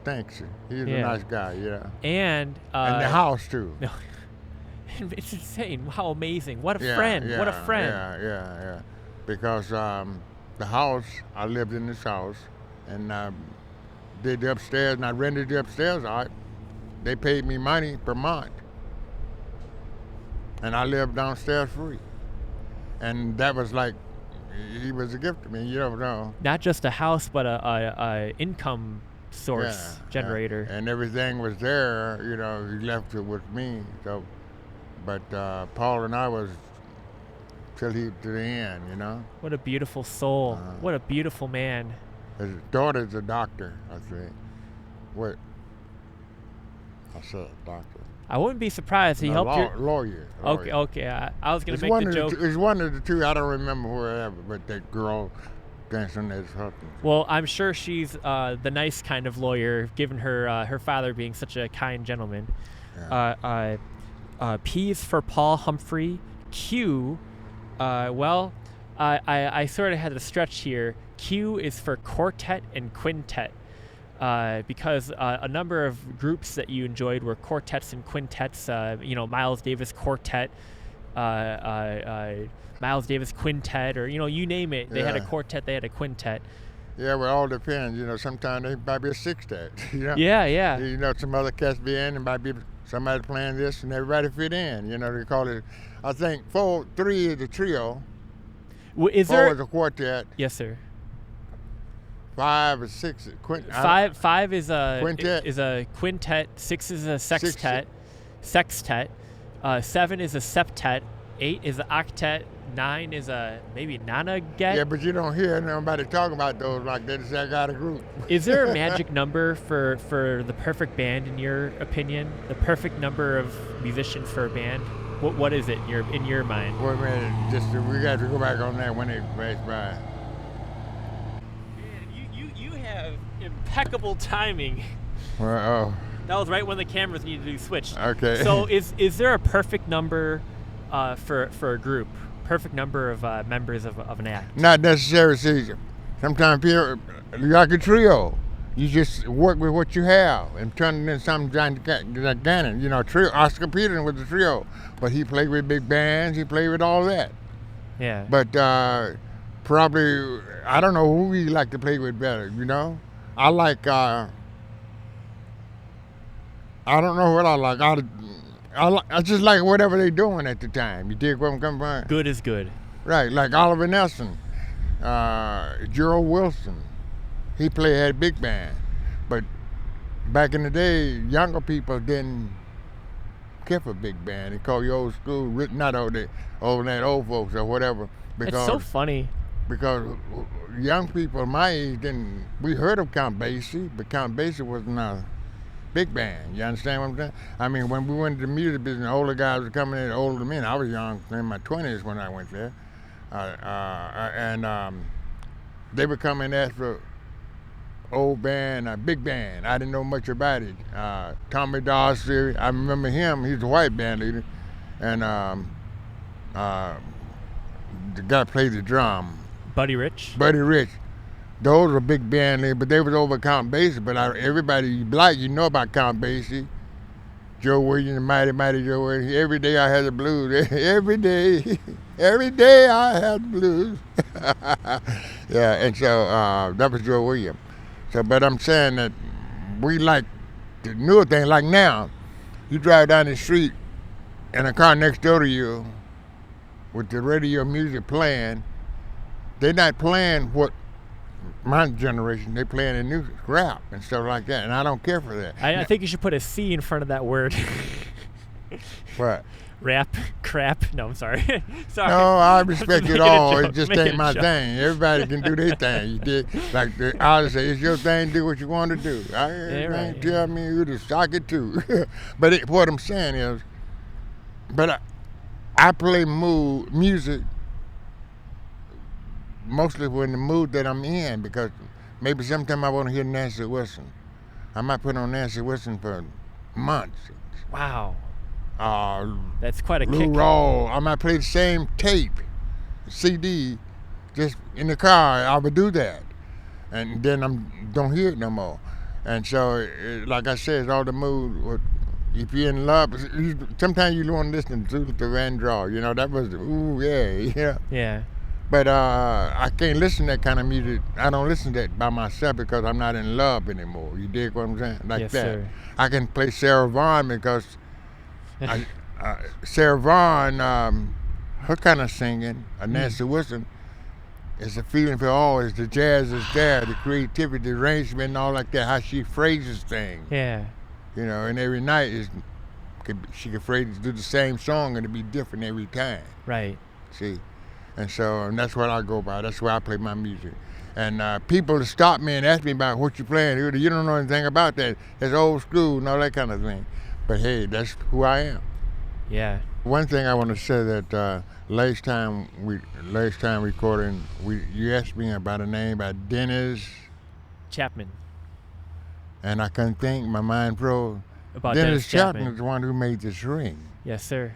B: thanks. He was a nice guy,
A: And
B: the house too.
A: No. It's insane. How amazing. What a friend. What a friend.
B: Yeah. Because the house, I lived in this house, and did the upstairs, and I rented the upstairs out. They paid me money per month. And I lived downstairs free. And that was like, he was a gift to me, you don't know.
A: Not just a house, but a income source generator.
B: And everything was there, he left it with me. So, but Paul and I was till to the end,
A: What a beautiful soul. What a beautiful man.
B: His daughter's a doctor, I think. What? I said doctor.
A: I wouldn't be surprised. He helped you.
B: Lawyer.
A: Okay. I was going to make the joke.
B: It's one of the two. I don't remember wherever, but that girl dancing is helping.
A: Well, I'm sure she's the nice kind of lawyer, given her father being such a kind gentleman.
B: Yeah.
A: P is for Paul Humphrey. Q, I sort of had to stretch here. Q is for quartet and quintet, because a number of groups that you enjoyed were quartets and quintets. Miles Davis Quartet, Miles Davis Quintet, or you name it. They had a quartet, they had a quintet.
B: Yeah, well, it all depends. Sometimes they might be a sextet.
A: Yeah.
B: Some other cats be in, and might be somebody playing this, and everybody fit in. They call it. I think 3 is a trio.
A: Is
B: 4
A: there?
B: is a quartet.
A: Yes, sir.
B: 5 is 6.
A: Five is a
B: quintet.
A: Is a quintet. 6 is a sextet. 7 is a septet. 8 is an octet. 9 is a maybe nonaget.
B: Yeah, but you don't hear nobody talking about those like they just say I got a group.
A: Is there a magic number for the perfect band in your opinion? The perfect number of musicians for a band? What is it in your mind?
B: Well, man, we got to go back on that when they pass by.
A: Man, you have impeccable timing.
B: Well,
A: That was right when the cameras needed to be switched.
B: Okay.
A: So is there a perfect number for a group? Perfect number of members of an act?
B: Not necessarily. See, sometimes people, like a trio, you just work with what you have and turn it into something gigantic. Trio. Oscar Peterson was a trio, but he played with big bands. He played with all that.
A: Yeah.
B: But probably, I don't know who we like to play with better. I like. I don't know what I like. I just like whatever they're doing at the time. You dig where I'm coming from?
A: Good is good.
B: Right, like Oliver Nelson, Gerald Wilson. He had a big band. But back in the day, younger people didn't care for big band. They called you old school, not old folks or whatever.
A: It's so funny.
B: Because young people my age we heard of Count Basie, but Count Basie wasn't a big band. You understand what I'm saying? I mean, when we went to the music business, older guys were coming in, older than me, and I was young, in my 20s when I went there. And they would come and ask for old band, a big band. I didn't know much about it. Tommy Darcy, I remember him. He's a white band leader. And the guy played the drum.
A: Buddy Rich.
B: Those were big band leaders, but they was over Count Basie. But everybody black, about Count Basie. Joe Williams, Mighty Joe Williams. Every day I had the blues. Every day. Every day I had blues. Yeah, and so that was Joe Williams. So, but I'm saying that we like the newer thing. Like now, you drive down the street and a car next door to you with the radio music playing, they're not playing what my generation, they playing the new rap and stuff like that, and I don't care for that.
A: I think you should put a C in front of that word.
B: What?
A: Rap, crap. No, I'm sorry. Sorry.
B: No, I respect it all. It just
A: Making
B: ain't
A: a
B: my
A: joke.
B: thing. Everybody can do their thing. You did like the artist say, it's your thing. Do what you want to do. I
A: right.
B: tell me you to sock it too. But what I'm saying is, but I play music mostly when the mood that I'm in, because maybe sometime I want to hear Nancy Wilson. I might put on Nancy Wilson for months.
A: Wow. That's quite a
B: Lou
A: kick.
B: Rawls. I might play the same tape, CD, just in the car. I would do that, and then don't hear it no more. And so, like I said, it's all the mood. If you're in love, sometimes you want to listen to Luther Vandross. You know, that was ooh yeah.
A: Yeah.
B: But I can't listen to that kind of music. I don't listen to that by myself because I'm not in love anymore. You dig what I'm saying? Like
A: Yes,
B: that.
A: sir.
B: I can play Sarah Vaughan because Sarah Vaughan, her kind of singing, Nancy Wilson, is a feeling for all. It's the jazz is there, the creativity, the arrangement, and all like that. How she phrases things.
A: Yeah.
B: You know, and every night she could phrase do the same song and it'd be different every time.
A: Right.
B: See, and that's what I go by. That's why I play my music. And people stop me and ask me about what you playing. You don't know anything about that. It's old school and all that kind of thing. But hey, that's who I am.
A: Yeah.
B: One thing I want to say that last time recording, you asked me about a name by Dennis
A: Chapman.
B: And I couldn't think. My mind froze.
A: About
B: Dennis
A: Chapman.
B: Chapman is the one who made this ring.
A: Yes, sir.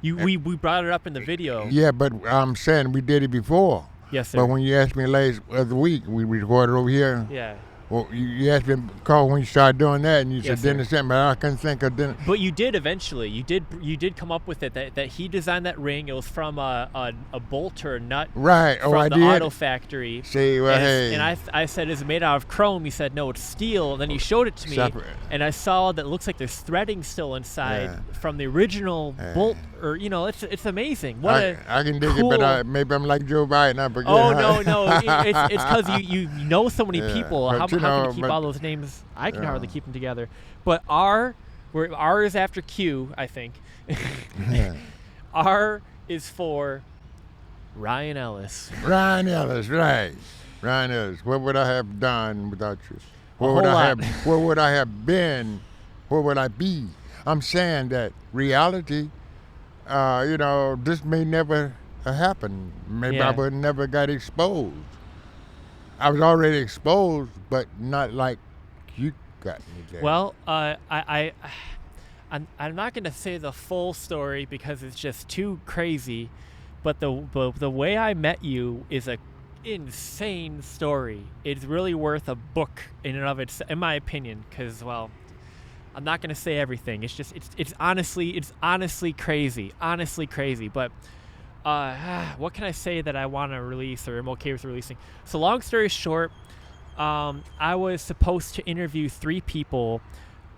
A: We brought it up in the video.
B: Yeah, but I'm saying we did it before.
A: Yes, sir.
B: But when you asked me last other week, we recorded over here.
A: Yeah.
B: Well, you asked me to call when you started doing that, and you
A: Yes,
B: said
A: sir.
B: Dennis Chapman, but I couldn't think of Dennis.
A: But you did eventually. You did come up with it that he designed that ring. It was from a bolt or a nut
B: Right.
A: from
B: I
A: the
B: did.
A: auto factory.
B: See, well, hey.
A: And I said, is it made out of chrome? He said, no, it's steel. And then he showed it to me,
B: Separate.
A: and I saw that it looks like there's threading still inside from the original bolt. Or it's amazing.
B: I can dig
A: cool.
B: it, but maybe I'm like Joe Biden. I forget.
A: Oh no! It's because you know so many people.
B: but
A: How
B: you
A: can
B: know,
A: you keep
B: but-
A: all those names? I can
B: Yeah.
A: hardly keep them together. But R is after Q, I think. R is for Ryan Ellis.
B: Ryan Ellis, right. Ryan Ellis. What would I have done without you?
A: A whole lot.
B: Where would I have been? Where would I be? I'm saying that reality, this may never have happened. Maybe I
A: Yeah.
B: would never got exposed. I was already exposed, but not like you got me there.
A: Well, I'm not going to say the full story because it's just too crazy. But the way I met you is a insane story. It's really worth a book in and of itself, in my opinion. Because I'm not going to say everything. It's just it's honestly crazy. Honestly crazy. But what can I say that I want to release or am okay with releasing? So long story short, I was supposed to interview 3 people,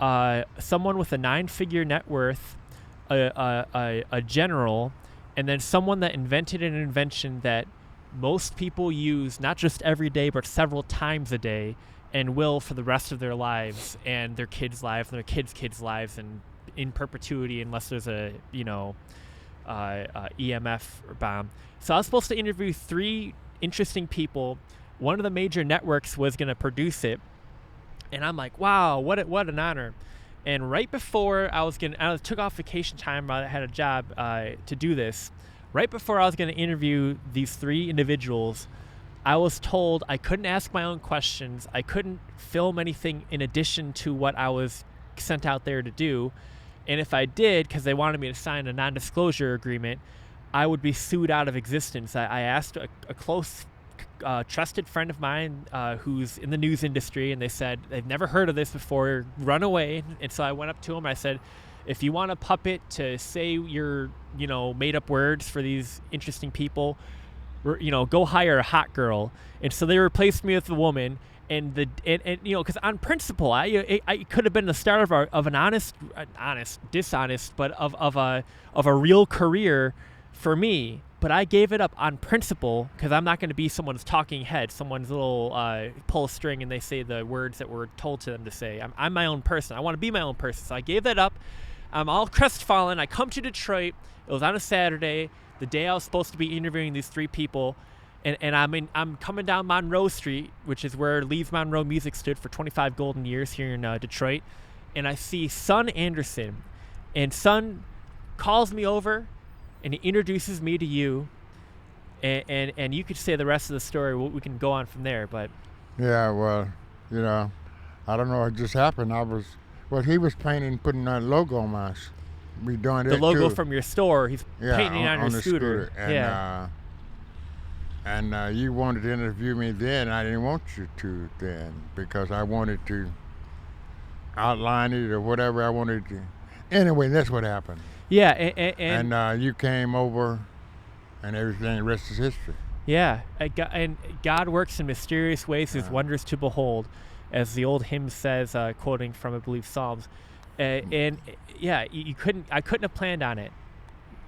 A: someone with a 9-figure net worth, a general, and then someone that invented an invention that most people use not just every day but several times a day and will for the rest of their lives and their kids' lives and their kids' lives and in perpetuity unless there's a EMF bomb. So I was supposed to interview 3 interesting people. One of the major networks was going to produce it, and I'm like, wow, what an honor. And right before I took off vacation time, I had a job to do this. Right before I was going to interview these 3 individuals, I was told I couldn't ask my own questions. I couldn't film anything in addition to what I was sent out there to do. And if I did, because they wanted me to sign a non-disclosure agreement, I would be sued out of existence. I asked a close, trusted friend of mine who's in the news industry, and they said, they've never heard of this before, run away. And so I went up to him. I said, if you want a puppet to say your, made up words for these interesting people, go hire a hot girl. And so they replaced me with a woman. And because on principle, I could have been the start of an dishonest, but of a real career for me. But I gave it up on principle because I'm not going to be someone's talking head, someone's little pull string, and they say the words that were told to them to say. I'm my own person. I want to be my own person. So I gave that up. I'm all crestfallen. I come to Detroit. It was on a Saturday, the day I was supposed to be interviewing these 3 people. And I'm coming down Monroe Street, which is where Lee's Monroe Music stood for 25 golden years here in Detroit. And I see Son Anderson. And Son calls me over, and he introduces me to you. And you could say the rest of the story. We can go on from there. But
B: Yeah, well, I don't know. It just happened. He was painting, putting that logo on my. We doing
A: the
B: that
A: logo
B: too.
A: from your store, he's painting on your
B: the
A: scooter.
B: And, and you wanted to interview me then. I didn't want you to then because I wanted to outline it or whatever I wanted to. Anyway, that's what happened.
A: Yeah, and
B: you came over, and everything. The rest is history.
A: Yeah, and God works in mysterious ways. Is wondrous to behold, as the old hymn says, quoting from I believe Psalms. And yeah, I couldn't have planned on it.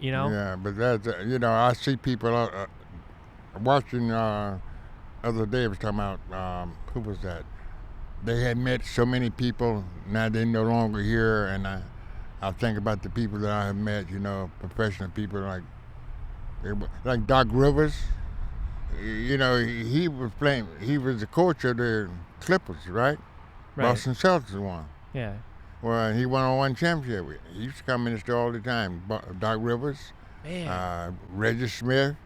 B: Yeah, but that's I see people watching. Other day I was talking about who was that? They had met so many people. Now they're no longer here, and I think about the people that I have met. Professional people like Doc Rivers. He was playing. He was the coach of the Clippers, right? Boston Celtics won.
A: Yeah.
B: Well, he won championship. He used to come in the store all the time. Doc Rivers, Reggie Smith,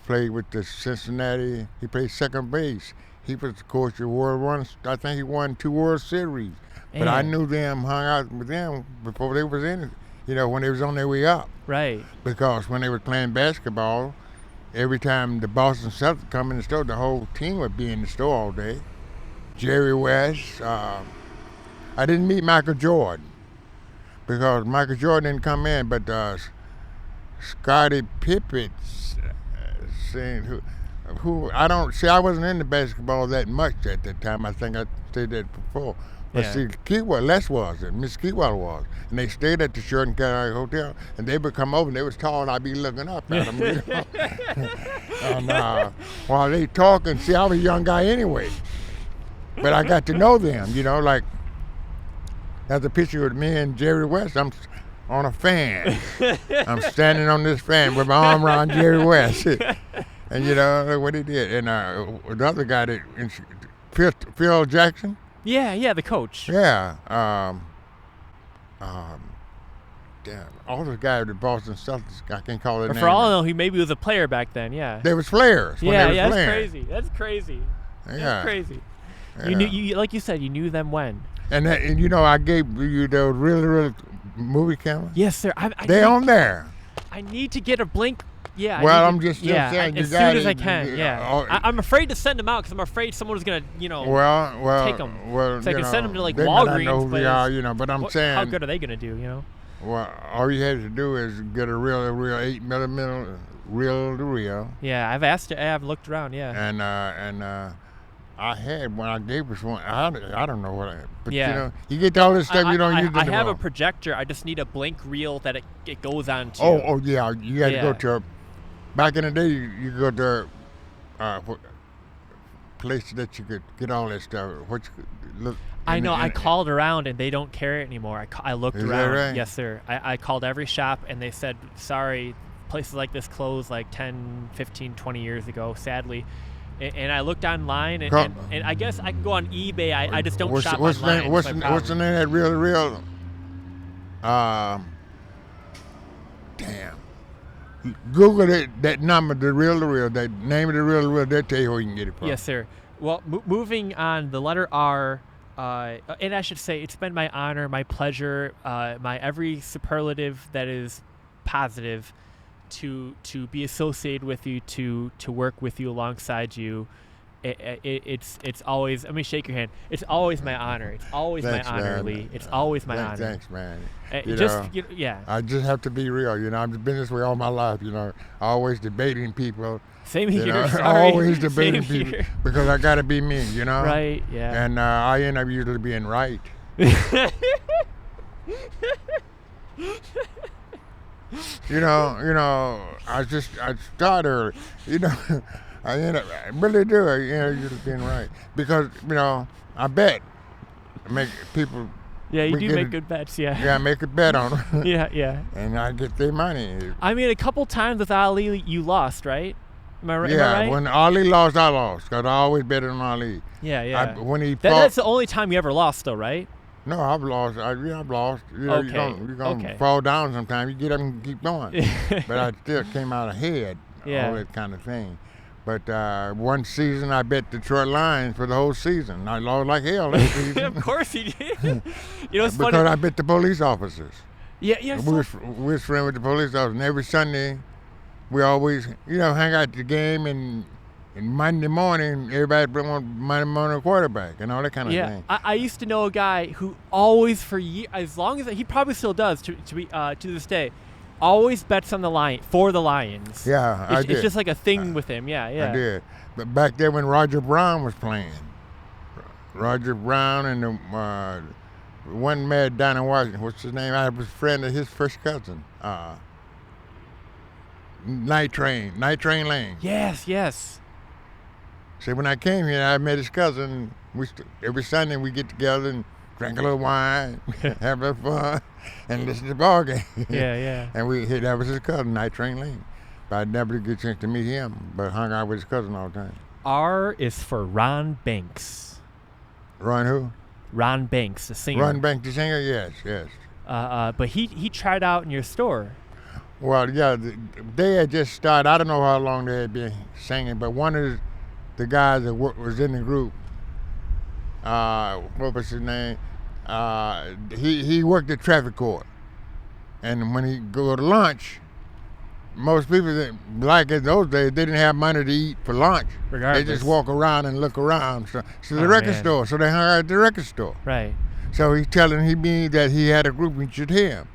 B: played with the Cincinnati. He played second base. He was the coach of World Runs. I think he won 2 World Series. But I knew them, hung out with them before they was in it. When they was on their way up.
A: Right.
B: Because when they was playing basketball, every time the Boston Celtics come in the store, the whole team would be in the store all day. Jerry West. I didn't meet Michael Jordan because Michael Jordan didn't come in, but Scottie Pippen, saying who I don't see. I wasn't into basketball that much at that time. I think I said that before. But see, Les was, and Miss Keywell was, and they stayed at the Sheraton Carolina Hotel, and they would come over, and they was tall, and I'd be looking up at them. And while they talking, see, I was a young guy anyway, but I got to know them, like. There's a picture of me and Jerry West. I'm on a fan. I'm standing on this fan with my arm around Jerry West. And look what he did. And the other guy, Phil Jackson.
A: Yeah, the coach.
B: Yeah. Damn, all the guys at the Boston Celtics, I can't call their name.
A: For all I know, he maybe was a player back then, yeah.
B: They was players when they was playing.
A: That's crazy.
B: Yeah.
A: That's crazy.
B: Yeah.
A: You knew, like you said, you knew them when.
B: And I gave you the really movie camera.
A: Yes, sir.
B: They on there.
A: I need to get a Blink. Yeah.
B: Well, I'm just saying.
A: As soon as I can. I'm afraid to send them out because I'm afraid someone is gonna, take them.
B: Well,
A: so I can send them to
B: they
A: Walgreens.
B: They know who they are, But I'm saying.
A: How good are they gonna do?
B: Well, all you had to do is get a real 8mm reel to reel.
A: Yeah, I've looked around. Yeah.
B: And I had one. I gave us one. I don't know what. But you get all this stuff you don't use.
A: I have a projector. I just need a Blink reel that it goes on to.
B: Oh yeah. You had to go to. Back in the day, you could go to place that you could get all that stuff.
A: I know. I called around and they don't carry it anymore. I looked around.
B: That right?
A: Yes, sir. I called every shop and they said, sorry, places like this closed like 10, 15, 20 years ago, sadly. And I looked online, and I guess I can go on eBay. I just don't shop online.
B: What's the name of that reel? Damn. Google it, that number, the reel, that name of the reel, they'll tell you where you can get it from.
A: Yes, sir. Well, moving on, the letter R, and I should say it's been my honor, my pleasure, my every superlative that is positive to be associated with you, to work with you alongside you, it's always. Let me shake your hand. It's always my honor. It's always
B: Thanks,
A: my honor,
B: man.
A: Lee. It's always my honor.
B: Thanks, man.
A: Yeah.
B: I just have to be real. I've been this way all my life. Always debating people.
A: Same here. Sorry.
B: Always debating
A: Same
B: people
A: here.
B: because I got to be me.
A: Right. Yeah.
B: And I end up usually being right. I start early. I really do. Usually being right because I bet make people.
A: Yeah, you do make good bets. Yeah.
B: Yeah, I make a bet on them.
A: Yeah.
B: And I get their money.
A: I mean, a couple times with Ali, you lost, right? Am I right?
B: Yeah, when Ali lost, I lost because I always bet on Ali.
A: Yeah.
B: When he fought,
A: that's the only time you ever lost, though, right?
B: No, I've lost. I've lost.
A: Okay.
B: You're gonna fall down sometimes. You get up and keep going. But I still came out ahead.
A: Yeah.
B: All that kind of thing. But one season I bet Detroit Lions for the whole season. I lost like hell that season.
A: Of course you did. It's funny.
B: Because I bet the police officers.
A: Yeah.
B: We was friends with the police officers, and every Sunday we always, hang out at the game, and Monday morning everybody bring on Monday morning quarterback and all that kind of thing.
A: I used to know a guy who always for years, as long as he probably still does to this day, always bets on the Lions.
B: Yeah, I did.
A: It's just like a thing with him. Yeah.
B: I did. But back there when Roger Brown was playing, Roger Brown and the one man down in Washington, what's his name? I was a friend of his first cousin, Night Train Lane.
A: Yes.
B: See, when I came here, I met his cousin. Every Sunday we get together and drink a little wine, have a little fun, and listen to the ball game.
A: Yeah.
B: And that was his cousin, Night Train Lane. But I never did get a chance to meet him, but hung out with his cousin all the time.
A: R is for Ron Banks.
B: Ron who?
A: Ron Banks, the singer.
B: Ron Banks, the singer? Yes.
A: But he tried out in your store.
B: Well, yeah, they had just started. I don't know how long they had been singing, but one of the guys that was in the group, what was his name? He worked at traffic court, and when he go to lunch, most people like in those days they didn't have money to eat for lunch.
A: Regardless.
B: They just walk around and look around. So the record store. So they hung out at the record store.
A: Right.
B: So he's telling me that he had a group we should hear him,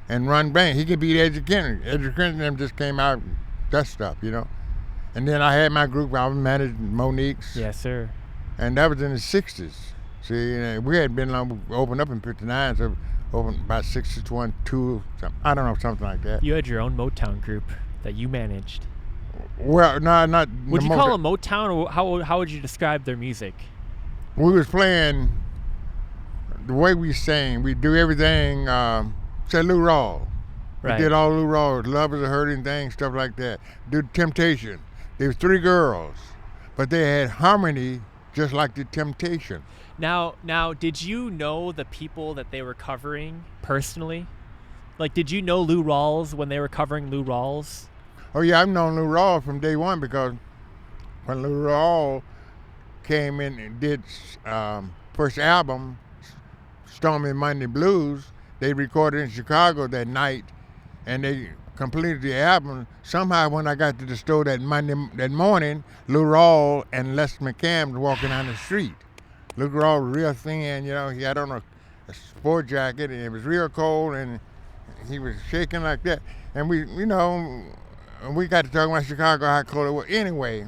B: and Ron Banks. He could beat Edge Kennedy. Edge Kennedy just came out, that stuff, And then I had my group. I was managing Monique's.
A: Yes, sir.
B: And that was in the '60s. See, we had been opened up in '59, so opened about '61, '2, something. I don't know, something like that.
A: You had your own Motown group that you managed.
B: Well, no, not.
A: Would you call them Motown, or how would you describe their music?
B: We was playing the way we sang. We do everything. Say Lou Rawls.
A: Right.
B: We did all Lou Rawls, Love Is a Hurting Thing, stuff like that. Do Temptation. There was 3 girls, but they had harmony just like the Temptation.
A: Now, did you know the people that they were covering personally? Like, did you know Lou Rawls when they were covering Lou Rawls?
B: Oh yeah, I've known Lou Rawls from day one because when Lou Rawls came in and did first album, Stormy Monday Blues, they recorded in Chicago that night, and they completed the album. Somehow, when I got to the store that morning, Lou Rawls and Les McCann was walking down the street. Lou Rawls was real thin, he had on a sport jacket, and it was real cold, and he was shaking like that. And we got to talking about Chicago, how cold it was. Anyway,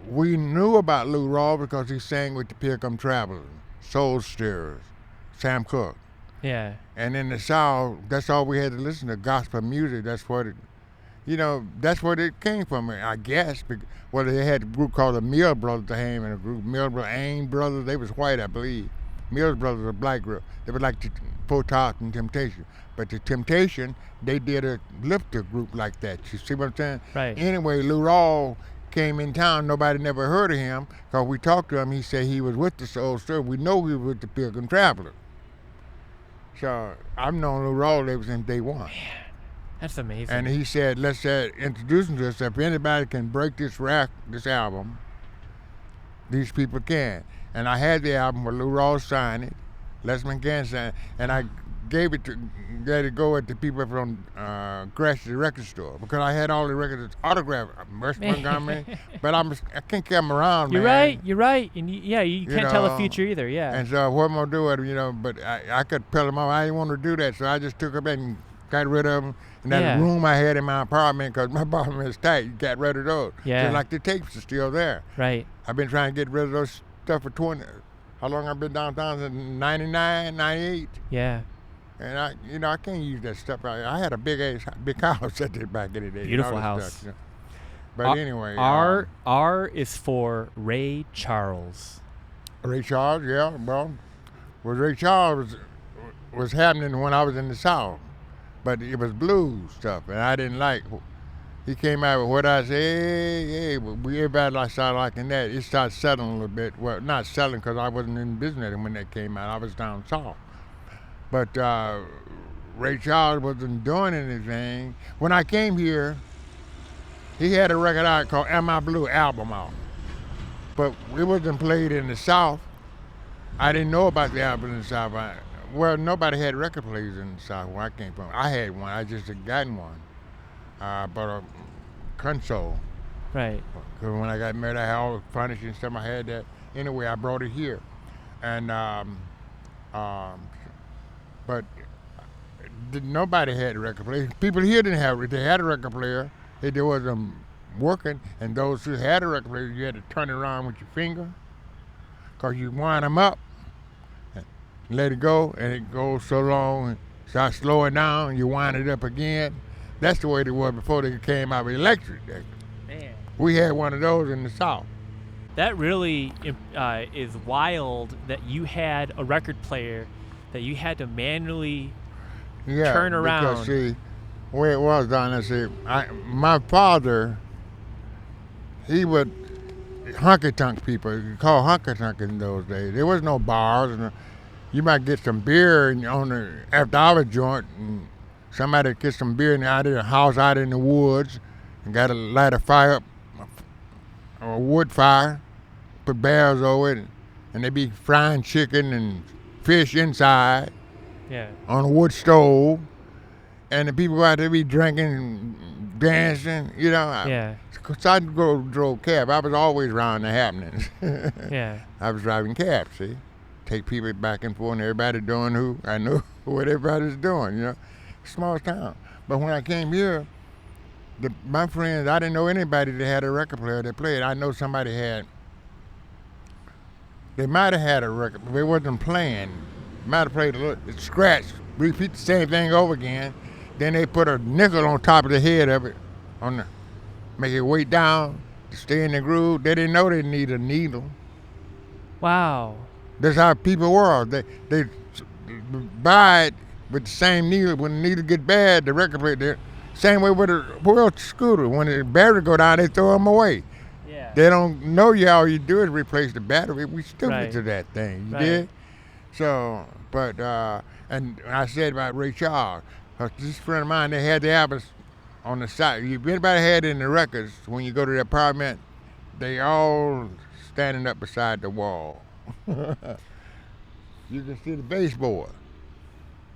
B: we knew about Lou Rawls because he sang with the Pilgrim Travelers, Soul Stirrers, Sam Cooke.
A: Yeah.
B: And in the South, that's all we had to listen to, gospel music. That's what that's where it came from, I guess. Well, they had a group called the Mill Brothers, the name, and a group, Mill Brothers, Ain Brothers, they was white, I believe. Mill Brothers, a black group. They were like the Potot and Temptation. But the Temptation, they did a lifter group like that. You see what I'm saying?
A: Right.
B: Anyway, Lou Rawls came in town. Nobody never heard of him because we talked to him. He said he was with the Soul Stirrers. We know he was with the Pilgrim Travelers. So I've known Lou Rawls ever since day one.
A: Man, that's amazing.
B: And he said, let's introduce him to us. If anybody can break this album, these people can. And I had the album where Lou Rawls signed it, Les McCann signed it, and I gave it to, let it go at the people from Grash's record store because I had all the records autographed, Merce Montgomery, but I can't carry them around,
A: You're
B: man.
A: right. And you can't tell the future either, yeah.
B: And so what am I doing, but I could peel them off. I didn't want to do that, so I just took them and got rid of them. And that room I had in my apartment, because my apartment is tight, got rid of those.
A: Yeah.
B: Just like the tapes are still there.
A: Right.
B: I've been trying to get rid of those stuff for how long I've been downtown? Since 99, 98.
A: Yeah.
B: And I can't use that stuff. I had a big house at the back in the day.
A: Beautiful house.
B: Stuff, But anyway.
A: R is for Ray Charles.
B: Ray Charles, yeah. Well, Ray Charles was happening when I was in the South. But it was blues stuff, and I didn't like. He came out with what I said, hey, everybody started liking that. It started selling a little bit. Well, not selling because I wasn't in business when that came out. I was down south. But Ray Charles wasn't doing anything. When I came here, he had a record out called Am I Blue album out. But it wasn't played in the South. I didn't know about the album in the South. Well, nobody had record players in the South where I came from. I had one. I just had gotten one. But a console.
A: Right.
B: Because when I got married, I had all the furniture and stuff. I had that. Anyway, I brought it here. And, but nobody had a record player. People here didn't have it. They had a record player. It wasn't working. And those who had a record player, you had to turn it around with your finger. Because you wind them up. Let it go, and it goes so long, and start slowing down, you wind it up again. That's the way it was before they came out with electric.
A: Man.
B: We had one of those in the South.
A: That really is wild that you had a record player that you had to manually turn around.
B: Because, see, the way it was down there, my father, he would honky-tonk people. You call honky-tonk in those days. There was no bars. You might get some beer after our joint, and somebody get some beer out of the house out in the woods, and got to light a fire up, a wood fire, put barrels over it, and they be frying chicken and fish inside, on a wood stove, and the people out there be drinking, dancing, So I drove cab. I was always around the happenings. I was driving cab, see. Take people back and forth, and everybody doing who I knew what everybody's doing, Small town. But when I came here, my friends, I didn't know anybody that had a record player that played. I know somebody they might have had a record, but they wasn't playing. Might have played a little, scratch, repeat the same thing over again. Then they put a nickel on top of the head of it, make it weight down to stay in the groove. They didn't know they need a needle.
A: Wow.
B: That's how people were. They buy it with the same needle. When the needle get bad, the record player, same way with a world scooter. When the battery go down, they throw them away.
A: Yeah.
B: They don't know all you do is replace the battery. We stupid to that thing. You did? So, but, and I said about Ray Charles, this friend of mine, they had the albums on the side. If anybody had it in the records, when you go to the apartment, they all standing up beside the wall. You can see the baseboard.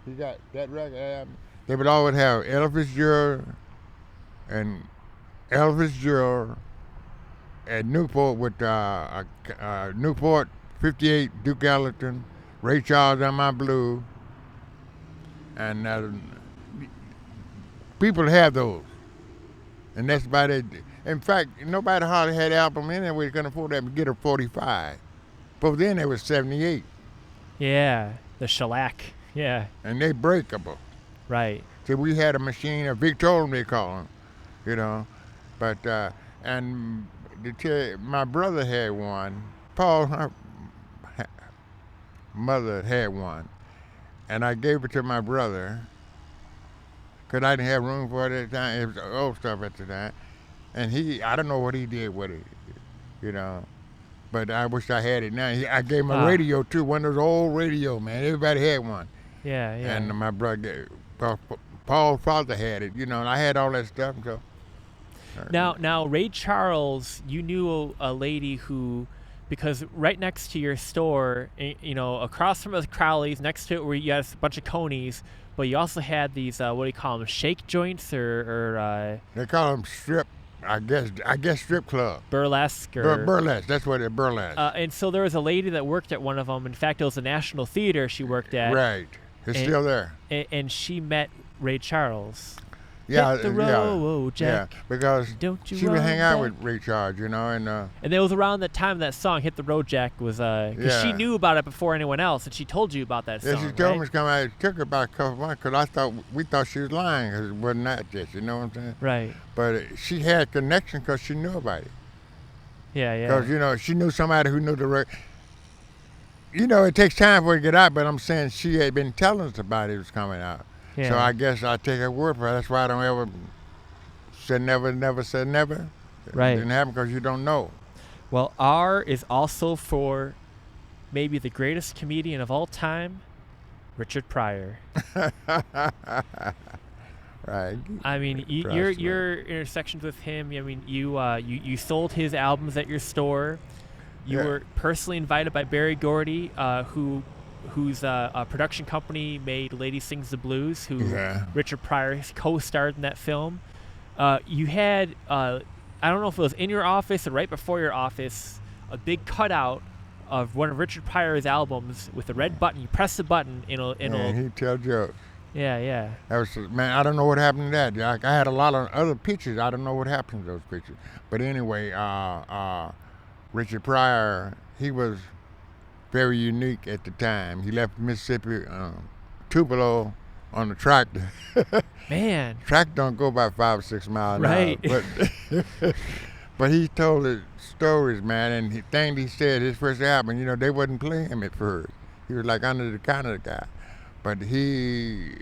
B: He got that record album. They would always have Elvis Gerald at Newport with Newport 58 Duke Ellington, Ray Charles on My Blue, and people have those, and that's about it. In fact, nobody hardly had an album anyway can afford that to get a 45. But then it was 78.
A: Yeah, the shellac. Yeah.
B: And they breakable.
A: Right.
B: See, we had a machine, a Victorian they call them, But, and my brother had one. Paul's mother had one. And I gave it to my brother because I didn't have room for it at the time. It was old stuff at the time. And I don't know what he did with it, But I wish I had it now. I gave him a radio too, one of those old radio, man. Everybody had one.
A: Yeah.
B: And my brother, Paul's father had it, and I had all that stuff. So.
A: Now, Ray Charles, you knew a lady who because right next to your store, across from the Crowleys, next to it where you had a bunch of Conies, but you also had these, what do you call them, shake joints or
B: They call them strip, I guess strip club.
A: burlesque or
B: Burlesque, that's what it burlesque.
A: and so there was a lady that worked at one of them. In fact, it was the National Theater she worked at.
B: Right. It's still there.
A: And she met Ray Charles.
B: Yeah,
A: Hit the road, Jack.
B: Yeah, because
A: Don't you
B: she would hang out
A: back.
B: with Ray Charles, and
A: it was around that time that song "Hit the Road, Jack" was because she knew about it before anyone else, and she told you about that song.
B: yeah, she told
A: right?
B: me to come out. It took her about a couple months because we thought she was lying because it wasn't that just, you know what I'm saying?
A: Right.
B: But she had connection because she knew about it.
A: Yeah.
B: Because she knew somebody who knew the record. It takes time for it to get out, but I'm saying she had been telling us about it was coming out.
A: Yeah.
B: So I guess I take her word for it. That's why I don't ever say never say never.
A: Right.
B: It didn't happen because you don't know.
A: Well, R is also for maybe the greatest comedian of all time, Richard Pryor.
B: Right.
A: I mean, your intersections with him. I mean, you sold his albums at your store. You were personally invited by Barry Gordy, whose production company made Lady Sings the Blues, who Richard Pryor co-starred in that film. You had, I don't know if it was in your office or right before your office, a big cutout of one of Richard Pryor's albums with a red button. You press the button,
B: He'd tell jokes.
A: Yeah.
B: That was, man, I don't know what happened to that. I had a lot of other pictures. I don't know what happened to those pictures. But anyway, Richard Pryor, he was very unique at the time. He left Mississippi, Tupelo on the tractor.
A: Man.
B: Tractor don't go about 5 or 6 miles an hour. But he told his stories, man, and the thing he said, his first album, they wasn't playing him at first. He was like under the counter guy. But he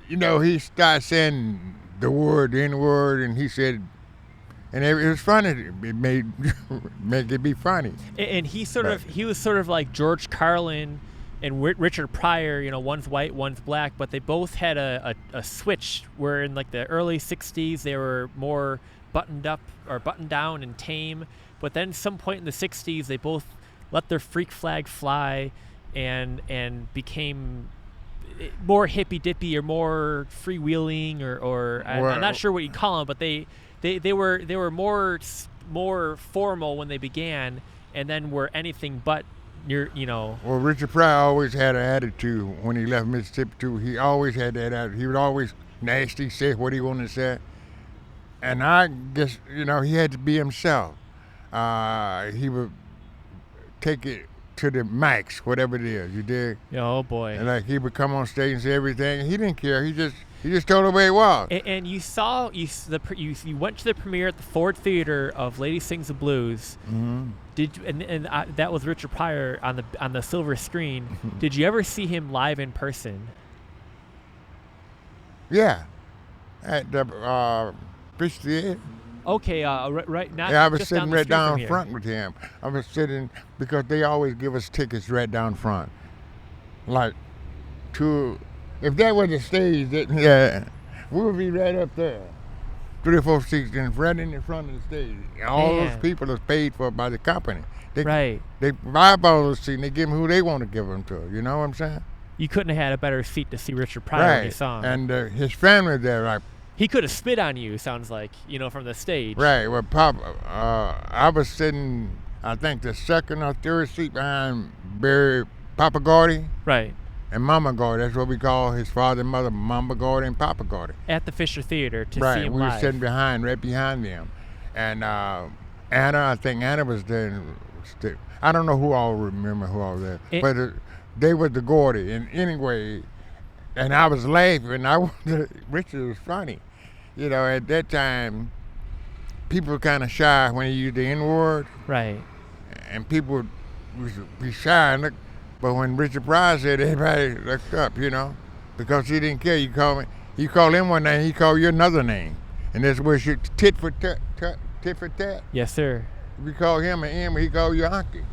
B: started saying the N-word, and he said, and it was funny. It made it be funny.
A: And he was sort of like George Carlin and Richard Pryor. One's white, one's black, but they both had a switch where in like the early '60s they were more buttoned up or buttoned down and tame. But then some point in the '60s they both let their freak flag fly and became more hippy dippy or more freewheeling or I'm not sure what you call them, but they were more formal when they began, and then were anything but
B: Well, Richard Pryor always had an attitude when he left Mississippi too. He always had that attitude. He was always nasty, say what he wanted to say, and I guess he had to be himself. He would take it to the max, whatever it is. You dig?
A: Oh boy!
B: And like he would come on stage and say everything. He didn't care. He just told the way it was.
A: And you went to the premiere at the Ford Theater of Lady Sings the Blues.
B: Mm-hmm.
A: And that was Richard Pryor on the silver screen. Did you ever see him live in person?
B: Yeah, at the Fish Theater.
A: Okay, right now.
B: Yeah, I was sitting right down front with him. I was sitting because they always give us tickets right down front, like if that was the stage, we would be right up there, 3 or 4 seats right in the front of the stage. All those people are paid for by the company. They buy up all those seats and they give them who they want to give them to. You know what I'm saying?
A: You couldn't have had a better seat to see Richard Pryor when you saw him.
B: And his family there, like.
A: He could have spit on you, sounds like, from the stage.
B: Right. Well, I was sitting, I think, the second or third seat behind Papa Gordy.
A: Right.
B: And Mama Gordy. That's what we call his father and mother, Mama Gordy and Papa Gordy.
A: At the Fisher Theater to see him
B: we
A: live.
B: were sitting right behind them. And I think Anna was there. I don't know who all remember who all was there. But they were the Gordy. And anyway, and I was laughing. Richard was funny. At that time, people were kind of shy when he used the N-word.
A: Right.
B: And people would be shy and look. But when Richard Pryor said, everybody looked up, because he didn't care. You call him one name, he called you another name. And that's where you tit for tat.
A: Yes, sir.
B: If you call him an M, he call you Auntie.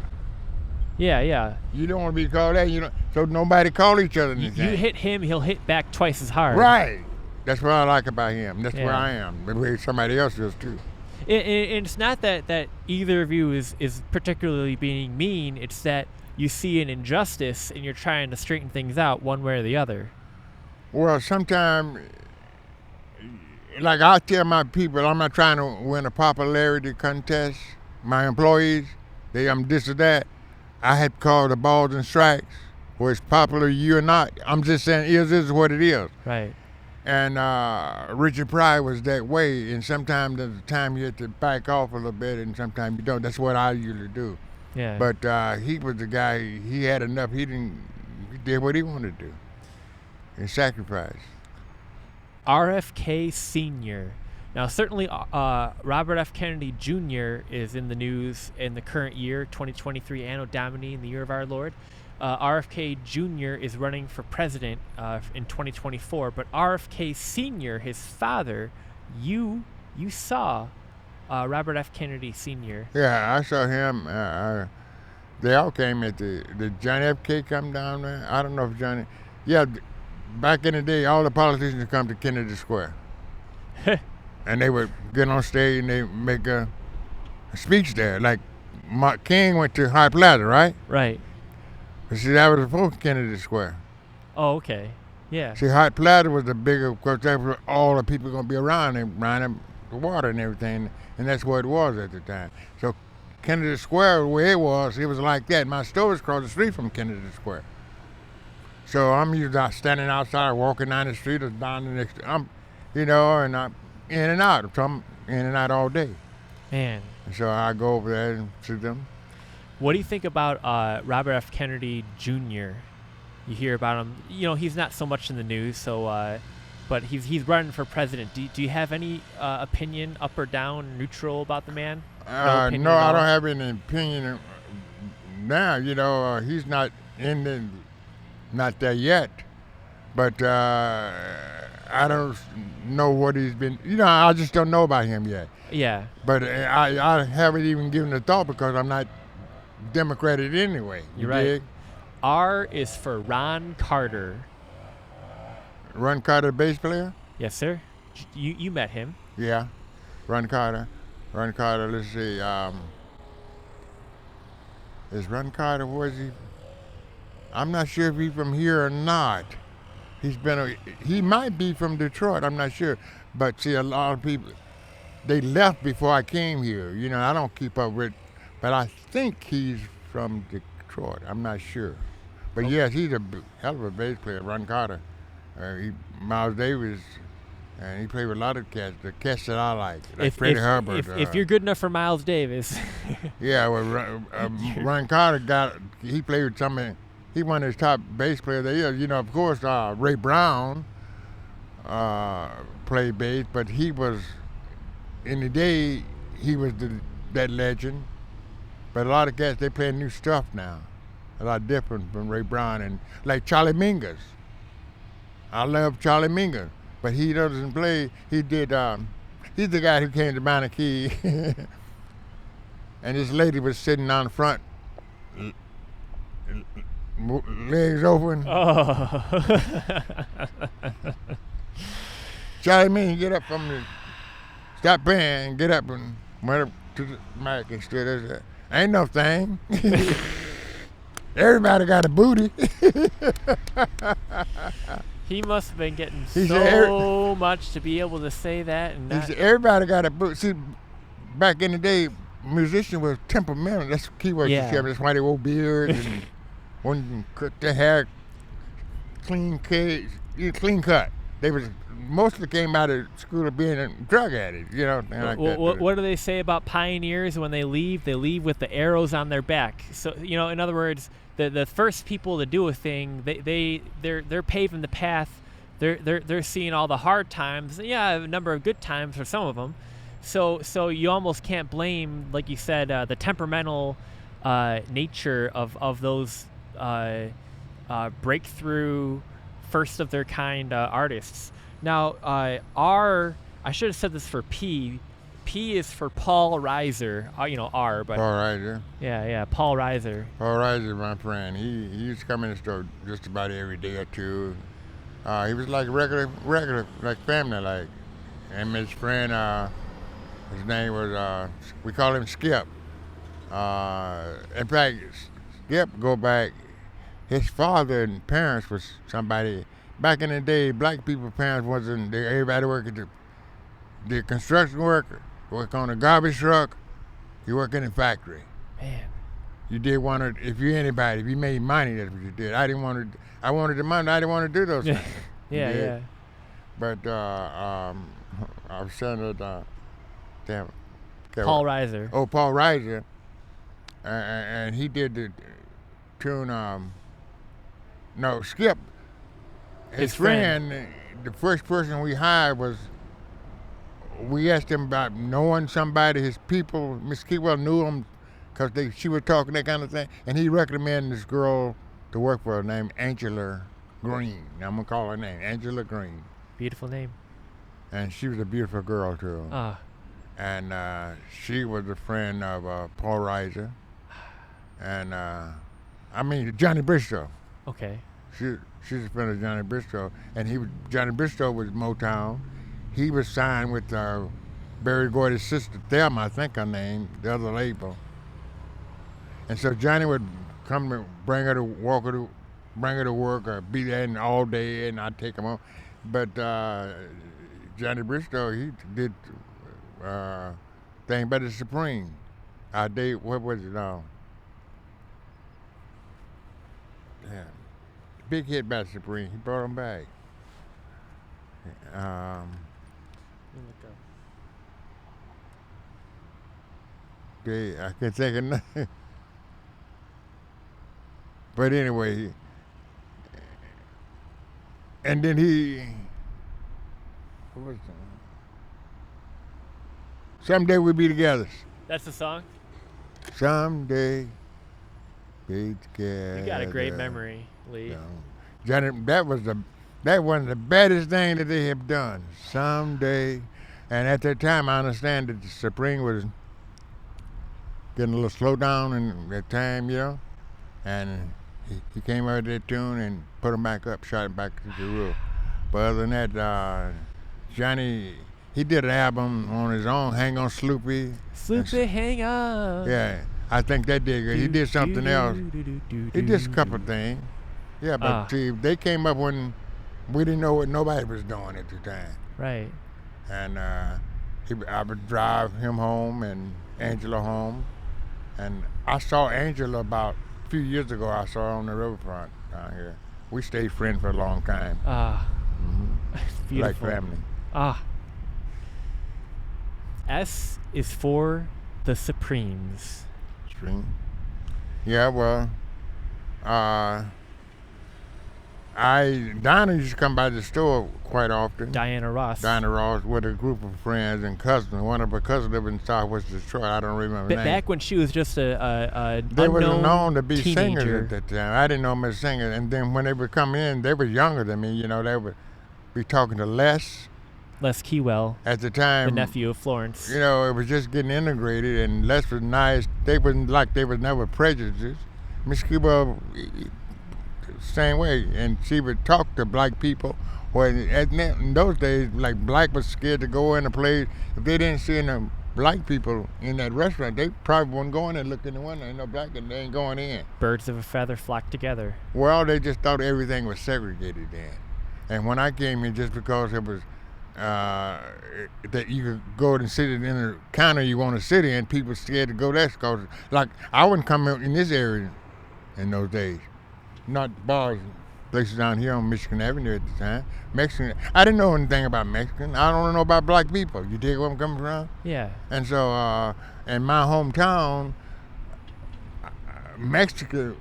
A: Yeah.
B: You don't want to be called that, so nobody call each other anything.
A: You hit him, he'll hit back twice as hard.
B: Right. That's what I like about him. That's where I am. The way somebody else does too.
A: It's not that either of you is particularly being mean. It's that you see an injustice and you're trying to straighten things out one way or the other.
B: Well, sometimes, like I tell my people, I'm not trying to win a popularity contest. My employees, I'm this or that. I had called the balls and strikes. Whether it's popular you or not, I'm just saying, this is what it is.
A: Right.
B: And Richard Pryor was that way, and sometimes there's a time you have to back off a little bit, and sometimes you don't. That's what I usually do.
A: Yeah.
B: But he was the guy. He had enough. He did what he wanted to do. He sacrificed.
A: RFK Sr. Now, certainly, Robert F. Kennedy Jr. is in the news in the current year, 2023 Anno Domini, in the year of our Lord. RFK Jr. is running for president in 2024, but RFK Sr., his father, you saw Robert F. Kennedy Sr.
B: Yeah, I saw him. They all came at did Johnny F. K. come down there? I don't know if Johnny. Yeah, back in the day, all the politicians would come to Kennedy Square. And they would get on stage and they make a speech there. Like Mark King went to High Plaza, right?
A: Right.
B: But see, that was before Kennedy Square.
A: Oh, okay. Yeah.
B: See, High Plaza was the bigger, because that was all the people going to be around the water and everything, and that's what it was at the time. So Kennedy Square, where it was like that. My store was across the street from Kennedy Square. So I'm usually standing outside, walking down the street or down the next, and I'm in and out. So I'm in and out all day.
A: Man.
B: And so I go over there and see them.
A: What do you think about Robert F. Kennedy Jr.? You hear about him. He's not so much in the news, so but he's running for president. Do you have any opinion, up or down, neutral about the man?
B: No, I don't have any opinion now. He's not not there yet. But I don't know what he's been. I just don't know about him yet.
A: Yeah.
B: But I haven't even given a thought because I'm not Democratic anyway.
A: You're right.
B: Dig?
A: R is for Ron Carter.
B: Ron Carter, bass player?
A: Yes, sir. You met him.
B: Yeah, Ron Carter. Let's see. Is Ron Carter? Was he? I'm not sure if he's from here or not. He might be from Detroit. I'm not sure. But see, a lot of people, they left before I came here. I don't keep up with, but I think he's from Detroit. I'm not sure. But yes, he's a hell of a bass player, Ron Carter. Miles Davis, and he played with a lot of cats, the cats that I like Freddie Hubbard.
A: If you're good enough for Miles Davis.
B: Yeah, well, Ron Carter he played with somebody. He one of his top bass players there is. Of course, Ray Brown played bass, but he was, in the day, he was that legend. But a lot of cats, they play new stuff now. A lot different from Ray Brown, and like Charlie Mingus. I love Charlie Mingus, but he doesn't play. He did, he's the guy who came to Manatee, and this lady was sitting on the front, legs open.
A: Oh.
B: Charlie Mingus, get up stop playing, get up and went up to the mic and stood there. Ain't no thing. Everybody got a booty.
A: He must have been getting so much to be able to say that. And
B: he said, everybody got a booty. See, back in the day, musicians were temperamental. That's the key word.
A: Yeah.
B: That's why they wore beards and wouldn't cut their hair clean cut. They was mostly came out of school of being a drug addict,
A: What do they say about pioneers when they leave? They leave with the arrows on their back. So, in other words, the first people to do a thing, they're paving the path. They're seeing all the hard times. Yeah, a number of good times for some of them. So you almost can't blame, like you said, the temperamental nature of those breakthrough, first of their kind artists. Now, I should have said this for P. P is for Paul Reiser. R, but
B: Paul Reiser.
A: Yeah, Paul Reiser.
B: Paul Reiser, my friend. He used to come in the store just about every day or two. He was like regular, like family, like. And his friend, His name was, we call him Skip. In fact, Skip go back, his father and parents was somebody, back in the day, black people's parents wasn't, everybody worked at the construction worker, work on a garbage truck, you work in a factory.
A: Man.
B: You did if you made money, that's what you did. I wanted the money, I didn't want to do those things.
A: Yeah.
B: But I was saying that,
A: Paul Reiser.
B: Oh, Paul Reiser. And he did the tune, Skip. His friend, the first person we hired we asked him about knowing somebody, his people. Miss Keywell knew him because she was talking that kind of thing. And he recommended this girl to work for her named Angela Green. I'm going to call her name, Angela Green.
A: Beautiful name.
B: And she was a beautiful girl, too. And she was a friend of Paul Reiser. And, Johnny Bristow.
A: Okay.
B: She's a friend of Johnny Bristow. And Johnny Bristow was Motown. He was signed with Barry Gordy's sister, Thelma, I think her name, the other label. And so Johnny would come to bring her to work or be there all day, and I'd take him home. But Johnny Bristow, he did thing by the Supreme. What was it? Big hit by the Supreme. He brought him back. I can't think of nothing. But anyway, and then what was that? Someday we'll be together.
A: That's the song?
B: Someday be together.
A: You got a great memory, Lee.
B: Johnny, that was one of the baddest things that they have done. Someday, and at that time, I understand that the Supreme was getting a little slow down in that time, and he came out of that tune and put him back up, shot him back to the roof. But other than that, Johnny, he did an album on his own, Hang On Sloopy.
A: Sloopy, hang on.
B: Yeah, I think that did good. He did something else. He did a couple of things. Yeah, but see, they came up when we didn't know what nobody was doing at the time.
A: Right.
B: And I would drive him home and Angela home. And I saw Angela about a few years ago. I saw her on the riverfront down here. We stayed friends for a long time.
A: Beautiful.
B: Like family.
A: S is for the Supremes.
B: Supreme. Yeah, well, Dinah used to come by the store quite often.
A: Diana Ross
B: with a group of friends and cousins. One of her cousins lived in Southwest Detroit. I don't remember her name.
A: Back when she was just a
B: they were known to be
A: teenager.
B: singers at that time. I didn't know them as singers. And then when they would come in, they were younger than me. They would be talking to Les
A: Keywell.
B: At the time.
A: The nephew of Florence.
B: It was just getting integrated, and Les was nice. They was never prejudiced. Miss Keywell, same way, and she would talk to black people. Well, in those days, like, black was scared to go in a place. If they didn't see any black people in that restaurant, they probably wouldn't go in and look in the window. Ain't no black, and they ain't going in.
A: Birds of a feather flock together.
B: Well, they just thought everything was segregated then. And when I came in, just because it was that you could go and sit in the counter you want to sit in, people scared to go there. Because, like, I wouldn't come in this area in those days. Not bars, places down here on Michigan Avenue at the time. Mexican, I didn't know anything about Mexican. I don't know about black people. You dig where I'm coming from?
A: Yeah.
B: And so, in my hometown, Mexico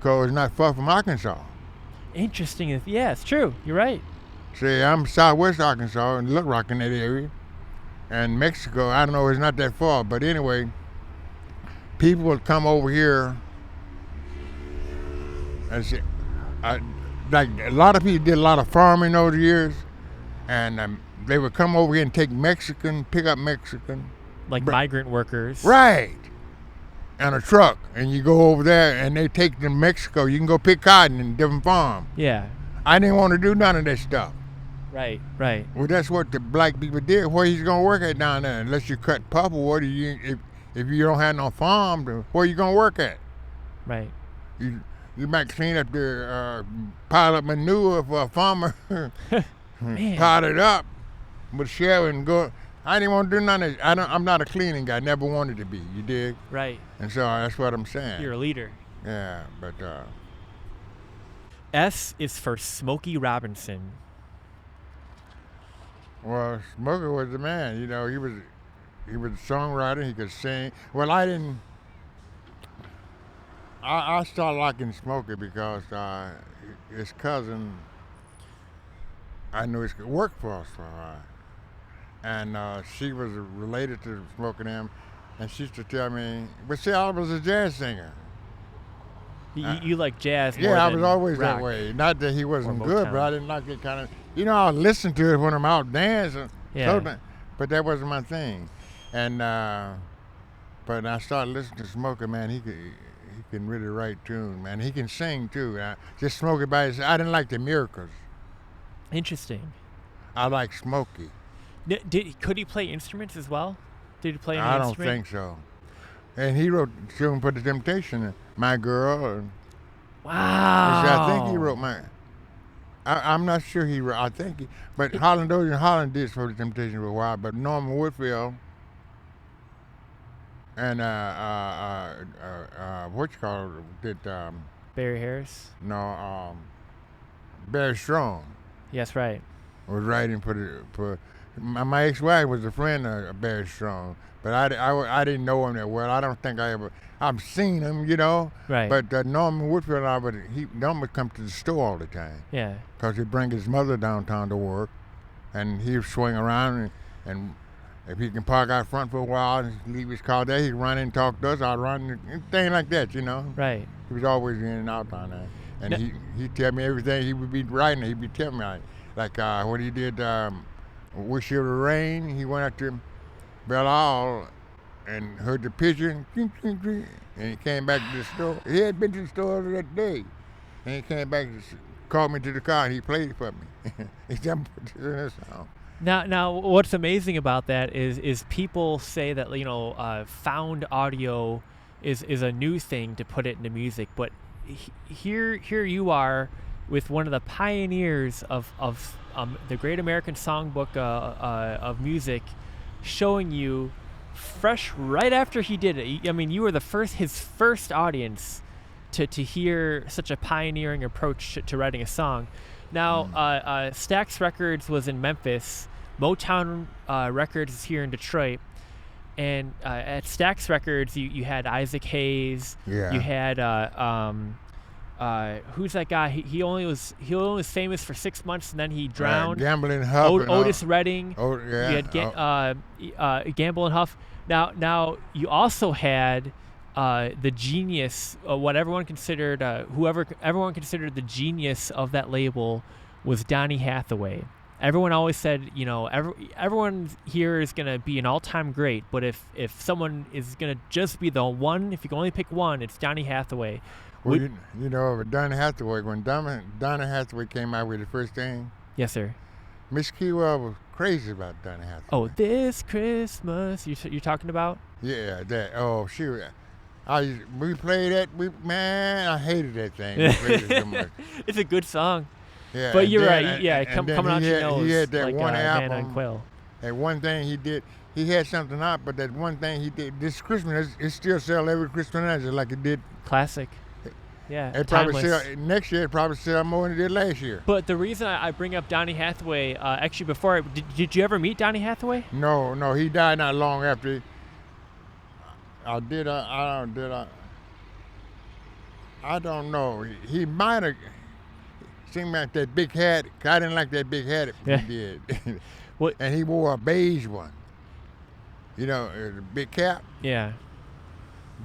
B: is not far from Arkansas.
A: Interesting. Yeah, it's true. You're right.
B: See, I'm Southwest Arkansas in Little Rock in that area. And Mexico, I don't know, it's not that far. But anyway, people would come over here. And see, like a lot of people did a lot of farming those years. And they would come over here and pick up Mexican.
A: Like migrant workers.
B: Right. And a truck. And you go over there and they take to Mexico. You can go pick cotton in different farms.
A: Yeah.
B: I didn't want to do none of that stuff.
A: Right, right,
B: Well, that's what the black people did. Where he's gonna work at down there? Unless you cut purple water, if you don't have no farm, where you gonna work at?
A: right.
B: You might clean up the pile of manure for a farmer,
A: Man.
B: pile it up with shovel and go. I didn't want to do none of it. I'm not a cleaning guy. Never wanted to be. You dig?
A: Right.
B: And so that's what I'm saying.
A: You're a leader.
B: Yeah, but
A: S is for Smokey Robinson.
B: well, Smokey was the man. You know, he was a songwriter. He could sing. Well, I didn't. I started liking Smokey because his cousin, I knew his worked for us for a while. And she was related to Smokey and him, and she used to tell me, but see, I was a jazz singer.
A: You like jazz more
B: Yeah, I
A: than
B: was always
A: rock.
B: that way. Not that he wasn't
A: Or
B: good,
A: Motown.
B: but I didn't like it kind of, I listen to it when I'm out dancing.
A: Yeah.
B: But that wasn't my thing. And, but I started listening to Smokey, man, he can really write tunes, man. He can sing too. Just Smokey by his, I didn't like the Miracles.
A: Interesting.
B: I like Smokey.
A: Could he play instruments as well? Did he play any
B: I don't
A: instrument?
B: think so. And he wrote tune for the Temptation, My Girl. And
A: Wow.
B: I think he wrote I'm not sure he wrote. I think but Holland did for the Temptation for a while. But Norman Whitfield and what you call it, did
A: Barry Harris.
B: Barry Strong
A: Yes, right.
B: was writing for my ex-wife was a friend of Barry Strong, but I didn't know him that well. I don't think I've seen him,
A: Right.
B: But Norman Whitfield, Norman would come to the store all the time
A: Yeah.
B: because he'd bring his mother downtown to work, and he'd swing around and if he can park out front for a while and leave his car there, he'd run in and talk to us. I'd run, thing like that,
A: Right.
B: He was always in and out down there. And
A: Now-
B: he'd tell me everything. He would be writing. He'd be telling me, like when he did Wish It Would Rain, he went out to Belle Isle and heard the pigeon, and he came back to the store. He had been to the store that day. And he came back and called me to the car and he played it for me. He just put this in his song.
A: Now, what's amazing about that is people say that found audio is a new thing to put it into music, but here you are with one of the pioneers of the Great American Songbook of music, showing you fresh right after he did it. I mean, you were his first audience to hear such a pioneering approach to writing a song. Now, Stax Records was in Memphis. Motown Records is here in Detroit. And at Stax Records, you had Isaac Hayes.
B: Yeah.
A: You had who's that guy? He only was famous for 6 months and then he drowned.
B: Gambling Huff.
A: Otis Redding.
B: Oh, yeah.
A: You had Gamble and Huff. Now you also had the genius, what everyone considered, everyone considered the genius of that label was Donny Hathaway. Everyone always said, everyone here is going to be an all-time great, but if someone is going to just be the one, if you can only pick one, it's Donny Hathaway.
B: Well, with Donny Hathaway, when Donny Hathaway came out with the first thing,
A: Yes, sir.
B: Miss Keywell was crazy about Donny Hathaway.
A: Oh, this Christmas, you're talking about?
B: Yeah, that. Oh, we played that. I hated that thing. We played it so much.
A: It's a good song.
B: Yeah,
A: But
B: and
A: you're
B: then-
A: right. Yeah,
B: and then
A: coming out your nose
B: he had that
A: like
B: one
A: Van
B: album.
A: Quail.
B: That one thing he did, he had something out, but that one thing he did this Christmas, it still sell every Christmas just like it did.
A: Classic. Yeah,
B: It probably
A: timeless.
B: sell next year. It probably sell more than it did last year.
A: But the reason I bring up Donny Hathaway, actually before, did you ever meet Donny Hathaway?
B: No, he died not long after. I don't know. He might have. Seemed like that big hat. I didn't like that big hat
A: Yeah.
B: he did.
A: What?
B: And he wore a beige one. A big cap.
A: Yeah.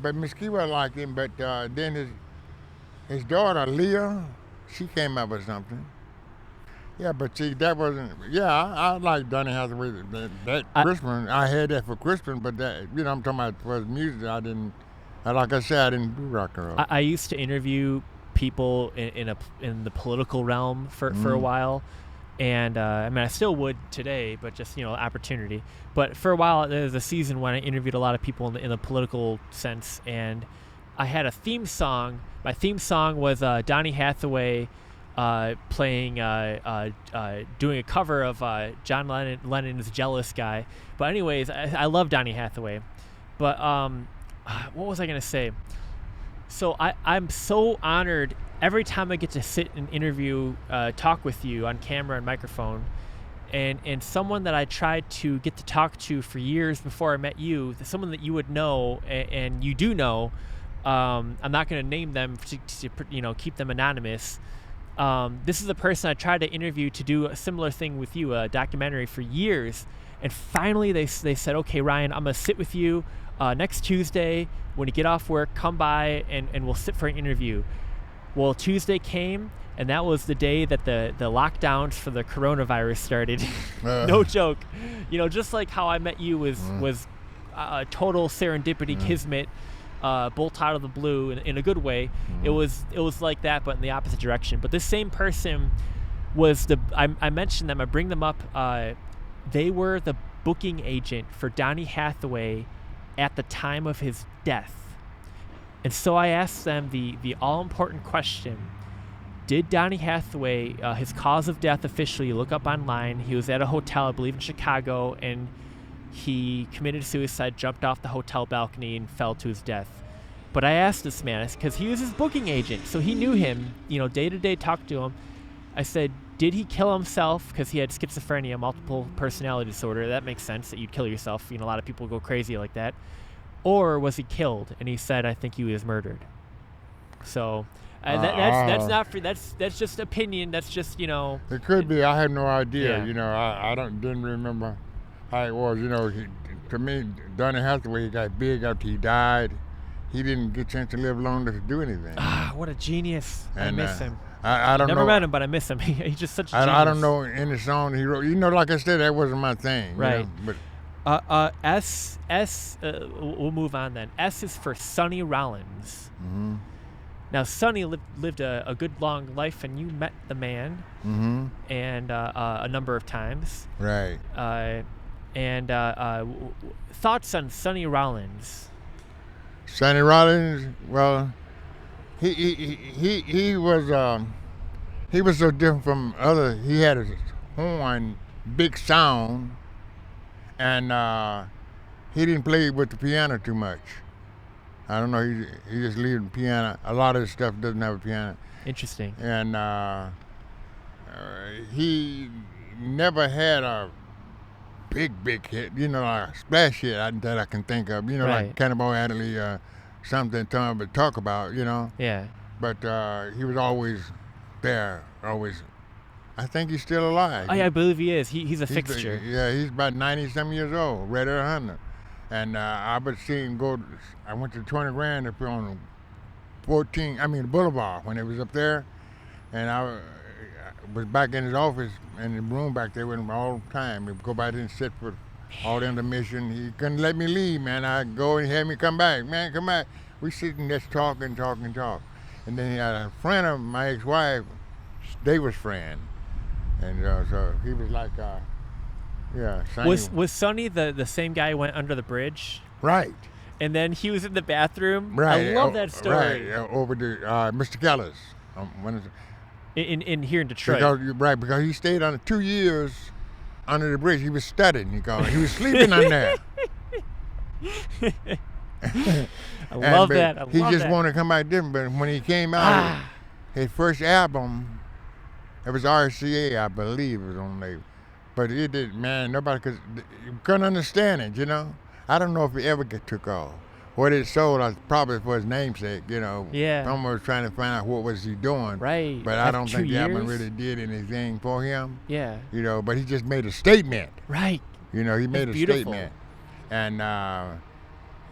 B: But Miss Keywell liked him. But then his daughter Leah, she came up with something. Yeah, but see, that wasn't. Yeah, I like Donny Hathaway. That Christmas, I had that for Christmas. But that, I'm talking about for his music. I didn't. Like I said, I didn't do rock and roll.
A: I used to interview people in the political realm for a while, And I mean, I still would today, but just opportunity. But for a while, there was a season when I interviewed a lot of people in the political sense, and I had a theme song. My theme song was Donny Hathaway playing, doing a cover of John Lennon's "Jealous Guy." But anyways, I love Donny Hathaway. But what was I gonna say? So I'm so honored every time I get to sit and interview, talk with you on camera and microphone, and someone that I tried to get to talk to for years before I met you, someone that you would know, and you do know. I'm not going to name them to keep them anonymous. This is a person I tried to interview to do a similar thing with you, a documentary, for years, and finally they said, okay, Ryan, I'm going to sit with you next Tuesday when you get off work. Come by and we'll sit for an interview. Well, Tuesday came, and that was the day that the lockdowns for the coronavirus started. No joke. Just like how I met you was a total serendipity, kismet, bolt out of the blue in a good way. It was like that, but in the opposite direction. But this same person was I mentioned them, I bring them up. They were the booking agent for Donny Hathaway at the time of his death. And so I asked them the all-important question: did Donny Hathaway, his cause of death officially, you look up online, he was at a hotel, I believe in Chicago, and he committed suicide, jumped off the hotel balcony, and fell to his death. But I asked this man, because he was his booking agent, so he knew him, day to day, talked to him. I said, did he kill himself? Because he had schizophrenia, multiple personality disorder. That makes sense that you'd kill yourself. A lot of people go crazy like that. Or was he killed? And he said, I think he was murdered. So that's not free. That's just opinion. That's just
B: It could be. I had no idea.
A: Yeah.
B: I didn't remember how it was. To me, Donny Hathaway, he got big after he died. He didn't get a chance to live long enough to do anything.
A: What a genius! I miss him.
B: I don't
A: Never
B: know.
A: met him, but I miss him. He's just such a genius.
B: I don't know any song he wrote. Like I said, that wasn't my thing.
A: Right.
B: But
A: we'll move on then. S is for Sonny Rollins.
B: Mm-hmm.
A: Now, Sonny lived a good long life, and you met the man, and a number of times.
B: Right.
A: Thoughts on Sonny Rollins?
B: Sonny Rollins, well, he was so different from other. He had his horn, big sound, and he didn't play with the piano too much. I don't know. He just leaves the piano. A lot of his stuff doesn't have a piano.
A: Interesting.
B: And he never had a big hit, a splash hit that I can think of,
A: right.
B: Like Cannonball Adderley, something to talk about,
A: Yeah.
B: But he was always there, always. I think he's still alive.
A: Oh, yeah, I believe he is. He's a fixture.
B: He's about 90-some years old, right at 100. And I would see him go. I went to 20 Grand up on the Boulevard when it was up there, and I was back in his office in the room back there with him all the time. He'd go by there and sit for all the intermission. He couldn't let me leave, man. I'd go and have me come back. Man, come back. We sitting there talking. And then he had a friend of my ex-wife, David's friend. And so he was like, Sonny.
A: Was Sonny the same guy who went under the bridge?
B: Right.
A: And then he was in the bathroom?
B: Right.
A: I love that story.
B: Right, over to Mr. Keller's.
A: In here in Detroit.
B: Because he stayed on 2 years under the bridge. He was studying, he called it. He was sleeping on there.
A: I love that.
B: He just wanted to come out different, but when he came out, his first album, it was RCA, I believe, it was on label. But it did, man, nobody couldn't understand it, I don't know if it ever took off. What it sold, probably for his namesake,
A: Yeah.
B: Someone was trying to find out what was he doing.
A: Right.
B: But
A: After
B: I don't
A: 2
B: think the album
A: years?
B: really did anything for him.
A: Yeah.
B: But he just made a statement.
A: Right.
B: He made a
A: beautiful.
B: statement. And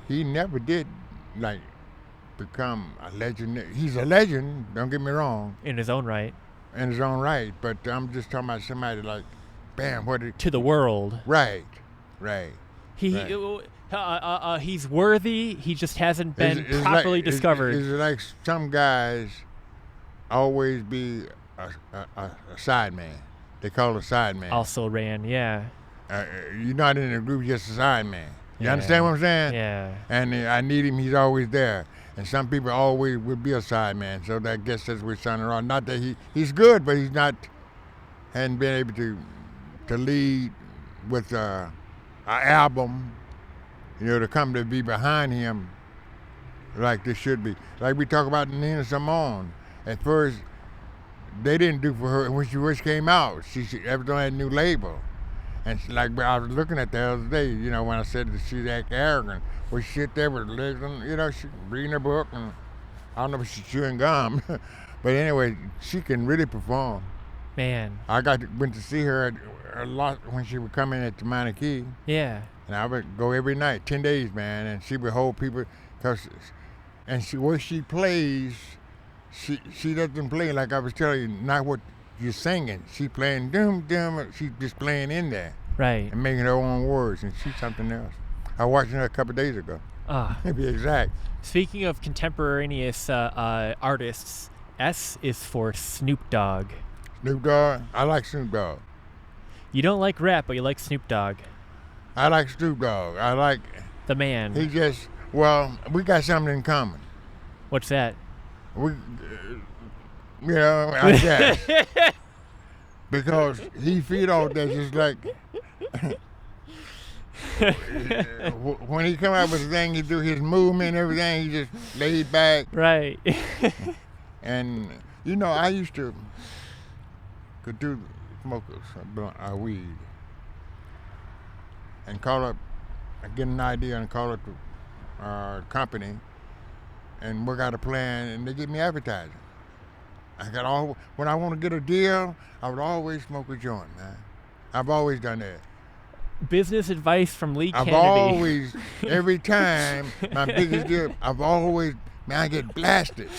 B: he never did, become a legend. He's a legend, don't get me wrong.
A: In his own right.
B: But I'm just talking about somebody
A: to the world.
B: Right.
A: He's worthy. He just hasn't been properly discovered.
B: It's like some guys always be a side man. They call it a sideman.
A: Also ran, yeah.
B: You're not in the group, you're just a sideman. You
A: Yeah.
B: understand what I'm saying?
A: Yeah.
B: And I need him, he's always there. And some people always will be a sideman, so I guess that's what Son around. Not that he's good, but he's not, hadn't been able to lead with an album, to come to be behind him like this should be. Like we talk about Nina Simone. At first, they didn't do for her when she first came out. She everything had a new label. And like I was looking at the other day, when I said that she's act arrogant. Well, she sit there with legs, she reading her book, and I don't know if she's chewing gum. But anyway, she can really perform.
A: Man.
B: I went to see her a lot when she would come in at the Minor Key.
A: Yeah.
B: And I would go every night, 10 days, man, and she would hold people, where she plays, she doesn't play like I was telling you, not what you're singing. She playing she's just playing in there.
A: Right.
B: And making her own words, and she's something else. I watched her a couple of days ago. To be exact.
A: Speaking of contemporaneous artists, S is for Snoop Dogg.
B: Snoop Dogg? I like Snoop Dogg.
A: You don't like rap, but you like Snoop Dogg.
B: I like Snoop Dogg. I like...
A: The man.
B: He just... Well, we got something in common.
A: What's that?
B: I guess. Because he feed all that just like... when he come out with the thing, he do his movement and everything, he just laid back.
A: Right.
B: And, I used to could do smokers, a weed. And call up, get an idea and call up the company and work out a plan, and they give me advertising. When I want to get a deal, I would always smoke a joint, man. I've always done that.
A: Business advice from Lee Canady.
B: I've always, every time, my biggest deal, I get blasted.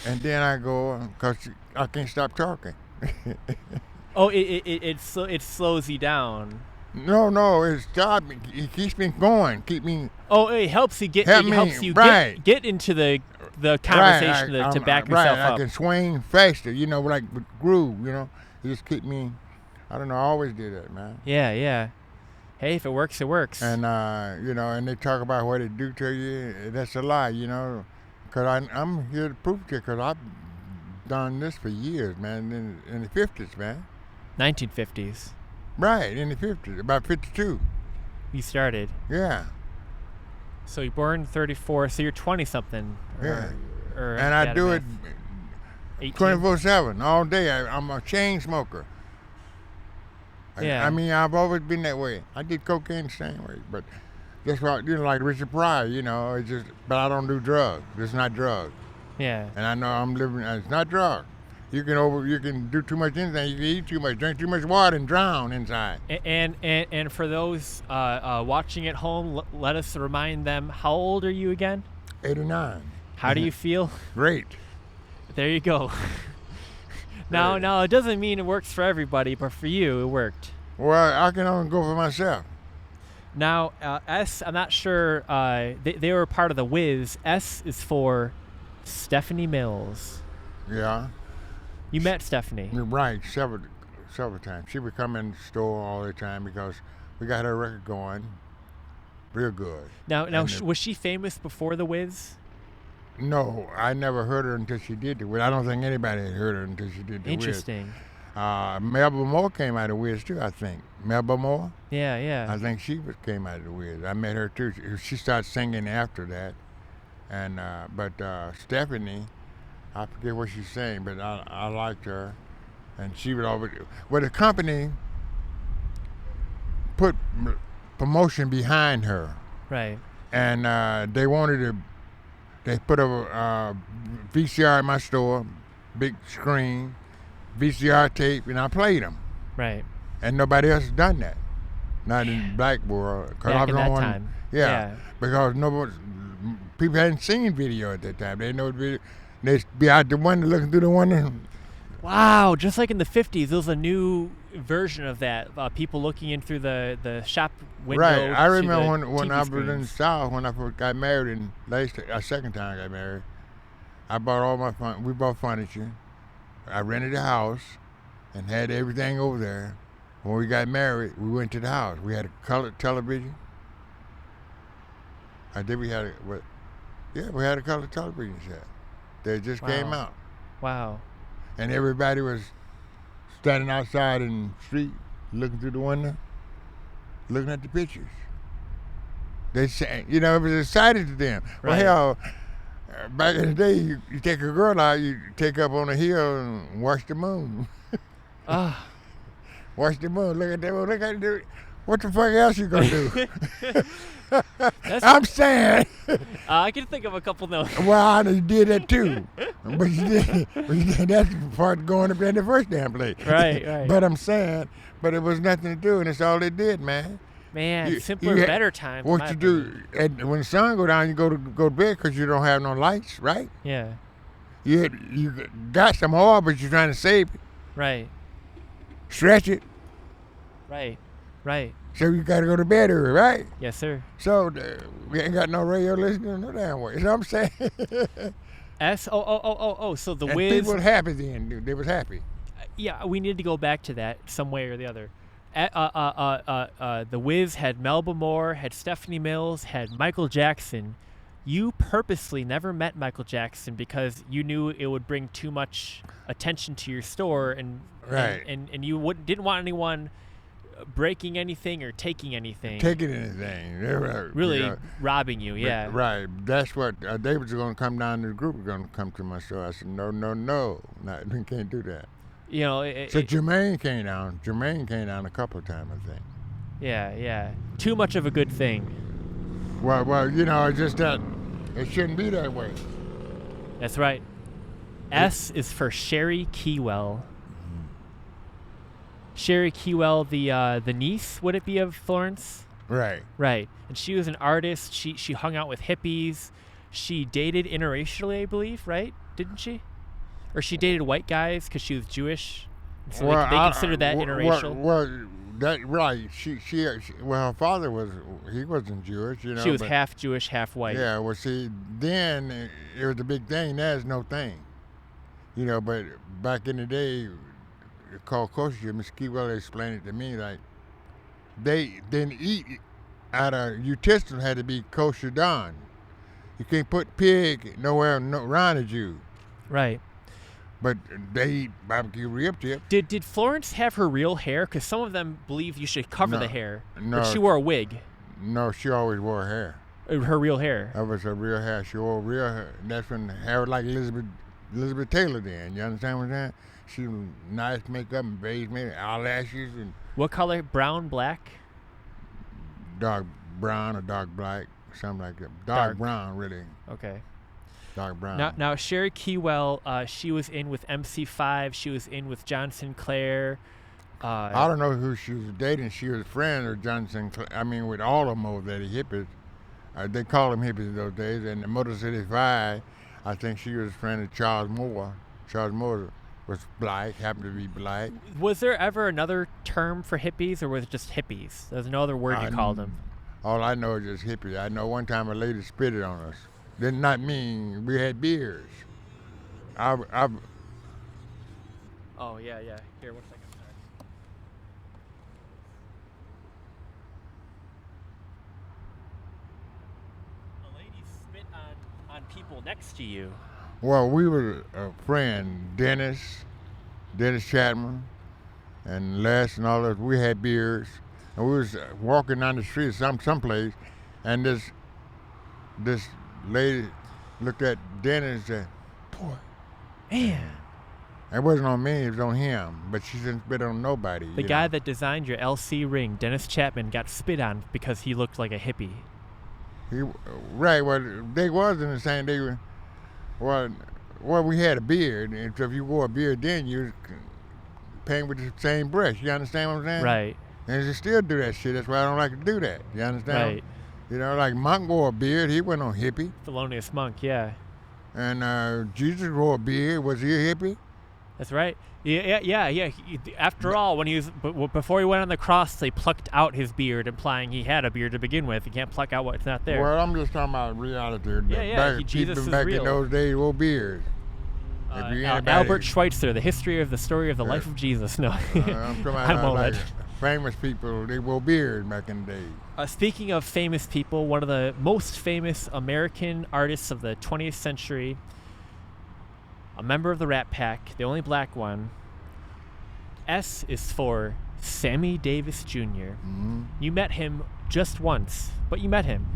B: And then I go, because I can't stop talking.
A: Oh, it slows you down.
B: No, it stopped me. It keeps me going.
A: Oh, it helps you get into the conversation to back yourself up.
B: I can swing faster, like with groove, It just keep me, I don't know, I always did that, man.
A: Yeah. Hey, if it works, it works.
B: And, and they talk about what it do to you, that's a lie, Because I'm here to prove it, because I've done this for years, man, in the 50s, man.
A: 1950s.
B: Right, in the 50s, about 52.
A: You started.
B: Yeah.
A: So you're born 34, so you're 20-something.
B: Yeah. And I do it 24/7, all day. I'm a chain smoker.
A: Yeah.
B: I've always been that way. I did cocaine the same way, but that's why, like Richard Pryor, it's just, but I don't do drugs. It's not drugs.
A: Yeah.
B: And I know I'm living, it's not drugs. You can do too much anything. You can eat too much, drink too much water, and drown inside.
A: And for those watching at home, let us remind them, how old are you again?
B: 89.
A: How do you feel?
B: Great.
A: There you go. Now, it doesn't mean it works for everybody, but for you, it worked.
B: Well, I can only go for myself.
A: Now, S, I'm not sure, they were part of the Wiz. S is for Stephanie Mills.
B: Yeah.
A: You met Stephanie.
B: You're right, several times. She would come in the store all the time because we got her record going real good.
A: Now, was she famous before the Wiz?
B: No, I never heard her until she did the Wiz. I don't think anybody had heard her until she did the Wiz.
A: Interesting.
B: Melba Moore came out of the Wiz too, I think. Melba Moore?
A: Yeah.
B: I think she came out of the Wiz. I met her too. She started singing after that. And but Stephanie, I forget what she's saying, but I liked her. And she would always, well, the company put promotion behind her.
A: Right.
B: And they put a VCR in my store, big screen, VCR tape, and I played them.
A: Right.
B: And nobody else has done that. Not in the black world.
A: Back in that time.
B: Yeah. Because people hadn't seen video at that time. They know video. They'd be out the window looking through the window.
A: Wow, just like in the 50s, there was a new version of that. People looking in through the shop window.
B: Right. I remember when
A: TV
B: I was
A: screens.
B: in the South, when I first got married, and second time I got married, I bought all my we bought furniture. I rented a house, and had everything over there. When we got married, we went to the house. We had a colored television. I think we had we had a colored television set. They just came out.
A: Wow.
B: And everybody was standing outside in the street, looking through the window, looking at the pictures. They said, it was exciting to them.
A: Right.
B: Well, hell, back in the day, you take a girl out, you take up on a hill and watch the moon. Watch the moon. Look at that moon. Look at it. What the fuck else you gonna do? I'm saying.
A: I can think of a couple now.
B: Well, I did that too, but you did. That's part of going up there in the first damn place.
A: Right.
B: But I'm saying, it was nothing to do, and that's all they did, man.
A: Man, simpler, better times.
B: What you do, and when the sun go down, you go to bed because you don't have no lights, right?
A: Yeah.
B: You got some oil, but you're trying to save it.
A: Right.
B: Stretch it.
A: Right.
B: So you got to go to bed early, right?
A: Yes, sir.
B: So we ain't got no radio listening no damn way. You know what I'm saying?
A: So the
B: and
A: Wiz.
B: people were happy then, dude. They was happy.
A: Yeah, we need to go back to that some way or the other. The Wiz had Melba Moore, had Stephanie Mills, had Michael Jackson. You purposely never met Michael Jackson because you knew it would bring too much attention to your store, and you didn't want anyone breaking anything or taking anything.
B: Taking anything. They were,
A: really robbing you, yeah.
B: Right. That's what they was going to come down to the group. Was going to come to my store. I said, no, we can't do that. So Jermaine came down. Jermaine came down a couple of times, I think.
A: Yeah. Too much of a good thing.
B: Well, it's just that it shouldn't be that way.
A: That's right. S is for Sherry Keywell. Sherry Keywell, the niece, would it be, of Florence?
B: Right.
A: And she was an artist. She hung out with hippies. She dated interracially, I believe, right? Didn't she? Or she dated white guys because she was Jewish. So they considered that interracial.
B: That right. She her father he wasn't Jewish,
A: She was half Jewish, half white.
B: Yeah, well, see, then it was a big thing. There's no thing. But back in the day, it's called kosher. Miss Keywell explained it to me, like, they didn't eat out of utensils, had to be kosher done. You can't put pig nowhere around a Jew.
A: Right.
B: But they eat barbecue rib tip.
A: Did Florence have her real hair? Because some of them believe you should cover the hair.
B: No.
A: But she wore a wig.
B: No, she always wore hair.
A: Her real hair.
B: That was her real hair. She wore real hair. That's when hair was like Elizabeth Taylor then. You understand what I'm saying? She was nice makeup and beige makeup, eyelashes. And
A: what color? Brown, black?
B: Dark brown or dark black, something like that. Dark brown, really.
A: Okay.
B: Dark brown.
A: Now Sherry Keywell, she was in with MC5. She was in with John Sinclair.
B: I don't know who she was dating. She was a friend of John Sinclair. I mean, with all of them over there, the hippies. They called them hippies those days. And the Motor City Five, I think she was a friend of Charles Moore. Charles Moore was black, happened to be black.
A: Was there ever another term for hippies, or was it just hippies? There's no other word you called them.
B: All I know is just hippies. I know one time a lady spit it on us. Did not mean we had beers.
A: Oh, yeah. Here, 1 second. Sorry. A lady spit on people next to you.
B: Well, we were a friend, Dennis Chapman, and Les and all that. We had beers, and we was walking down the street someplace, and this lady looked at Dennis and said, "Boy,
A: man."
B: It wasn't on me, it was on him, but she didn't spit on nobody.
A: The guy that designed your LC ring, Dennis Chapman, got spit on because he looked like a hippie.
B: Right, well, they wasn't the same. They were, well, we had a beard, and so if you wore a beard then, you was paying with the same brush. You understand what I'm saying?
A: Right.
B: And you still do that shit. That's why I don't like to do that. You understand?
A: Right.
B: Like Monk wore a beard. He wasn't no hippie.
A: Thelonious Monk, yeah.
B: And Jesus wore a beard. Was he a hippie?
A: That's right. Yeah. After all, before he went on the cross, they plucked out his beard, implying he had a beard to begin with. You can't pluck out what's not there.
B: Well, I'm just talking about reality.
A: Yeah. Jesus
B: people
A: is
B: back
A: real.
B: in those days wore beards. If you anybody,
A: Albert Schweitzer, The History of the Story of the Life of Jesus. No,
B: I'm talking about
A: I'm
B: like
A: old.
B: famous people. They wore beards back in the day.
A: Speaking of famous people, one of the most famous American artists of the 20th century, a member of the Rat Pack, the only black one. S is for Sammy Davis Jr.
B: Mm-hmm.
A: You met him just once, but you met him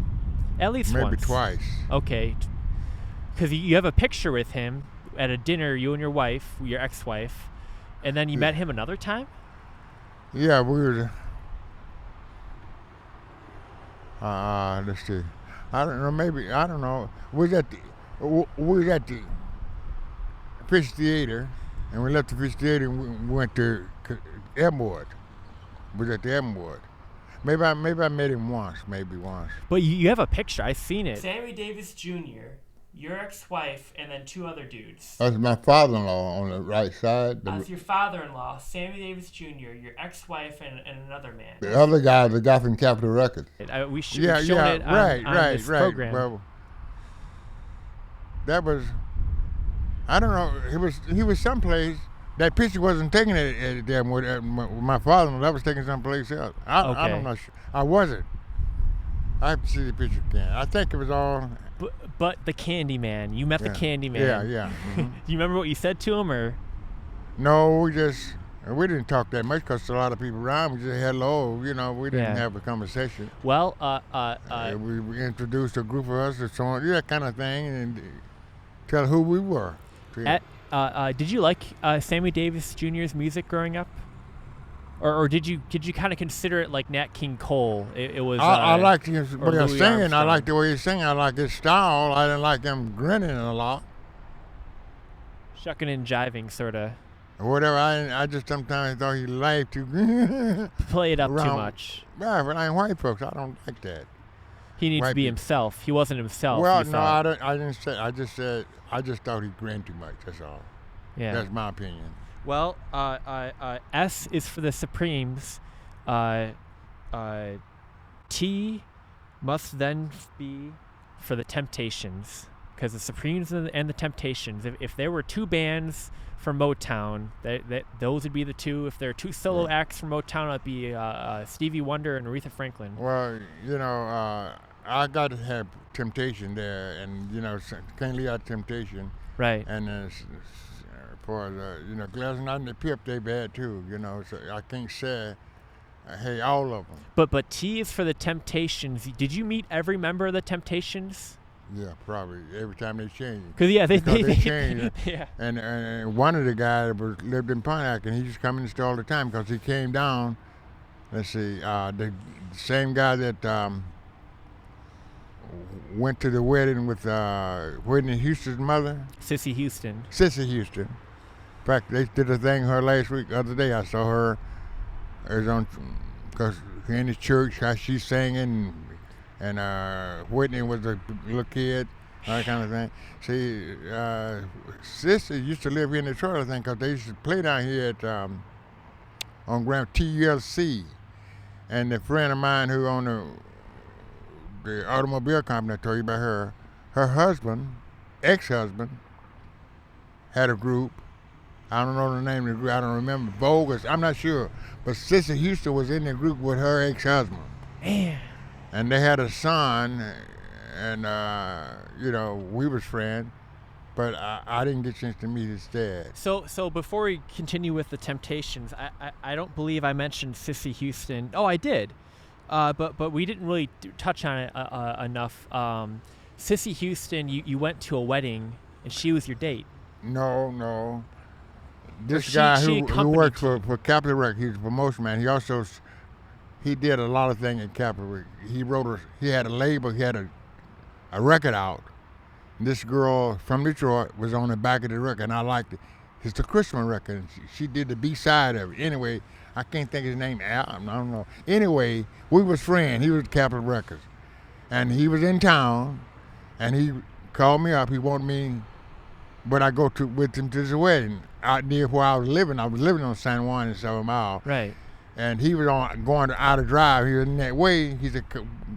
A: at least
B: Maybe
A: once.
B: twice.
A: Okay, because you have a picture with him at a dinner, you and your wife, your ex-wife, and then you met him another time?
B: Yeah, we were. Let's see. I don't know. Maybe I don't know. We was at the fish theater, and we left the fish theater and we went to Elmwood. We was at the Elmwood. Maybe I met him once. Maybe once.
A: But you have a picture. I've seen it. Sammy Davis Jr., your ex-wife, and then two other dudes.
B: That's my father-in-law on the right side.
A: That's your father-in-law, Sammy Davis Jr., your ex-wife, and another man.
B: The other guy, the guy from Capitol Records.
A: We've shown it on this program.
B: Well, that was, I don't know. He was someplace. That picture wasn't taken at them with my father-in-law. That was taken someplace else. I don't know. I wasn't. I have to see the picture again. I think it was all.
A: But the Candy Man, you met the Candy Man.
B: Yeah. Mm-hmm.
A: Do you remember what you said to him, or?
B: No, we didn't talk that much because a lot of people around. We just hello, we didn't have a conversation.
A: Well,
B: we introduced a group of us or so on, that kind of thing, and tell who we were.
A: Did you like Sammy Davis Jr.'s music growing up? Or did you kind of consider it like Nat King Cole? It was.
B: I liked his way of singing.
A: Armstrong.
B: I liked the way he sang. I liked his style. I didn't like him grinning a lot.
A: Shucking and jiving, sort of.
B: Whatever. I just sometimes thought he liked to
A: play it up
B: around,
A: too much.
B: Yeah, but I'm white folks. I don't like that.
A: He needs to be himself. He wasn't himself.
B: Well, no, I didn't say. I just said. I just thought he grinned too much. That's all.
A: Yeah.
B: That's my opinion.
A: Well, S is for the Supremes. T must then be for the Temptations, because the Supremes and the Temptations. If there were two bands from Motown, those would be the two. If there are two solo acts from Motown, it'd be Stevie Wonder and Aretha Franklin.
B: Well, I got to have Temptation there, and can't leave out Temptation.
A: Right.
B: And for the Gladys Knight and the Pip, they bad too. So I can't say, hey, all of them.
A: But T is for the Temptations. Did you meet every member of the Temptations?
B: Yeah, probably every time they change.
A: Because they
B: change.
A: Yeah.
B: And one of the guys lived in Pontiac, and he just come in the store all the time because he came down. Let's see, the same guy that went to the wedding with Whitney Houston's mother.
A: Sissy Houston.
B: In fact, they did a thing her last week. The other day I saw her. It was on, because in the church, how she's singing, and Whitney was a little kid, that kind of thing. See, Sister used to live here in Detroit, I think, because they used to play down here at on Grand TULC. And a friend of mine who owned the automobile company, I told you about her husband, ex-husband, had a group. I don't know the name of the group. I don't remember. Bogus. I'm not sure. But Sissy Houston was in the group with her ex-husband.
A: Man.
B: And they had a son, and we was friends, but I didn't get a chance to meet his dad.
A: So before we continue with the Temptations, I don't believe I mentioned Sissy Houston. Oh, I did, but we didn't really touch on it enough. Sissy Houston, you went to a wedding, and she was your date.
B: No. This guy who worked for Capitol Records, he's a promotion man. He did a lot of things at Capitol. He had a label, he had a record out. And this girl from Detroit was on the back of the record, and I liked it. It's the Christmas record, and she did the B-side of it. Anyway, I can't think of his name. I don't know. Anyway, we was friends. He was at Capitol Records. And he was in town, and he called me up. He wanted me, but I go with him to the wedding out near where I was living. I was living on San Juan and 7 Mile.
A: Right.
B: And he was going out of drive. He was in that way. He said,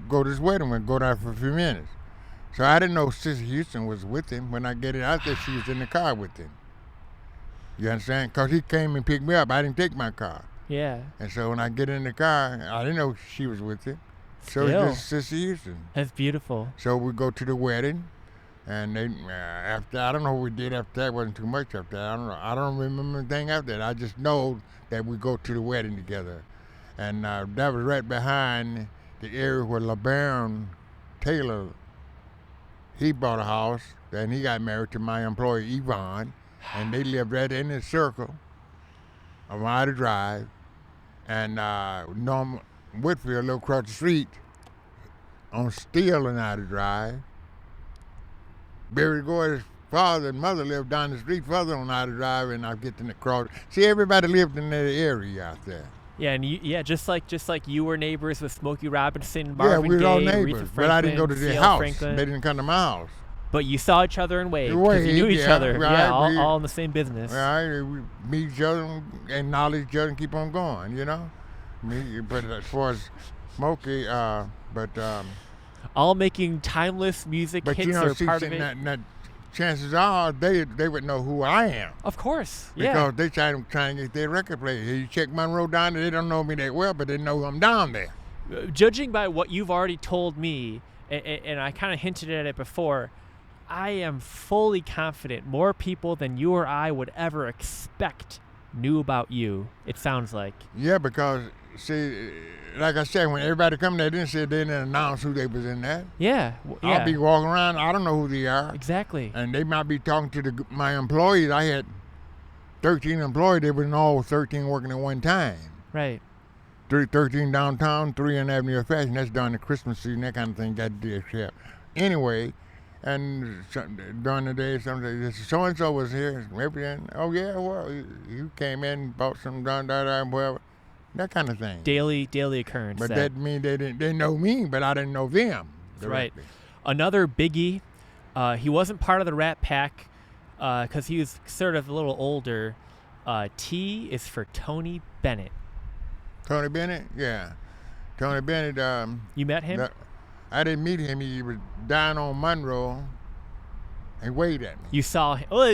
B: go to this wedding. We'll go there for a few minutes. So I didn't know Sissy Houston was with him. When I get it out there, she was in the car with him. You understand? Because he came and picked me up. I didn't take my car.
A: Yeah.
B: And so when I get in the car, I didn't know she was with him. So
A: Still.
B: it's just Sister Houston.
A: That's beautiful.
B: So we go to the wedding, and they after I don't know what we did after that. It wasn't too much after that. I don't remember anything after that. I just know that we go to the wedding together, and that was right behind the area where LeBaron Taylor. He bought a house, and he got married to my employee Yvonne, and they lived right in the circle of Ida Drive, and Norman Whitfield lived across the street on Steele and Ida Drive. Barry Gordon's father and mother lived down the street further on Ida Drive, and I get to the cross. See, everybody lived in that area out there.
A: Yeah, and just like you were neighbors with Smokey Robinson, Marvin
B: Yeah, we were
A: Gaye,
B: all
A: Aretha
B: neighbors, but I didn't go to
A: Franklin,
B: their
A: C.L.
B: house.
A: Franklin.
B: They didn't come to my house.
A: But you saw each other and waved
B: Waved,
A: because you knew each
B: yeah,
A: other.
B: right,
A: Yeah,
B: we-
A: all in the same business.
B: Right, we meet each other and acknowledge each other and keep on going, you know? But as far as Smokey,
A: All making timeless music
B: but
A: hits
B: you know,
A: are part of it.
B: that chances are they would know who I am.
A: Of course, yeah.
B: Because they trying to get their record player. You check Monroe down there, they don't know me that well, but they know I'm down there.
A: Judging by what you've already told me, and I kind of hinted at it before, I am fully confident more people than you or I would ever expect knew about you, it sounds like.
B: Yeah, because, see, like I said, when everybody come there, they didn't announce who they was in that.
A: Yeah.
B: I'll be walking around, I don't know who they are.
A: Exactly.
B: And they might be talking to my employees. I had 13 employees. They were all 13 working at one time.
A: Right.
B: 13 downtown, 3 on Avenue of Fashion. That's during the Christmas season, that kind of thing. Got to do shit. Anyway, and during the day, somebody said, so-and-so was here. Everything. Oh, yeah, well, you came in, bought some whatever. That kind of thing.
A: Daily occurrence.
B: But that mean they know me, but I didn't know them.
A: Right. Another biggie. He wasn't part of the Rat Pack because he was sort of a little older. T is for Tony Bennett.
B: Tony Bennett? Yeah. Tony Bennett.
A: You met him?
B: I didn't meet him. He was down on Monroe and waved at me.
A: You saw him. Well,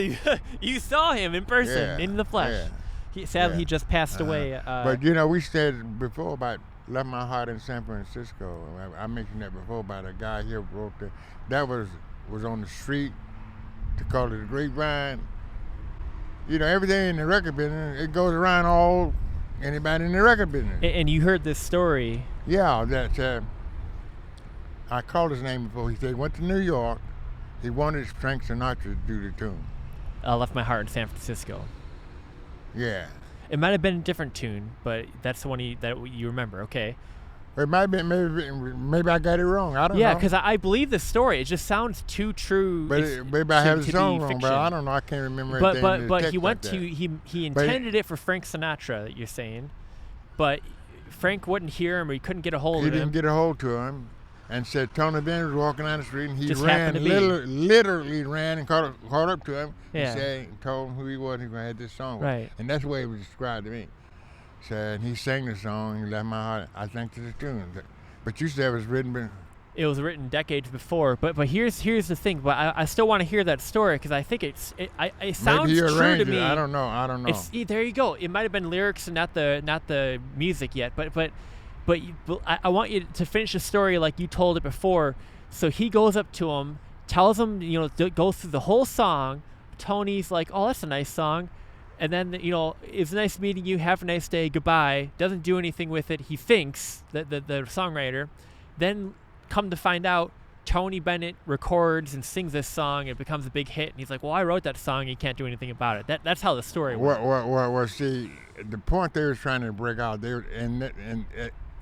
A: you saw him in person,
B: Yeah,
A: in the flesh.
B: yeah.
A: Sadly, he just passed away.
B: But you know, we said before about Left My Heart in San Francisco. I mentioned that before about a guy here wrote that. That was on the street to call it the Grapevine. You know, everything in the record business, it goes around all anybody in the record business.
A: And you heard this story.
B: Yeah, that I called his name before. He said he went to New York. He wanted Frank Sinatra to do the tune.
A: Left My Heart in San Francisco.
B: Yeah.
A: It might have been a different tune, but that's the one that you remember. Okay.
B: It might be maybe I got it wrong. I don't know.
A: Yeah, because I believe the story. It just sounds too true.
B: But maybe I have the song wrong,
A: fiction.
B: but I don't know. I can't remember
A: But
B: anything.
A: but he
B: went
A: to he intended it for Frank Sinatra. You're saying, but Frank wouldn't hear him, or he couldn't get a hold of him.
B: He didn't get a hold to him, and said Tony Bennett was walking down the street, and he
A: Just
B: ran,
A: happened to be.
B: literally ran and caught up to him.
A: Yeah.
B: He said, told him who he was. He had this song,
A: Right.
B: And that's the way it was described to me. Said he sang the song. He left my heart. I think to the tune. But you said it was written.
A: It was written decades before, but here's the thing. But I still want to hear that story because I think it sounds
B: Maybe he
A: true
B: arranged
A: to me.
B: it. I don't know.
A: There you go. It might have been lyrics and not the music yet. But I want you to finish the story like you told it before. So he goes up to him, tells him, goes through the whole song. Tony's like, "Oh, that's a nice song," and then it's nice meeting you. Have a nice day. Goodbye. Doesn't do anything with it. He thinks that the songwriter. Then come to find out, Tony Bennett records and sings this song. It becomes a big hit, and he's like, "Well, I wrote that song. You can't do anything about it." That's how the story works.
B: Well, see, the point they was trying to break out, they were, in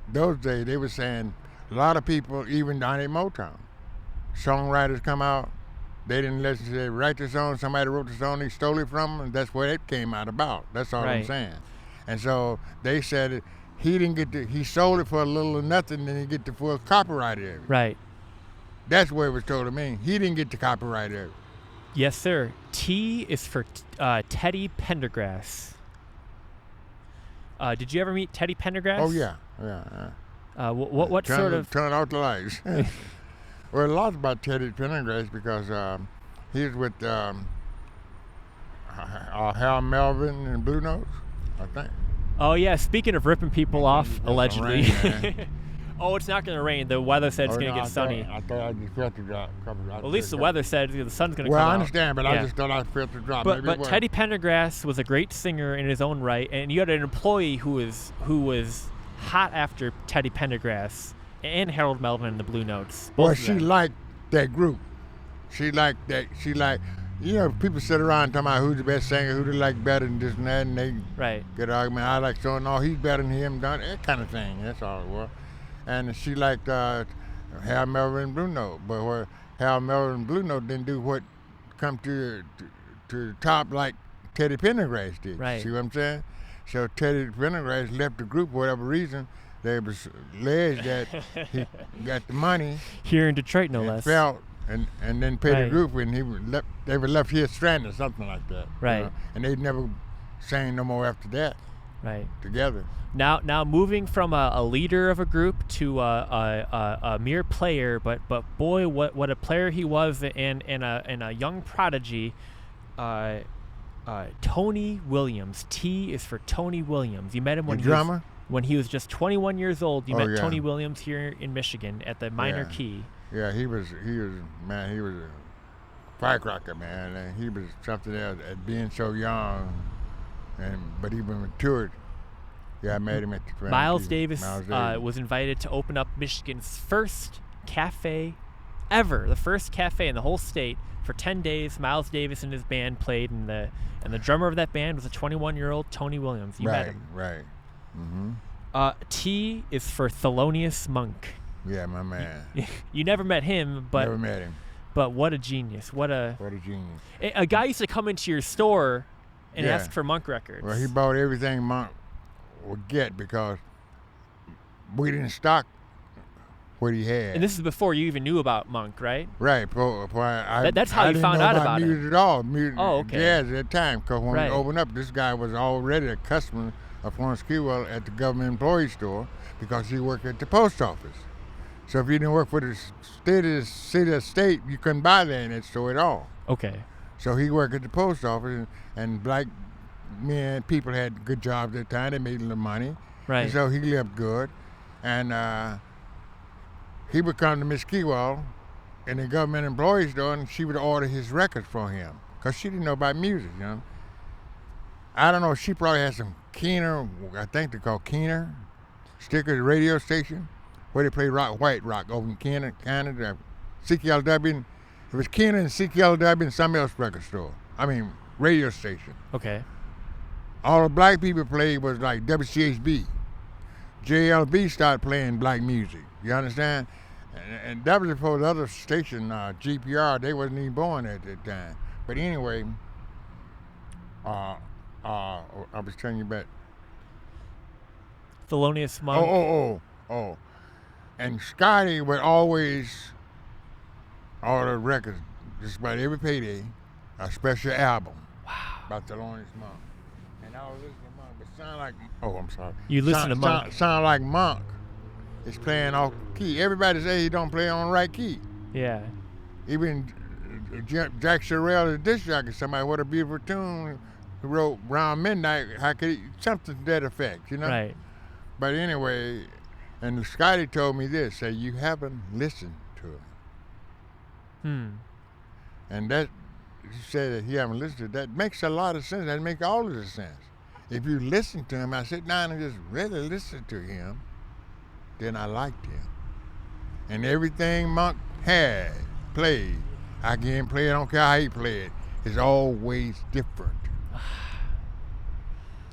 B: those days, they were saying a lot of people, even down at Motown, songwriters come out, they didn't listen to they write the song, somebody wrote the song, they stole it from them, and that's what it came out about. That's all I'm saying. And so they said he sold it for a little or nothing, then he get the full copyright of it.
A: Right.
B: That's what it was told to me. He didn't get the copyright of it.
A: Yes, sir. T is for Teddy Pendergrass. Did you ever meet Teddy Pendergrass?
B: Oh, yeah.
A: What sort of...
B: Turn out the lights. Well, a lot about Teddy Pendergrass because he was with Hal Melvin and Blue Notes, I think.
A: Oh yeah, speaking of ripping people off,
B: It's gonna
A: allegedly.
B: rain, man.
A: Oh, it's not gonna rain. The weather said it's
B: Oh,
A: gonna
B: no,
A: get
B: I
A: sunny.
B: thought I just felt the drop.
A: Well, at least the weather said the sun's gonna
B: Well,
A: come
B: I
A: out.
B: understand, but I
A: Yeah.
B: just thought I felt the drop.
A: But
B: Maybe it
A: but
B: wasn't.
A: Teddy Pendergrass was a great singer in his own right, and you had an employee who was hot after Teddy Pendergrass and Harold Melvin and the Blue Notes.
B: Well,
A: Both of
B: she
A: them.
B: liked that group. She liked that. She liked, people sit around talking about who's the best singer, who they like better than this and that, and they
A: Right.
B: get an argument. I like so, no, he's better than him, that kind of thing. That's all it was. And she liked Hal Melvin and Blue Note, but where Hal Melvin and Blue Note didn't do what come to the top like Teddy Pendergrass did.
A: Right.
B: See what I'm saying? So Teddy Pendergrass left the group for whatever reason. They was alleged that he got the money
A: Here in Detroit, no
B: and
A: less.
B: felt and then paid
A: Right.
B: the group, and they were left here stranded, something like that.
A: Right.
B: And they never sang no more after that
A: Right.
B: together.
A: Now moving from a leader of a group to a mere player, but boy, what a player he was, and a young prodigy. Tony Williams. T is for Tony Williams. You met him when
B: The drummer?
A: when he was just 21 years old. You
B: Oh,
A: met
B: yeah.
A: Tony Williams here in Michigan at the minor
B: Yeah.
A: key.
B: Yeah, he was a firecracker, man, and he was something else at being so young, but even matured. Yeah, I met him at the
A: Miles
B: key.
A: Davis, was invited to open up Michigan's first cafe ever, the first cafe in the whole state. For 10 days, Miles Davis and his band played, and the drummer of that band was a 21-year-old Tony Williams. You met him.
B: Right. Mm-hmm.
A: T is for Thelonious Monk.
B: Yeah, my man.
A: You never met him, but
B: Never met him.
A: but what a genius! What a
B: genius.
A: a guy used to come into your store and
B: Yeah.
A: ask for Monk records.
B: Well, he bought everything Monk would get because we didn't stock what he had.
A: And this is before you even knew about Monk, right?
B: Right.
A: That's how
B: I
A: you
B: didn't
A: found
B: know
A: out about
B: music
A: it.
B: at all. Music,
A: Oh, okay.
B: Jazz at that time, because when
A: Right.
B: we opened up, this guy was already a customer of Florence Kewell at the government employee store because he worked at the post office. So if you didn't work for the city or state, you couldn't buy that in that store at all.
A: Okay.
B: So he worked at the post office, and black men, people had good jobs at the time. They made a little money.
A: Right.
B: And so he lived good. And he would come to Miss Kewell in the government employee store, and she would order his records for him because she didn't know about music, I don't know, she probably had some Keener, I think they're called Keener, stickers, radio station, where they play rock, white rock over in Keener, Canada, CKLW. It was Keener and CKLW and some else record store. Radio station.
A: Okay.
B: All the black people played was like WCHB. JLB started playing black music. You understand? And that was before the other station, GPR, they wasn't even born at that time. But anyway, I was telling you about.
A: Thelonious Monk.
B: Oh. And Scotty would always order records, just about every payday, a special album.
A: Wow.
B: About Thelonious Monk. And I was listening to Monk, but sound like, I'm sorry.
A: You listen to Monk.
B: Sound like Monk is playing off key. Everybody say he don't play on the right key.
A: Yeah.
B: Even Jack Sherrill, the disc jockey, somebody, what a beautiful tune, who wrote Round Midnight, how could he, something to that effect,
A: Right.
B: But anyway, and Scotty told me this, say, you haven't listened to him. And that, he said that he haven't listened to it. That makes a lot of sense. That makes all of the sense. If you listen to him, I sit down and just really listen to him, then I liked him. And everything Monk had played, I can play it, I don't care how he played, it's always different.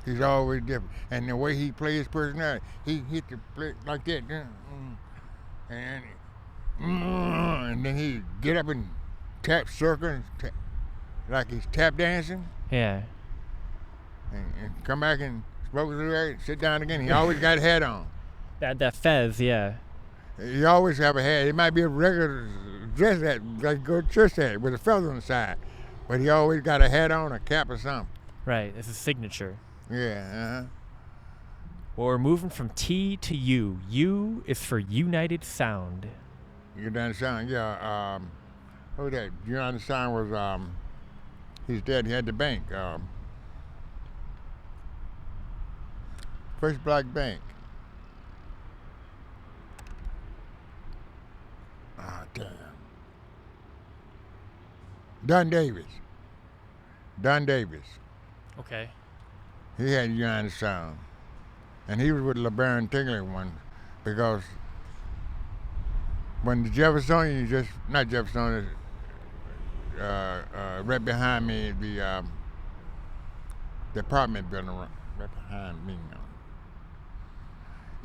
B: He's always different. And the way he plays his personality, he hit the play like that, and then he get up and tap circles, like he's tap dancing,
A: Yeah.
B: and come back and smoke a cigarette, sit down again. He always got a hat on.
A: That fez, yeah.
B: He always have a hat. It might be a regular dress hat, like go to church hat with a feather on the side, but he always got a hat on, a cap or something.
A: Right. It's a signature.
B: Yeah.
A: Well, we're moving from T to U. U is for United Sound.
B: You understand? Yeah. Who that? United Sound was His dad, he had the bank. First black bank. Ah, damn. Don Davis. Don Davis.
A: Okay.
B: He had United Sound. And he was with LeBaron Tingler one because when the Jeffersonian not Jeffersonian, right behind me, the apartment building right behind me.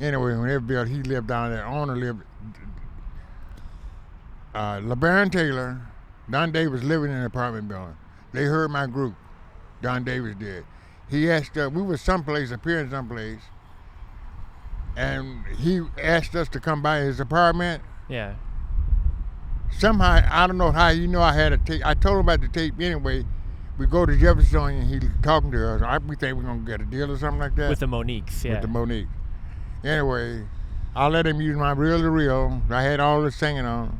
B: Anyway, when they built, he lived down there. Owner lived. LeBaron Taylor, Don Davis living in an apartment building. They heard my group. Don Davis did. He asked us, we were someplace, appearing someplace, and he asked us to come by his apartment.
A: Yeah.
B: Somehow, I don't know how you know I had a tape. I told him about the tape anyway. We go to Jeffersonian, he talking to us. We think we're going to get a deal or something like that.
A: With the Moniques, yeah.
B: With the Moniques. Anyway, I let him use my reel-to-reel. I had all the singing on.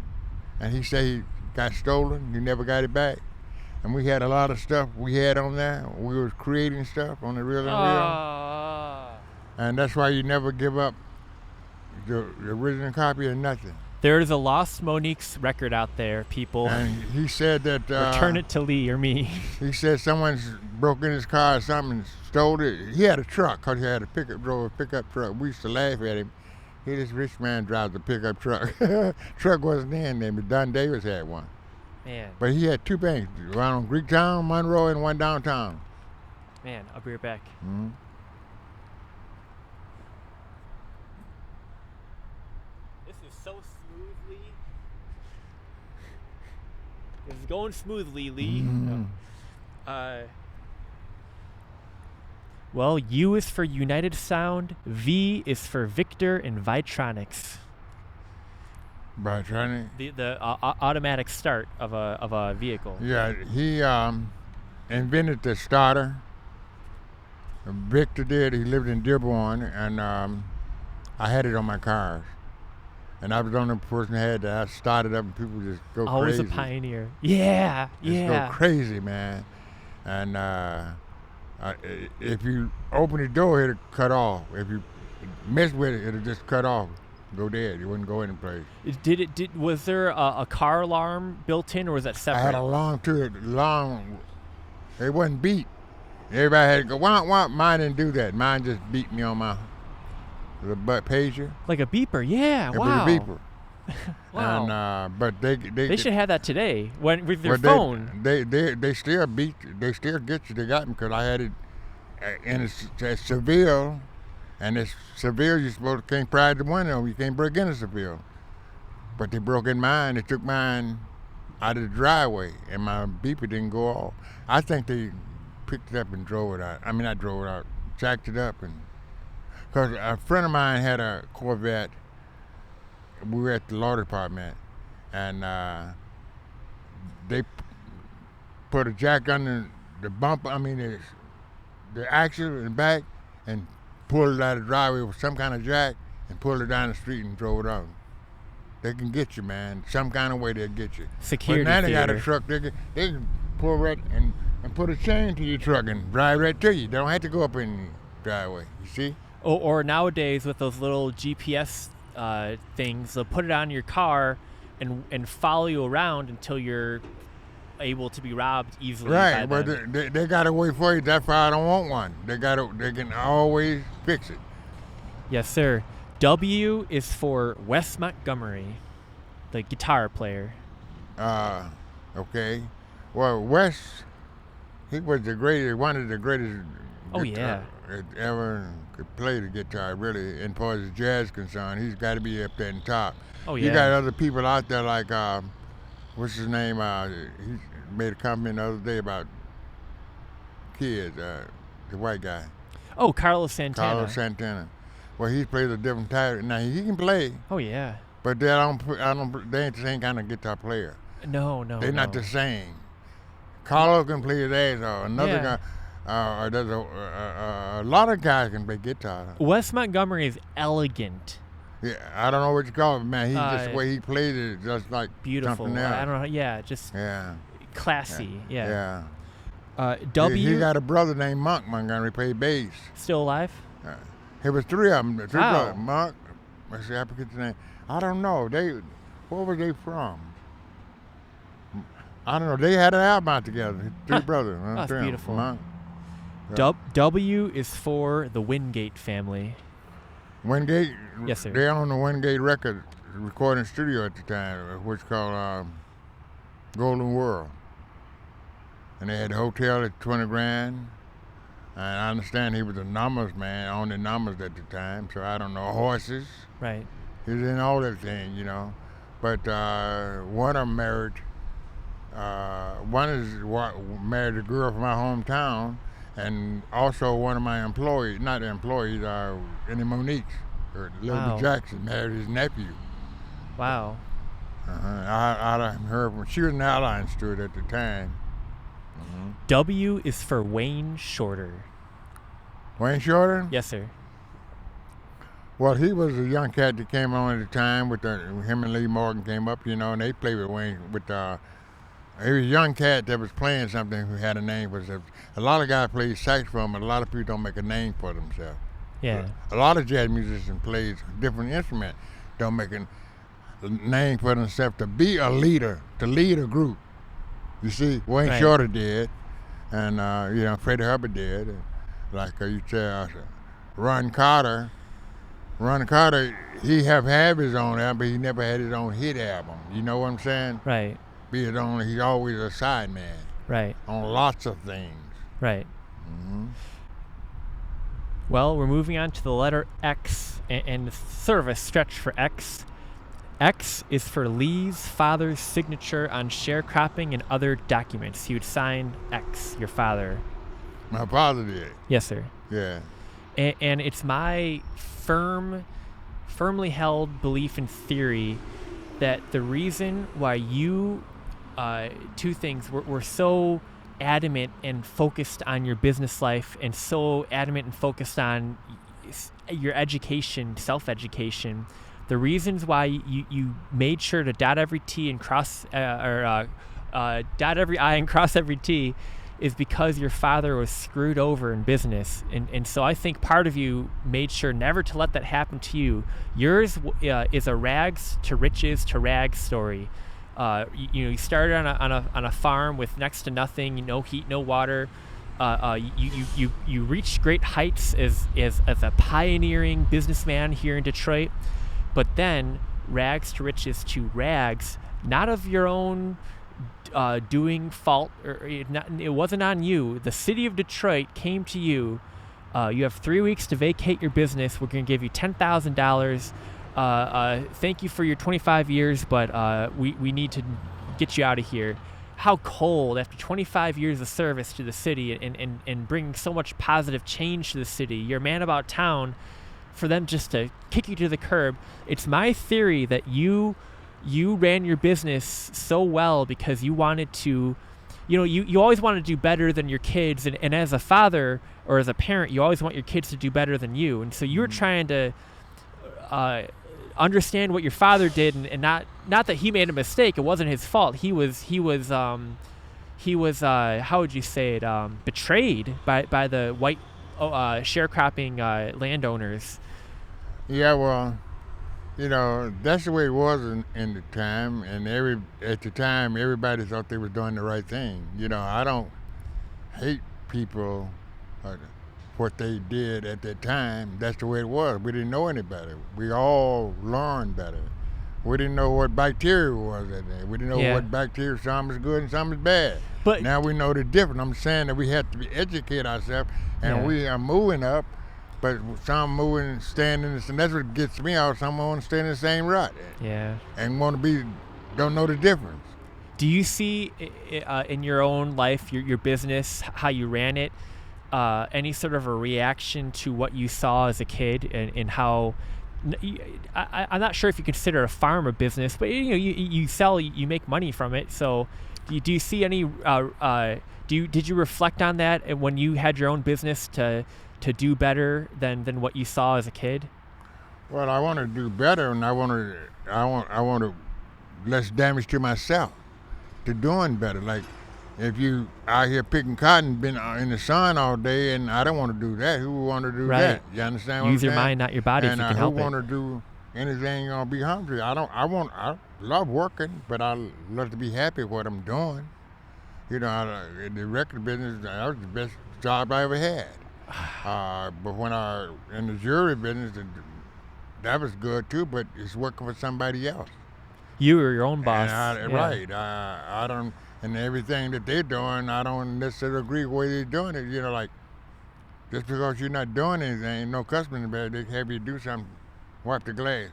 B: And he said he got stolen. He never got it back. And we had a lot of stuff we had on there. We was creating stuff on the reel-to-reel. And that's why you never give up the original copy of nothing.
A: There's a lost Monique's record out there, people.
B: And he said that...
A: return it to Lee or me.
B: He said someone's broke in his car or something and stole it. He had a truck because he had drove a pickup truck. We used to laugh at him. This rich man drives a pickup truck. Truck wasn't in there, but Don Davis had one.
A: Man.
B: But he had two banks, one on Greektown, Monroe, and one downtown.
A: Man, I'll be right back.
B: Mm-hmm.
A: This is so smoothly. This is going smoothly, Lee.
B: Mm-hmm.
A: Well, U is for United Sound, V is for Victor and Vitronics.
B: Vitronics?
A: The automatic start of a vehicle.
B: Yeah, he invented the starter. Victor did. He lived in Dearborn, and I had it on my cars. And I was the only person that had that. I started up, and people just go
A: Always
B: crazy.
A: A pioneer. Yeah,
B: Just go crazy, man. And if you open the door, it'll cut off. If you mess with it, it'll just cut off. Go dead. You wouldn't go any place.
A: Was there a car alarm built in, or was that separate?
B: I had a long. It wasn't beat. Everybody had to go womp womp. Mine didn't do that. Mine just beat me on the butt pager.
A: Like a beeper, yeah.
B: It
A: Wow.
B: was a beeper.
A: Wow.
B: And but they
A: should have that today with their phone.
B: They still beat. They still get you. They got me because I had it in a Seville, and it's Seville. You can't pry the window. You can't break into Seville. But they broke in mine. They took mine out of the driveway, and my beeper didn't go off. I think they picked it up and drove it out. I mean, I drove it out, jacked it up, and because a friend of mine had a Corvette. We were at the law department, and they put a jack under the bumper. I mean, the axle in the back, and pulled it out of the driveway with some kind of jack, and pulled it down the street and drove it on. They can get you, man. Some kind of way they'll get you.
A: Security.
B: But now they got
A: theater.
B: a truck. They can pull right and put a chain to your truck and drive right to you. They don't have to go up in the driveway. You see?
A: Or nowadays with those little GPS things, they'll put it on your car and follow you around until you're able to be robbed easily.
B: Right, but they got to wait for you. That's why I don't want one. They can always fix it.
A: Yes, sir. W is for Wes Montgomery, the guitar player.
B: Okay. Well, Wes, he was one of the greatest ever could play the guitar, really. And as far as jazz concerned, he's got to be up there in top.
A: Oh, yeah.
B: You got other people out there like, what's his name? He made a comment the other day about kids, the white guy.
A: Oh, Carlos Santana.
B: Carlos Santana. Well, he plays a different type. Now, he can play.
A: Oh, yeah.
B: But they ain't the same kind of guitar player.
A: No.
B: They're not the same. Carlos can play his ass off. Another guy, there's a lot of guys can play guitar.
A: Wes Montgomery is elegant.
B: Yeah, I don't know what you call it, man. He just the way he played it, just like
A: beautiful.
B: something else.
A: I don't know. Yeah, just classy. Yeah. W.
B: He got a brother named Monk Montgomery, played bass.
A: Still alive?
B: There was three of them. Three
A: Wow.
B: brothers. Monk. Let's see, I forget the name. I don't know. Where were they from? I don't know. They had an album out together. Three brothers.
A: That's beautiful.
B: Monk. Yeah.
A: W is for the Wingate family.
B: Wingate.
A: Yes, sir.
B: They owned the Wingate record recording studio at the time, which called Golden World. And they had a hotel at 20 grand. And I understand he was a numbers man, owned the numbers at the time. So I don't know, horses.
A: Right.
B: He was in all that thing, But one of them married, married a girl from my hometown, and also one of my employees, not employees, Annie Monique, or Little
A: Wow.
B: Jackson, married his nephew.
A: Wow.
B: I heard from, she was an airline steward at the time.
A: W is for Wayne Shorter.
B: Wayne Shorter?
A: Yes, sir.
B: Well, he was a young cat that came on at the time with him and Lee Morgan came up, and they played with Wayne. He was a young cat that was playing something who had a name for himself. A lot of guys play saxophone, but a lot of people don't make a name for themselves.
A: Yeah.
B: A lot of jazz musicians play different instruments, don't make a name for themselves to be a leader, to lead a group. You see, Wayne
A: Right.
B: Shorter did, and Freddie Hubbard did, and like you said, Ron Carter. Ron Carter, he have his own album, but he never had his own hit album. You know what I'm saying?
A: Right.
B: He's always a side man
A: Right.
B: on lots of things.
A: Right.
B: Mm-hmm.
A: Well, we're moving on to the letter X, and sort of a stretch for X. X is for Lee's father's signature on sharecropping and other documents. He would sign X, your father.
B: My father did.
A: Yes, sir.
B: Yeah.
A: And it's my firmly held belief and theory that the reason why you, two things, were so adamant and focused on your business life and so adamant and focused on your education, self-education, the reasons why you made sure to dot every T and cross, dot every I and cross every T is because your father was screwed over in business. And so I think part of you made sure never to let that happen to you. Yours is a rags to riches to rags story. You started on a farm with next to nothing, no heat, no water. You reached great heights as a pioneering businessman here in Detroit, but then rags to riches to rags, not of your own doing fault, or it wasn't on you. The city of Detroit came to you. You have 3 weeks to vacate your business. We're going to give you $10,000. Thank you for your 25 years, but we need to get you out of here. How cold, after 25 years of service to the city and bringing so much positive change to the city, you're a man about town, for them just to kick you to the curb. It's my theory that you ran your business so well because you wanted to, you always want to do better than your kids. And as a father or as a parent, you always want your kids to do better than you. And so you were trying to understand what your father did, and not that he made a mistake. It wasn't his fault. He was how would you say it, betrayed by the white sharecropping landowners.
B: Yeah, well, that's the way it was in the time, and at the time everybody thought they was doing the right thing. I don't hate people what they did at that time. That's the way it was. We didn't know any better. We all learned better. We didn't know what bacteria was that day. We didn't know what bacteria, some is good and some is bad. But now we know the difference. I'm saying that we have to educate ourselves, and we are moving up, but some moving, staying in this, and that's what gets me out. Some want to stay in the same rut.
A: Yeah.
B: And don't know the difference.
A: Do you see in your own life, your business, how you ran it, any sort of a reaction to what you saw as a kid, and how? I'm not sure if you consider a farm a business, but you sell, you make money from it. So, do you see any? Did you reflect on that when you had your own business to do better than what you saw as a kid?
B: Well, I want to do better, and I want to less damage to myself, to doing better. Like if you out here picking cotton, been in the sun all day, and I don't want to do that. Who would want to do
A: Right.
B: that? You understand what I'm
A: Use your
B: saying?
A: mind, not your body,
B: And
A: if you can
B: who
A: help
B: want
A: it.
B: to do anything gonna be hungry? I love working, but I love to be happy with what I'm doing. You know, in the record business, that was the best job I ever had. But when I in the jewelry business, that was good too. But it's working for somebody else.
A: You are your own boss.
B: And
A: Yeah.
B: Right. I don't, and everything that they're doing, I don't necessarily agree with the way they're doing it. You know, like, just because you're not doing anything, no customer, but they have you do something, wipe the glass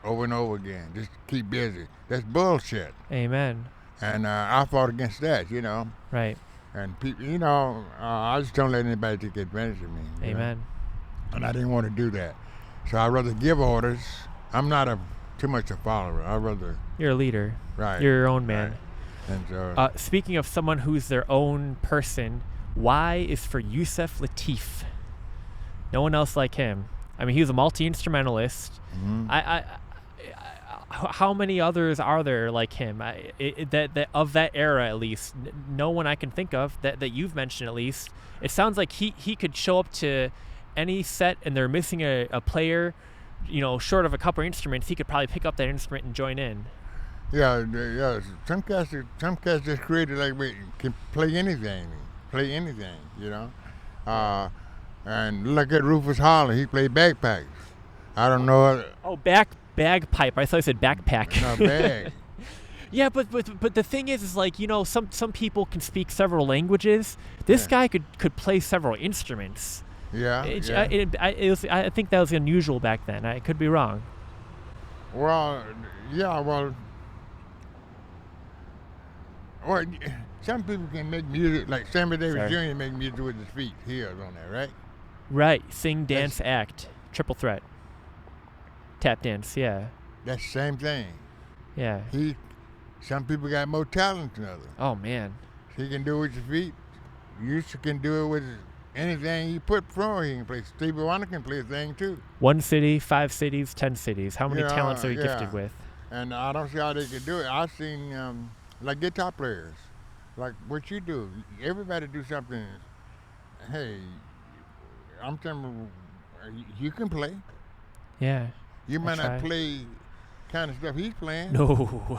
B: over and over again. Just keep busy. That's bullshit.
A: Amen.
B: And I fought against that, you know.
A: Right.
B: And people, you know, I just don't let anybody take advantage of me. you know.
A: Amen.
B: And I didn't want to do that. So I'd rather give orders. I'm not too much a follower. I'd rather,
A: You're a leader.
B: right.
A: You're your own man.
B: Right. And so,
A: Speaking of someone who's their own person, Y is for Yusef Lateef. No one else like him. I mean, he was a multi-instrumentalist.
B: mhm.
A: How many others are there like him? That of that era, at least, no one I can think of that you've mentioned, at least. It sounds like he could show up to any set and they're missing a player, you know, short of a couple instruments. He could probably pick up that instrument and join in.
B: Yeah. Some cats just created like we can play anything, you know. And look at Rufus Holland. He played bagpipes. I don't know.
A: Oh, bagpipe. I thought I said backpack.
B: No bag.
A: Yeah, but the thing is like, you know, some people can speak several languages. This
B: Yeah.
A: guy could play several instruments.
B: Yeah.
A: I think that was unusual back then. I could be wrong.
B: Well, yeah. Well, some people can make music like Sammy Davis
A: Sorry.
B: Jr. make music with his feet, heels on there, right?
A: Right. Sing, dance, act. Triple threat. Tap dance. Yeah.
B: That's the same thing.
A: Yeah.
B: Some people got more talent than others.
A: Oh man.
B: He can do it with your feet. You can do it with anything you put forward. He can play. Stevie Wonder can play a thing too.
A: 1 city, 5 cities, 10 cities. How many
B: Yeah,
A: talents are you
B: yeah.
A: gifted with?
B: And I don't see how they could do it. I've seen like guitar players, like what you do. Everybody do something. Hey, I'm telling you can play.
A: Yeah.
B: You might
A: try.
B: not play kind of stuff he's playing,
A: No.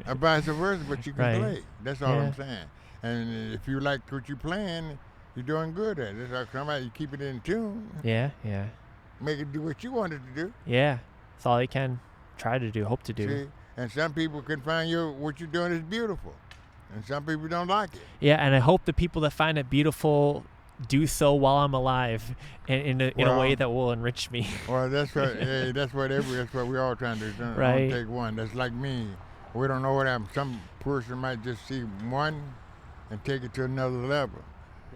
B: or vice versa, but you can
A: Right.
B: play. That's all
A: Yeah.
B: I'm saying. And if you like what you're playing, you're doing good at it. That's how come out. You keep it in tune,
A: Yeah.
B: make it do what you want it to do.
A: Yeah. That's all you can try to do, hope to do.
B: See? And some people can find what you're doing is beautiful, and some people don't like it.
A: Yeah, and I hope the people that find it beautiful do so while I'm alive, in a
B: Well,
A: way that will enrich me.
B: Well, that's what that's what we all trying to do.
A: Right.
B: Don't take one. That's like me. We don't know what happens. Some person might just see one and take it to another level,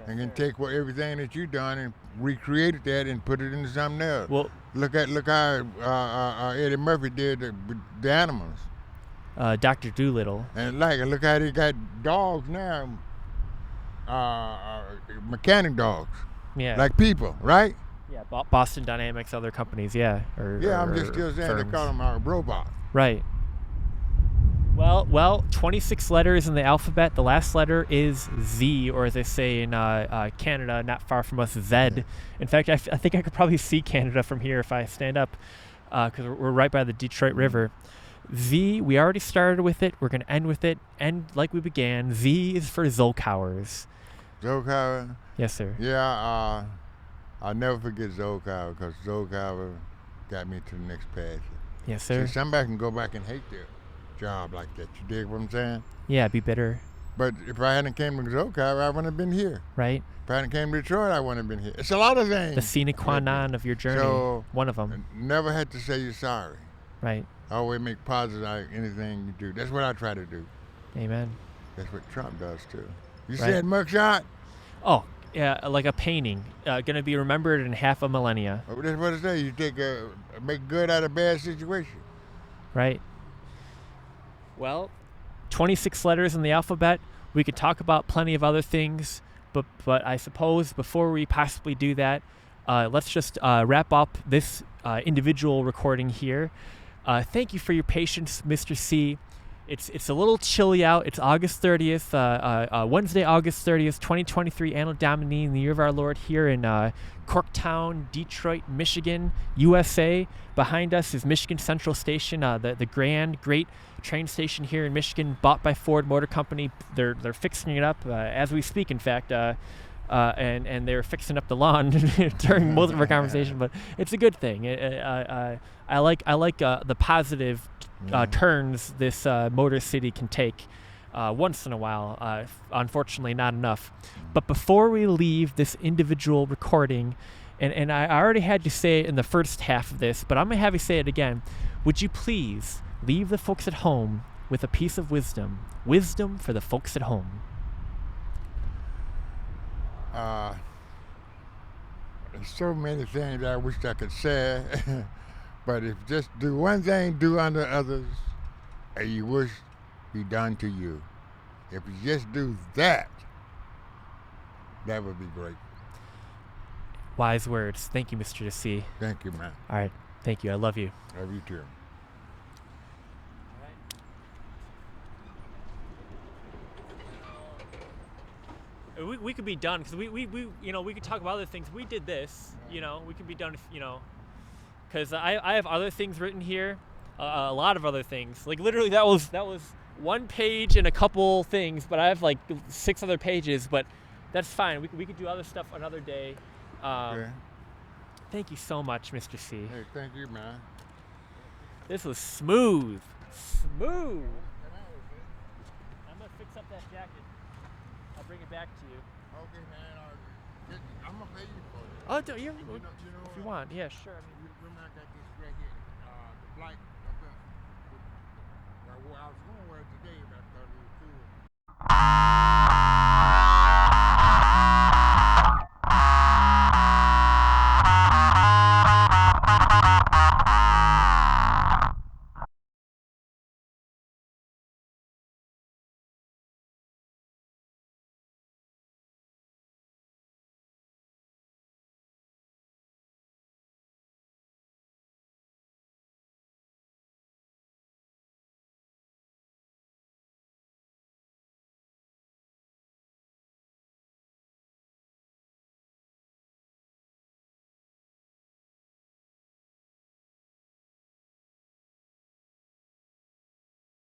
B: and then take everything that you've done and recreate that and put it into something else.
A: Well,
B: Look how Eddie Murphy did the animals,
A: Dr. Doolittle.
B: and look how they got dogs now, mechanic dogs,
A: Yeah.
B: like people, right?
A: Yeah, Boston Dynamics, other companies, yeah.
B: Yeah, I'm just still saying they
A: firms.
B: call them robots.
A: Right. Well, 26 letters in the alphabet. The last letter is Z, or as they say in Canada, not far from us, Z. In fact, I think I could probably see Canada from here if I stand up, because we're right by the Detroit River. Z, we already started with it. We're going to end with it. End like we began. Z is for Zolkowers.
B: Zolkowers.
A: Yes, sir.
B: Yeah, I'll never forget Zolkowers because Zolkowers got me to the next passion.
A: Yes, sir.
B: See, somebody can go back and hate their job like that. You dig what I'm saying?
A: Yeah, be bitter,
B: But if I hadn't came to Zolkowers, I wouldn't have been here.
A: right?
B: If I hadn't came to Detroit, I wouldn't have been here. It's a lot of things.
A: The sine qua non of your journey.
B: So,
A: one of them,
B: never had to say you're sorry.
A: right?
B: Always make positive out of anything you do. That's what I try to do.
A: Amen.
B: That's what Trump does too. You
A: Right.
B: said mugshot?
A: Oh, yeah, like a painting, gonna be remembered in half a millennia,
B: Oh, that's what it says. You make good out of bad situation.
A: right? Well, 26 letters in the alphabet. We could talk about plenty of other things, but I suppose before we possibly do that, let's just wrap up this individual recording here. Thank you for your patience, Mr. C. It's a little chilly out. It's August 30th, Wednesday, August 30th, 2023, Anno Domini, in the year of our Lord, here in Corktown, Detroit, Michigan, USA. Behind us is Michigan Central Station, the grand, great train station here in Michigan, bought by Ford Motor Company. They're fixing it up as we speak, in fact. And they're fixing up the lawn during most of our conversation, but it's a good thing. I like the positive turns this Motor City can take once in a while. Unfortunately, not enough. But before we leave this individual recording, and I already had to say it in the first half of this, but I'm going to have you say it again. Would you please leave the folks at home with a piece of wisdom? Wisdom for the folks at home.
B: There's so many things I wish I could say, but if just do one thing, do unto others, and you wish be done to you. If you just do that, that would be great.
A: Wise words. Thank you, Mr. DeC.
B: Thank you, man.
A: All right. Thank you. I love you.
B: Love you too.
A: We could be done because we could talk about other things. We did this, we could be done if, because I have other things written here, a lot of other things. Like literally that was one page and a couple things, but I have like 6 other pages. But that's fine. We could do other stuff another day.
B: Okay.
A: Thank you so much, Mr. C.
B: Hey, thank you, man.
A: This was smooth. I'm gonna fix up that jacket. I'll bring it back to you.
B: Okay, man. I'm gonna pay you for it.
A: Oh, don't you?
B: You know
A: If you want, yeah, sure.
B: remember I got this right here. The flight.